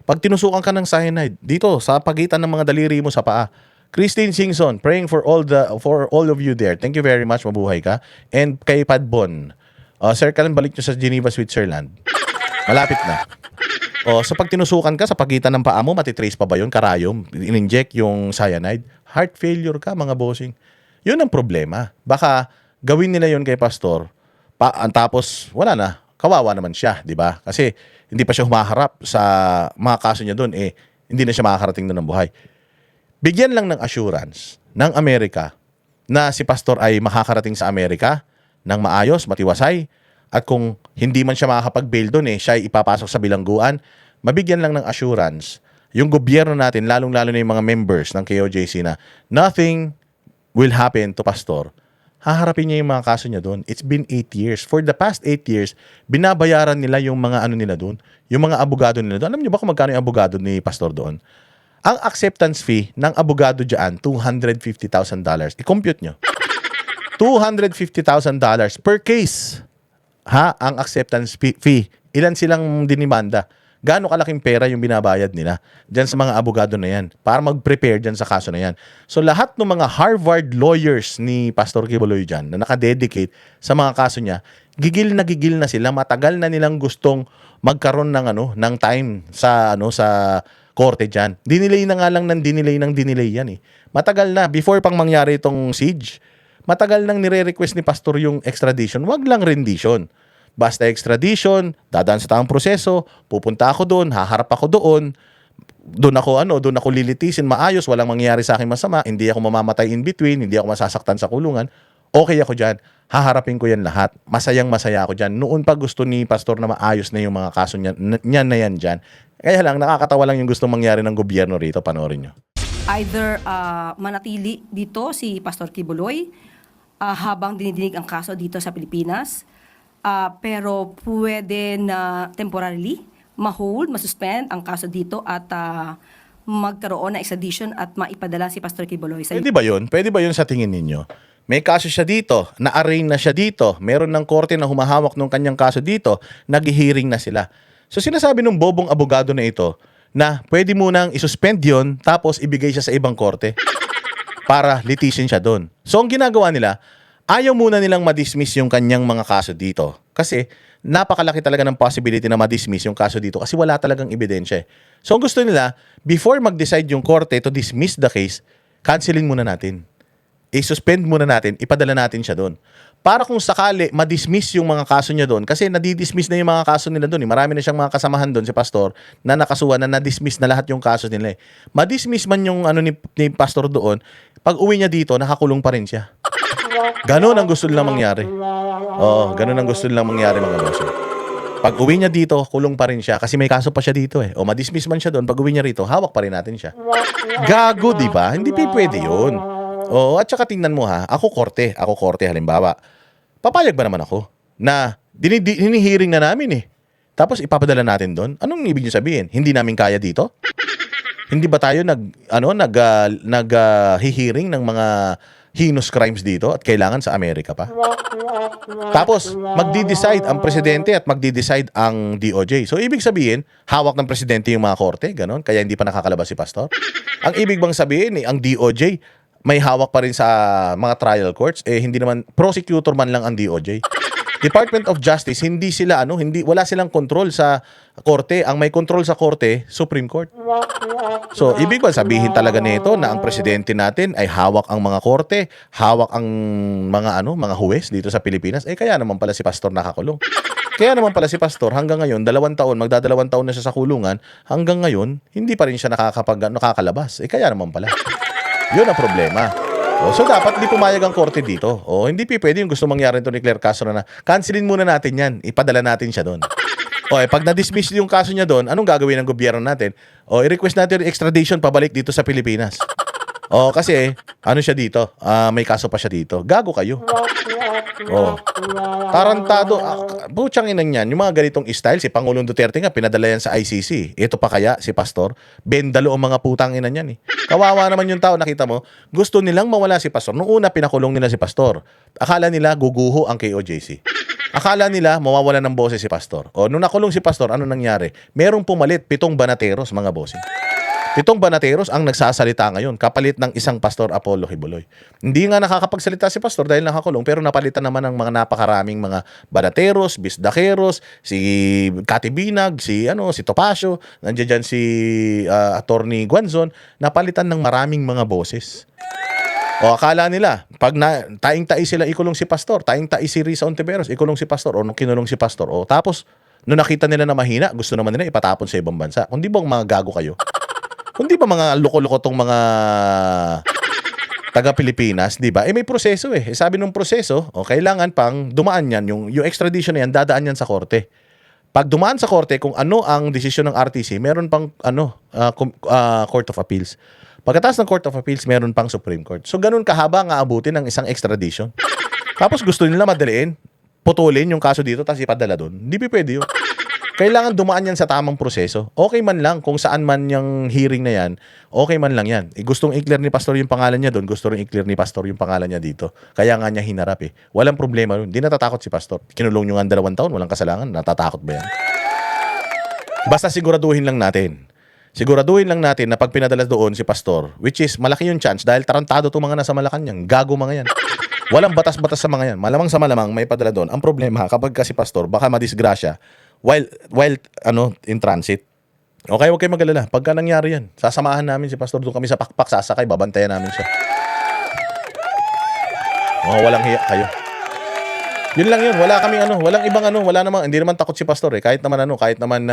Pag tinusukan ka ng cyanide, dito sa pagitan ng mga daliri mo sa paa. Christine Singson, praying for all of you there. Thank you very much, mabuhay ka. And kay Padbon, Sir, kailan balik nyo sa Geneva, Switzerland? Malapit na. So pag tinusukan ka sa pagitan ng paa mo, matitrace pa ba yun? Karayom, in-inject yung cyanide. Heart failure ka, mga bossing. Yun ang problema. Baka gawin nila yun kay pastor, tapos wala na. Kawawa naman siya, di ba? Kasi hindi pa siya humaharap sa mga kaso niya doon, hindi na siya makakarating doon ng buhay. Bigyan lang ng assurance ng Amerika na si pastor ay makakarating sa Amerika ng maayos, matiwasay, at kung hindi man siya makakapag-bail doon, siya ay ipapasok sa bilangguan, mabigyan lang ng assurance yung gobyerno natin, lalong-lalo na yung mga members ng KOJC na nothing will happen to pastor. Haharapin niya yung mga kaso niya doon. It's been 8 years. For the past 8 years, binabayaran nila yung mga nila doon, yung mga abogado nila doon. Alam niyo ba kung magkano yung abogado ni pastor doon? Ang acceptance fee ng abogado dyan, $250,000. I-compute nyo. $250,000 per case. Ang acceptance fee. Ilan silang dinimanda? Gaano kalaking pera yung binabayad nila dyan sa mga abogado na yan para mag-prepare dyan sa kaso na yan. So lahat ng mga Harvard lawyers ni Pastor Quiboloy dyan na nakadedicate sa mga kaso niya, gigil na sila. Matagal na nilang gustong magkaroon ng time sa korte dyan. Dinelay na nga lang ng dinelay yan . Matagal na. Before pang mangyari itong siege, matagal nang nire-request ni Pastor yung extradition. Wag lang rendition. Basta extradition, dadaan sa tamang proseso, pupunta ako doon, haharap ako doon ako lilitisin maayos, walang mangyayari sa akin masama, hindi ako mamamatay in between, hindi ako masasaktan sa kulungan. Okay ako dyan, haharapin ko yan lahat. Masayang-masaya ako dyan. Noon pa gusto ni Pastor na maayos na yung mga kaso niyan na yan dyan. Kaya lang, nakakatawa lang yung gustong mangyari ng gobyerno rito. Panoorin nyo. Either manatili dito si Pastor Quiboloy habang dinidinig ang kaso dito sa Pilipinas, pero pwede na temporarily ma-hold, ma-suspend ang kaso dito at magkaroon ng extradition at maipadala si Pastor Quiboloy. Pwede ba yun? Pwede ba yun sa tingin ninyo? May kaso siya dito, na-arraign na siya dito, meron ng korte na humahawak ng kanyang kaso dito, nag-hearing na sila. So sinasabi ng bobong abogado na ito na pwede munang isuspend yun tapos ibigay siya sa ibang korte para litisin siya doon. So ang ginagawa nila, ayaw muna nilang ma-dismiss yung kanyang mga kaso dito. Kasi napakalaki talaga ng possibility na ma-dismiss yung kaso dito kasi wala talagang ebidensya . So ang gusto nila, before mag-decide yung korte to dismiss the case, cancelin muna natin. I-suspend muna natin, ipadala natin siya doon. Para kung sakali ma-dismiss yung mga kaso niya doon, kasi nadidismiss na yung mga kaso nila doon . Marami na siyang mga kasamahan doon si Pastor na nakasuhan na na-dismiss na lahat yung kaso nila . Ma-dismiss man yung ni Pastor doon, pag uwi niya dito, nakakulong pa rin siya. Ganon ang gusto nilang mangyari. Oo, ganon ang gusto nilang mangyari, mga boss. Pag uwi niya dito, kulong pa rin siya kasi may kaso pa siya dito . O ma-dismiss man siya doon, pag uwi niya rito, hawak pa rin natin siya. Gago, di ba? Hindi pa pwede yun. Oo, at saka tingnan mo ako korte halimbawa. Papayag ba naman ako na hinihiring na namin tapos ipapadala natin doon? Anong ibig niyo sabihin? Hindi namin kaya dito? Hindi ba tayo nag-hearing ng mga heinous crimes dito at kailangan sa Amerika pa. Tapos, magdi-decide ang presidente at magdi-decide ang DOJ. So, ibig sabihin, hawak ng presidente yung mga korte, ganon, kaya hindi pa nakakalabas si pastor. Ang ibig bang sabihin, ang DOJ, may hawak pa rin sa mga trial courts, hindi naman, prosecutor man lang ang DOJ. Department of Justice, wala silang control sa korte. Ang may control sa korte, Supreme Court. So, ibig ba sabihin talaga nito na ang presidente natin ay hawak ang mga korte, hawak ang mga huwes dito sa Pilipinas? Kaya naman pala si pastor nakakulong. Kaya naman pala si pastor hanggang ngayon, 2 taon, magdadalawang taon na siya sa kulungan, hanggang ngayon, hindi pa rin siya nakakalabas. Kaya naman pala. Yun ang problema. So dapat di pumayag ang korte dito. Hindi pwede yung gusto mangyari nito ni Claire Castro na cancelin muna natin yan. Ipadala natin siya doon. Pag na-dismiss yung kaso niya doon, anong gagawin ng gobyerno natin? I-request natin yung extradition pabalik dito sa Pilipinas. Kasi siya dito? May kaso pa siya dito. Gago kayo. Tarantado. Butsang inang yan. Yung mga ganitong style, si Pangulong Duterte nga, pinadala yan sa ICC. Ito pa kaya, si pastor? Bendalo ang mga putang inan yan. Kawawa naman yung tao, nakita mo. Gusto nilang mawala si pastor. Noong una, pinakulong nila si pastor. Akala nila, guguho ang KOJC. Akala nila, mawawala ng boses si pastor. Nung nakulong si pastor, ano nangyari? Merong pumalit 7 banateros, mga bossing. 7 banateros ang nagsasalita ngayon, kapalit ng isang pastor, Apollo Kibuloy. Hindi nga nakakapagsalita si pastor dahil nakakulong, pero napalitan naman ng mga napakaraming mga banateros, bisdakeros, si Katibinag, si Topacio, nandiyan dyan si Attorney Guanzon, napalitan ng maraming mga boses. Akala nila, pag taing-tai sila ikulong si pastor, taing-tai si Risa Ontiveros, ikulong si pastor, nung kinulong si pastor, tapos, nung nakita nila na mahina, gusto naman nila ipatapon sa ibang bansa. Kung di ba mga gago kayo? Kung di ba mga loko-loko tong mga taga-Pilipinas, di ba? May proseso Sabi nung proseso, kailangan pang dumaan yan, yung extradition na yan, dadaan yan sa korte. Pag dumaan sa korte, kung ano ang desisyon ng RTC, meron pang Court of Appeals. Pagkatapos ng Court of Appeals, meron pang Supreme Court. So, ganun kahaba nga abutin ng isang extradition. Tapos gusto nila madaliin, putulin yung kaso dito, tapos ipadala doon. Hindi pwede yun. Kailangan dumaan yan sa tamang proseso. Okay man lang kung saan man yung hearing na yan, okay man lang yan. Gustong i-clear ni pastor yung pangalan niya doon, gusto rin i-clear ni pastor yung pangalan niya dito. Kaya nga niya hinarap Walang problema doon. Hindi natatakot si pastor. Kinulong nyo nga 2 taon, walang kasalanan. Natatakot ba yan? Basta siguraduhin lang natin. Siguraduhin lang natin na pag pinadala doon si pastor, which is malaki yung chance dahil tarantado itong mga nasa Malacanang. Gago mga yan. Walang batas-batas sa mga yan. Malamang sa malamang may padala doon. Ang problema kapag kasi pastor, baka madisgrasya while in transit. Okay, huwag kayo mag-alala. Pagka nangyari yan, sasamahan namin si pastor doon kami sa pakpak, sasakay, babantayan namin siya. Walang hiya kayo. Yun lang yun. Wala kaming walang ibang wala namang, hindi naman takot si pastor Kahit naman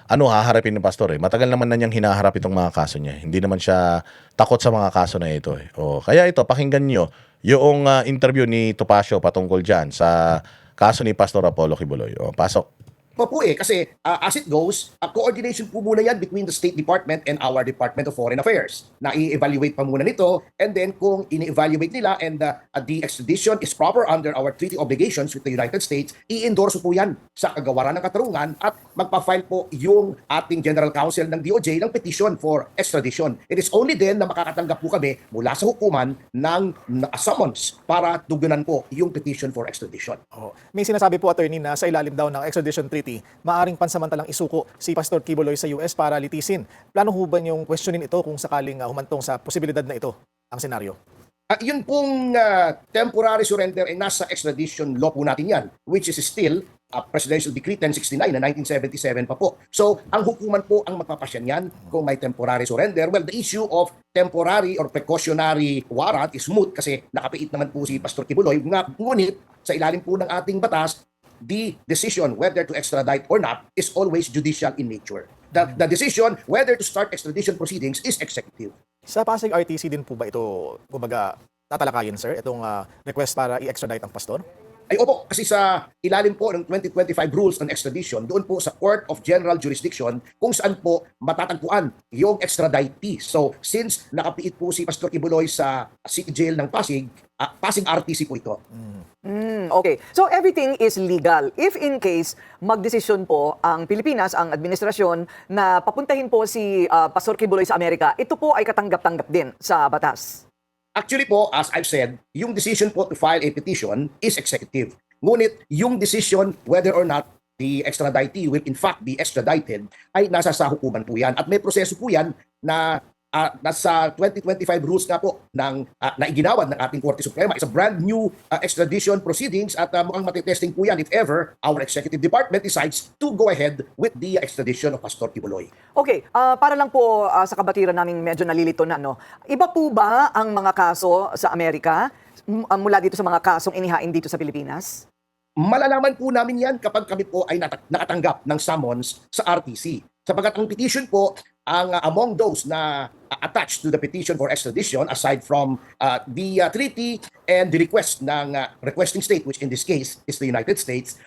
haharapin ni pastor Matagal naman na niyang hinaharap itong mga kaso niya. Hindi naman siya takot sa mga kaso na ito kaya ito, pakinggan niyo yung interview ni Topacio patungkol dyan sa kaso ni Pastor Apollo Kibuloy. Pasok. Kasi as it goes, coordination po muna yan between the State Department and our Department of Foreign Affairs. Na i-evaluate pa muna nito, and then kung ini-evaluate nila and the extradition is proper under our treaty obligations with the United States, i-endorse po yan sa kagawaran ng katarungan at magpa-file po yung ating General Counsel ng DOJ ng petition for extradition. It is only then na makakatanggap po kami mula sa hukuman ng summons para tugunan po yung petition for extradition. May sinasabi po, attorney, na sa ilalim daw ng extradition treaty, maaring pansamantalang isuko si Pastor Kibuloy sa US para litisin. Plano ho ba niyong questionin ito kung sakaling humantong sa posibilidad na ito ang senaryo? Yun pong temporary surrender ay nasa extradition law po natin yan, which is still Presidential Decree 1069 na 1977 pa po. So, ang hukuman po ang magpapasyan yan kung may temporary surrender. Well, the issue of temporary or precautionary warrant is moot kasi nakapiit naman po si Pastor Kibuloy. Ngunit, sa ilalim po ng ating batas, the decision whether to extradite or not is always judicial in nature. The decision whether to start extradition proceedings is executive. Sa Pasig RTC din po ba ito, kumbaga, tatalakayin, sir, itong request para i-extradite ang pastor? Ay opo, kasi sa ilalim po ng 2025 Rules on Extradition, doon po sa Court of General Jurisdiction, kung saan po matatagpuan yung extradite. So, since nakapiit po si Pastor Kibuloy sa City Jail ng Pasig, Pasig RTC po ito. Okay. So everything is legal. If in case magdesisyon po ang Pilipinas, ang administrasyon, na papuntahin po si Pastor Kibuloy sa Amerika, ito po ay katanggap-tanggap din sa batas. Actually po, as I've said, yung decision po to file a petition is executive. Ngunit yung decision whether or not the extraditee will in fact be extradited ay nasa sa hukuman po yan. At may proseso po yan na nasa 2025 rules nga po ng na iginawad ng ating Korte Suprema. It's a brand new extradition proceedings at mukhang matitesting po yan if ever our executive department decides to go ahead with the extradition of Pastor Kibuloy. Okay, para lang po sa kabatiran namin medyo nalilito na, no? Iba po ba ang mga kaso sa Amerika mula dito sa mga kasong inihain dito sa Pilipinas? Malalaman po namin yan kapag kami po ay nakatanggap ng summons sa RTC. Sapagat ang petition po, ang among those na attached to the petition for extradition, aside from the treaty and the request ng requesting state, which in this case is the United States,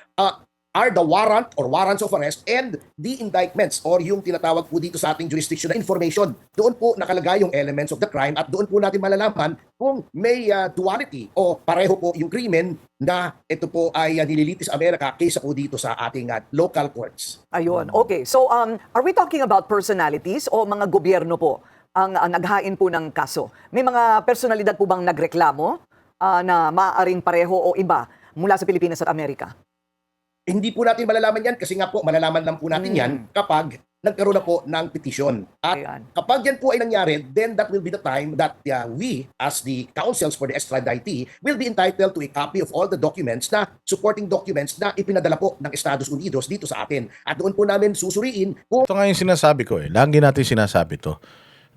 are the warrant or warrants of arrest and the indictments or yung tinatawag po dito sa ating jurisdiction na information. Doon po nakalagay yung elements of the crime at doon po natin malalaman kung may duality o pareho po yung krimen na ito po ay nililitis Amerika kaysa po dito sa ating local courts. Ayun, okay. So, are we talking about personalities o mga gobyerno po ang naghain po ng kaso? May mga personalidad po bang nagreklamo na maaaring pareho o iba mula sa Pilipinas at Amerika? Hindi po natin malalaman yan kasi nga po malalaman lang po natin yan kapag nagkaroon na po ng petition. At kapag yan po ay nangyari, then that will be the time that we as the counsels for the extraditee will be entitled to a copy of all the documents na supporting documents na ipinadala po ng Estados Unidos dito sa atin. At doon po namin susuriin kung... Ito nga yung sinasabi ko lagi natin sinasabi to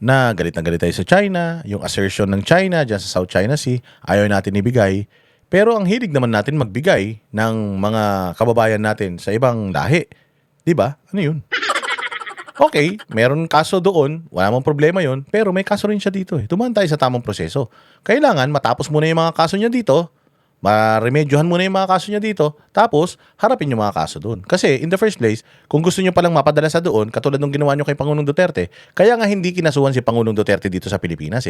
na galit tayo sa China, yung assertion ng China dyan sa South China Sea, ayaw natin ibigay. Pero ang hilig naman natin magbigay ng mga kababayan natin sa ibang lahi. 'Di ba? Ano 'yun? Okay, meron kaso doon, wala mong problema 'yon, pero may kaso rin siya dito Dumaan tayo sa tamang proseso. Kailangan matapos muna yung mga kaso niya dito, maremedyohan muna yung mga kaso niya dito, tapos harapin yung mga kaso doon. Kasi in the first place, kung gusto niyo palang mapadala sa doon, katulad ng ginawa niyo kay Pangulong Duterte, kaya nga hindi kinasuhan si Pangulong Duterte dito sa Pilipinas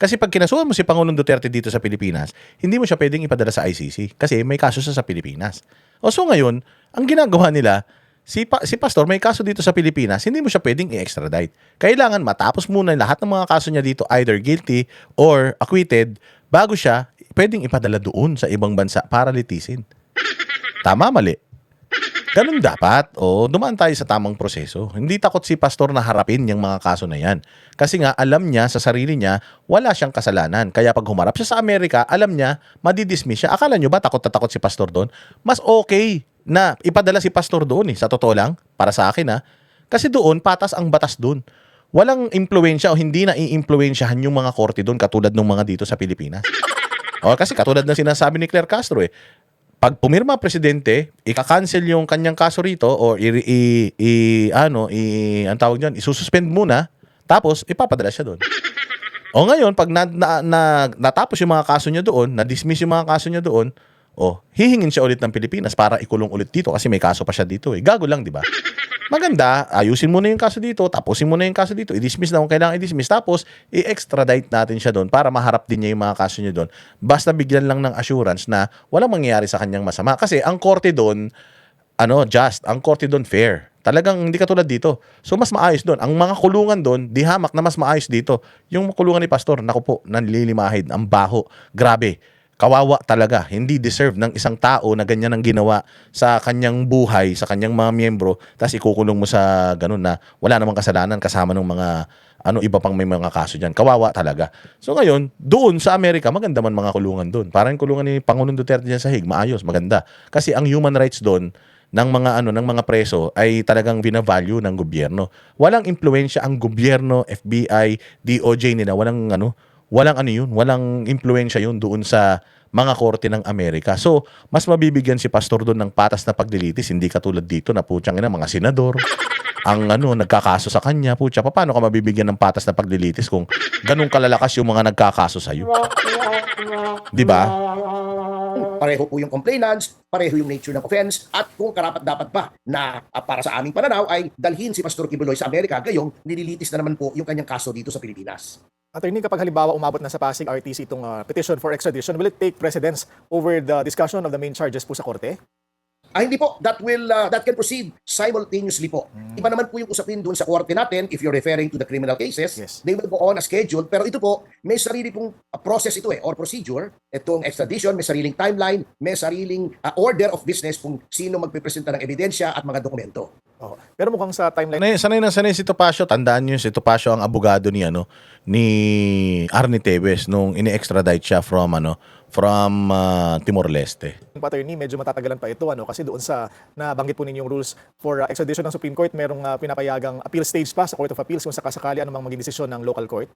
Kasi pag kinasuhan mo si Pangulong Duterte dito sa Pilipinas, hindi mo siya pwedeng ipadala sa ICC kasi may kaso siya sa Pilipinas. So ngayon, ang ginagawa nila, si Pastor may kaso dito sa Pilipinas, hindi mo siya pwedeng i-extradite. Kailangan matapos muna lahat ng mga kaso niya dito, either guilty or acquitted, bago siya pwedeng ipadala doon sa ibang bansa para litisin. Tama, mali? Ganun dapat. Dumaan tayo sa tamang proseso. Hindi takot si Pastor na harapin yung mga kaso na yan. Kasi nga, alam niya sa sarili niya, wala siyang kasalanan. Kaya pag humarap siya sa Amerika, alam niya, madidismiss siya. Akala niyo ba takot na takot si Pastor doon? Mas okay na ipadala si Pastor doon Sa totoo lang, para sa akin Kasi doon, patas ang batas doon. Walang impluensya o hindi na i-impluensyahan yung mga korte doon katulad ng mga dito sa Pilipinas. Kasi katulad ng sinasabi ni Claire Castro pag pumirma presidente, ika-cancel yung kanyang kaso rito o ang tawag diyan, isususpend muna, tapos ipapadala siya doon. Ngayon, pag natapos yung mga kaso niya doon, na-dismiss yung mga kaso niya doon, hihingin siya ulit ng Pilipinas para ikulong ulit dito kasi may kaso pa siya dito Gago lang, di ba? Maganda, ayusin muna yung kaso dito, tapusin muna yung kaso dito, i-dismiss na kung kailangan i-dismiss, tapos i-extradite natin siya doon para maharap din niya yung mga kaso niya doon. Basta bigyan lang ng assurance na walang mangyayari sa kanyang masama. Kasi ang korte doon, just, ang korte doon fair. Talagang hindi katulad dito. So mas maayos doon. Ang mga kulungan doon, di hamak na mas maayos dito. Yung kulungan ni Pastor, naku po, nanlilimahid, ang baho. Grabe. Kawawa talaga. Hindi deserve ng isang tao na ganyan ang ginawa sa kanyang buhay, sa kanyang mga miyembro, tapos ikukulong mo sa ganun na wala namang kasalanan kasama ng mga iba pang may mga kaso dyan. Kawawa talaga. So ngayon, doon sa Amerika, maganda man mga kulungan doon. Parang yung kulungan ni Pangulong Duterte dyan sa Hague, maayos, maganda. Kasi ang human rights doon ng mga preso ay talagang binavalue ng gobyerno. Walang impluwensya ang gobyerno, FBI, DOJ nila, walang impluwensya yun doon sa mga korte ng Amerika. So, mas mabibigyan si Pastor doon ng patas na paglilitis, hindi katulad dito na mga senador, ang nagkakaso sa kanya, paano ka mabibigyan ng patas na paglilitis kung ganun kalalakas yung mga nagkakaso sa iyo? 'Di ba? Pareho po yung complainants, pareho yung nature ng offense, at kung karapat-dapat pa na para sa aming pananaw ay dalhin si Pastor Kibuloy sa Amerika, gayong nililitis na naman po yung kanyang kaso dito sa Pilipinas. Attorney, kapag halimbawa umabot na sa Pasig RTC itong petition for extradition, will it take precedence over the discussion of the main charges po sa korte? Hindi po. That can proceed simultaneously po. Iba naman po yung usapin doon sa korte natin, if you're referring to the criminal cases, they will go on as scheduled. Pero ito po, may sarili pong process ito or procedure. Itong extradition, may sariling timeline, may sariling order of business kung sino magpipresenta ng ebidensya at mga dokumento. Oh. Pero mukhang sa timeline... Sanay si Topacio. Tandaan nyo, si Topacio ang abogado ni Arnie Tevez nung ini-extradite siya from Timor-Leste. Attorney, medyo matatagalan pa ito kasi doon sa nabanggit po ninyong rules for extradition ng Supreme Court, merong pinapayagang appeal stage pa sa Court of Appeals kung sakasakali anumang maging desisyon ng local court.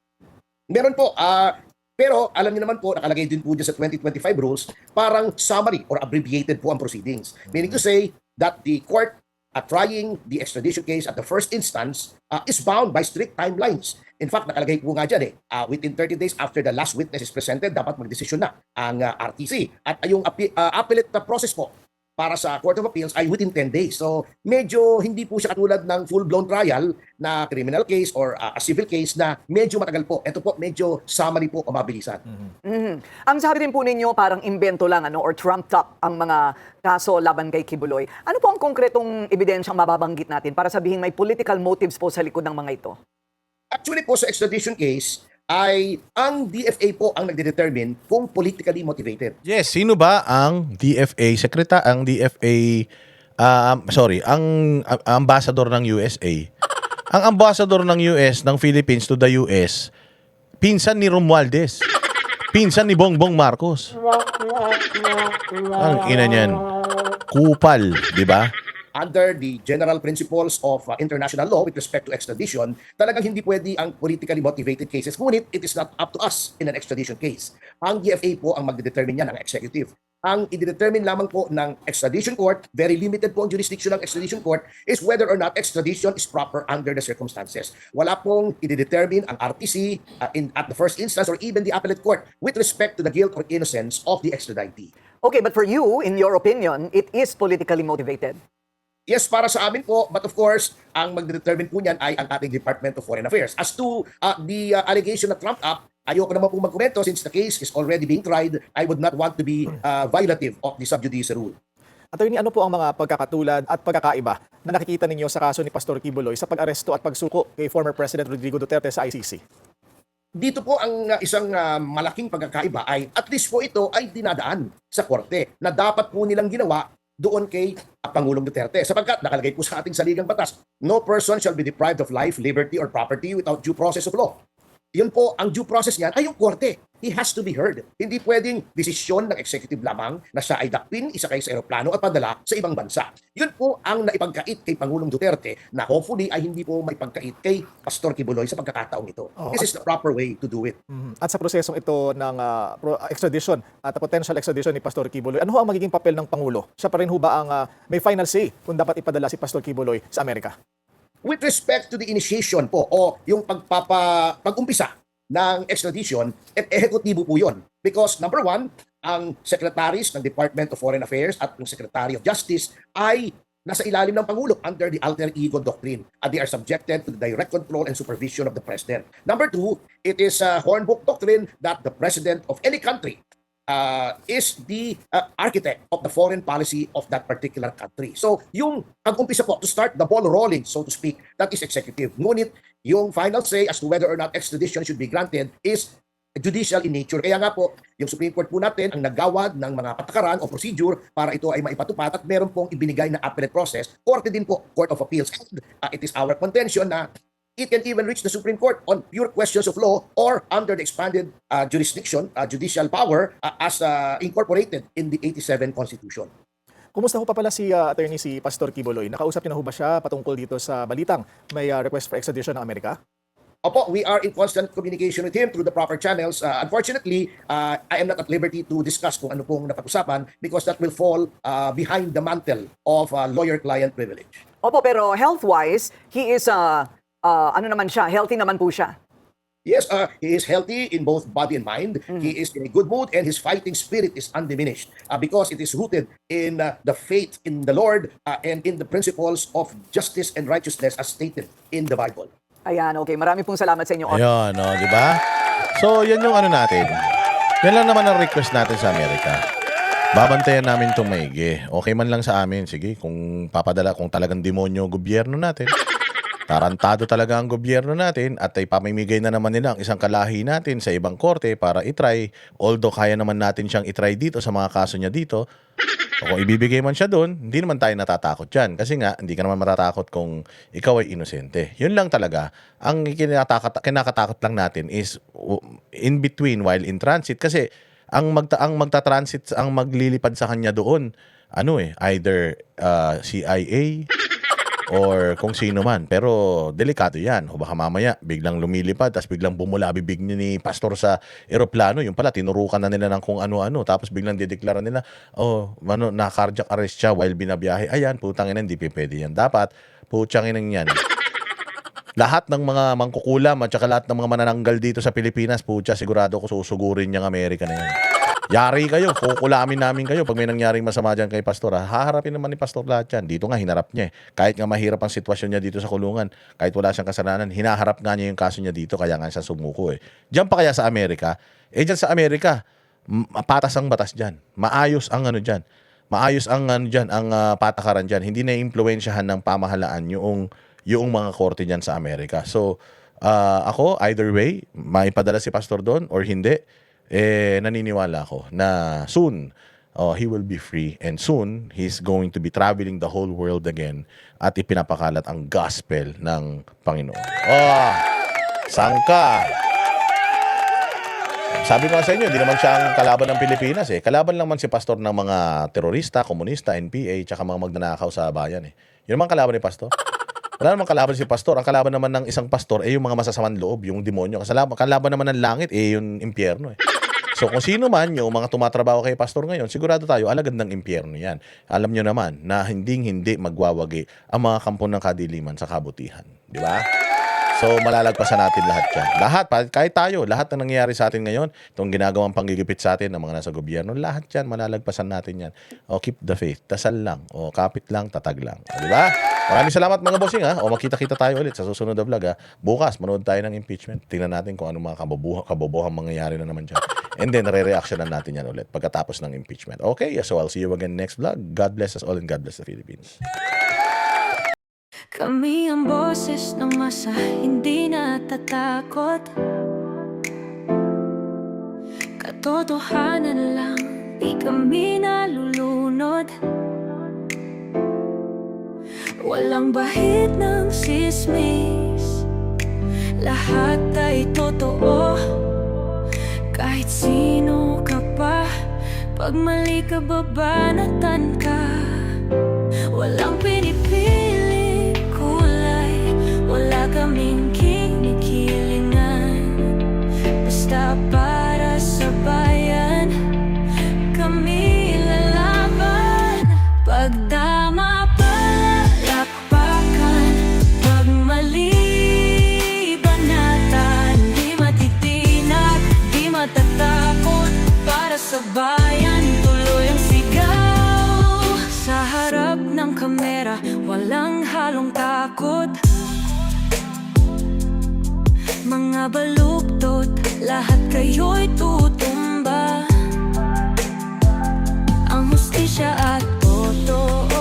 Meron po. Pero alam niyo naman po, nakalagay din po dyan sa 2025 rules, parang summary or abbreviated po ang proceedings. Meaning to say that the court trying the extradition case at the first instance is bound by strict timelines. In fact, nakalagay po nga dyan within 30 days after the last witness is presented, dapat magdesisyon na ang RTC. At yung appellate process po para sa Court of Appeals ay within 10 days. So medyo hindi po siya katulad ng full-blown trial na criminal case or a civil case na medyo matagal po. Ito po, medyo summary po o mabilisan. Ang sabi din po ninyo parang invento lang or trumped up ang mga kaso laban kay Kibuloy. Ano po ang konkretong ebidensyang mababanggit natin para sabihin may political motives po sa likod ng mga ito? Actually po sa extradition case, ay ang DFA po ang nagdedetermine kung politically motivated. Yes, sino ba ang DFA ang ambassador ng USA? Ang ambassador ng US ng Philippines to the US, pinsan ni Romualdez. Pinsan ni Bongbong Marcos. Ang ina niyan. Kupal, di ba? Under the general principles of international law with respect to extradition, talagang hindi pwede ang politically motivated cases. Ngunit it is not up to us in an extradition case. Ang DFA po ang magdedetermine yan, ang executive. Ang i-determine lamang po ng extradition court, very limited po ang jurisdiction ng extradition court, is whether or not extradition is proper under the circumstances. Wala pong i-determine ang RTC at the first instance or even the appellate court with respect to the guilt or innocence of the extraditee. Okay, but for you, in your opinion, it is politically motivated. Yes, para sa amin po, but of course, ang magdedetermine po niyan ay ang ating Department of Foreign Affairs. As to the allegation na trumped up, ayoko naman po magkomento since the case is already being tried. I would not want to be violative of the sub judice rule. Attorney, ano po ang mga pagkakatulad at pagkakaiba na nakikita ninyo sa kaso ni Pastor Kibuloy sa pag-aresto at pagsuko kay former President Rodrigo Duterte sa ICC? Dito po ang isang malaking pagkakaiba ay at least po ito ay dinadaan sa korte na dapat po nilang ginawa doon kay Pangulong Duterte. Sapagkat nakalagay po sa ating saligang batas, no person shall be deprived of life, liberty, or property without due process of law. Yun po, ang due process niyan ay yung korte. He has to be heard. Hindi pwedeng desisyon ng executive lamang na siya ay dakpin, isakay sa eroplano at padala sa ibang bansa. Yun po ang naipagkait kay Pangulong Duterte na hopefully ay hindi po may pagkait kay Pastor Kibuloy sa pagkakataong ito. This is the proper way to do it. At sa prosesong ito ng extradition at potential extradition ni Pastor Kibuloy, ano ho ang magiging papel ng Pangulo? Siya pa rin ho ba ang may final say kung dapat ipadala si Pastor Kibuloy sa Amerika? With respect to the initiation po o yung pag-umpisa ng extradition, ehekutibo po yun. Because number one, ang secretaries ng Department of Foreign Affairs at ng Secretary of Justice ay nasa ilalim ng Pangulo under the alter ego doctrine. And they are subjected to the direct control and supervision of the President. Number two, it is a Hornbook doctrine that the President of any country is the architect of the foreign policy of that particular country. So, yung pag-umpisa po, to start the ball rolling, so to speak, that is executive. Ngunit, yung final say as to whether or not extradition should be granted is judicial in nature. Kaya nga po, yung Supreme Court po natin ang naggawad ng mga patakaran o procedure para ito ay maipatupad at meron pong ibinigay na appellate process. Korte din po, Court of Appeals. And, it is our contention na it can even reach the Supreme Court on pure questions of law or under the expanded jurisdiction, judicial power as incorporated in the 87 Constitution. Kumusta ho pa pala si attorney si Pastor Kibuloy? Nakausap niyo na ho ba siya patungkol dito sa balitang may request for extradition ng Amerika? Opo, we are in constant communication with him through the proper channels. Unfortunately, I am not at liberty to discuss kung ano pong napag-usapan because that will fall behind the mantle of lawyer-client privilege. Opo, pero health-wise, he is ano naman siya? Healthy naman po siya. Yes, he is healthy in both body and mind. He is in a good mood and his fighting spirit is undiminished because it is rooted in the faith in the Lord and in the principles of justice and righteousness as stated in the Bible. Ayan, okay. Marami pong salamat sa inyo. Ayun, di ba? So, yan yung ano natin. Yan lang naman ang request natin sa Amerika. Babantayan namin itong maigi. Okay man lang sa amin. Sige, kung papadala, kung talagang demonyo gobyerno natin, tarantado talaga ang gobyerno natin at ay pamimigay na naman nila ang isang kalahi natin sa ibang korte para itry. Although kaya naman natin siyang itry dito sa mga kaso niya dito. O kung ibibigay man siya doon, hindi naman tayo natatakot dyan. Kasi nga, hindi ka naman matatakot kung ikaw ay inosente. Yun lang talaga. Ang kinakatakot lang natin is in between while in transit. Kasi ang magta-transit, ang maglilipad sa kanya doon, either CIA or kung sino man. Pero delikado yan. O baka mamaya, biglang lumilipad, tapos biglang bumula bibig ni pastor sa eroplano. Yung pala, tinurukan na nila ng kung ano-ano. Tapos biglang dideklara nila, na-cardiac arrest siya while binabiyahe. Ayan, putang ina, hindi pwede yan. Dapat, putang ina yan. Lahat ng mga mangkukulam at saka lahat ng mga manananggal dito sa Pilipinas, putya, sigurado ko susugurin niyang Amerika na yan. Yari kayo, kukulamin namin kayo pag may nangyaring masama dyan kay pastor. Haharapin naman ni pastor lahat yan. Dito nga, hinarap niya. Kahit nga mahirap ang sitwasyon niya dito sa kulungan, kahit wala siyang kasalanan, hinaharap nga niya yung kaso niya dito, kaya nga siya sumuko. Diyan pa kaya sa Amerika? Diyan sa Amerika, patas ang batas dyan. Maayos ang dyan. Maayos ang dyan, ang patakaran dyan. Hindi na-impluensyahan ng pamahalaan yung mga korte dyan sa Amerika. So, ako, either way, maipadala si pastor doon or hindi, naniniwala ako na soon he will be free and soon he's going to be traveling the whole world again at ipinapakalat ang gospel ng Panginoon. Sangka! Sabi ko sa inyo, hindi naman siya ang kalaban ng Pilipinas eh. Kalaban lang man si pastor ng mga terorista, komunista, NPA, tsaka mga magnanakaw sa bayan eh. Yun naman kalaban ni pastor. Wala namang kalaban si pastor. Ang kalaban naman ng isang pastor yung mga masasamang loob, yung demonyo. Kalaban naman ng langit yung impyerno eh. So kung sino man yung mga tumatrabaho kay pastor ngayon, sigurado tayo alagad ng impyerno yan. Alam nyo naman na hindi magwawagi ang mga kampo ng kadiliman sa kabutihan. Di ba? So malalagpasan natin lahat yan. Lahat, kahit tayo, lahat na nangyayari sa atin ngayon, itong ginagawang panggigipit sa atin ng mga nasa gobyerno, lahat yan, malalagpasan natin yan. Keep the faith. Dasal lang. Kapit lang, tatag lang. Di ba? Maraming salamat mga bossing ha. Makita-kita tayo ulit sa susunod na vlog ha. Bukas, manood tayo ng impeachment. Tingnan natin kung ano mga kabobohang mangyayari na naman dyan. And then, re-reactionan natin yan ulit pagkatapos ng impeachment. Okay, so I'll see you again next vlog. God bless us all and God bless the Philippines. Kami ang boses ng masa, hindi natatakot. Katotohanan lang, di kami nalulunod. Walang bahid ng sismis, lahat ay totoo. Kahit sino ka pa, pag mali ka babanatan ka. Walang pinipili kulay, wala kaming kinikilingan. Basta para sa bayan, kami lalaban. Pag tama palakpakan, pag mali banatan. Di matitinag, di matatakot, para sa bayan tuloy ang sigaw. Sa harap ng kamera, walang halong takot. Mga baluktot, lahat kayo'y tutumba. Ang hustisya at totoo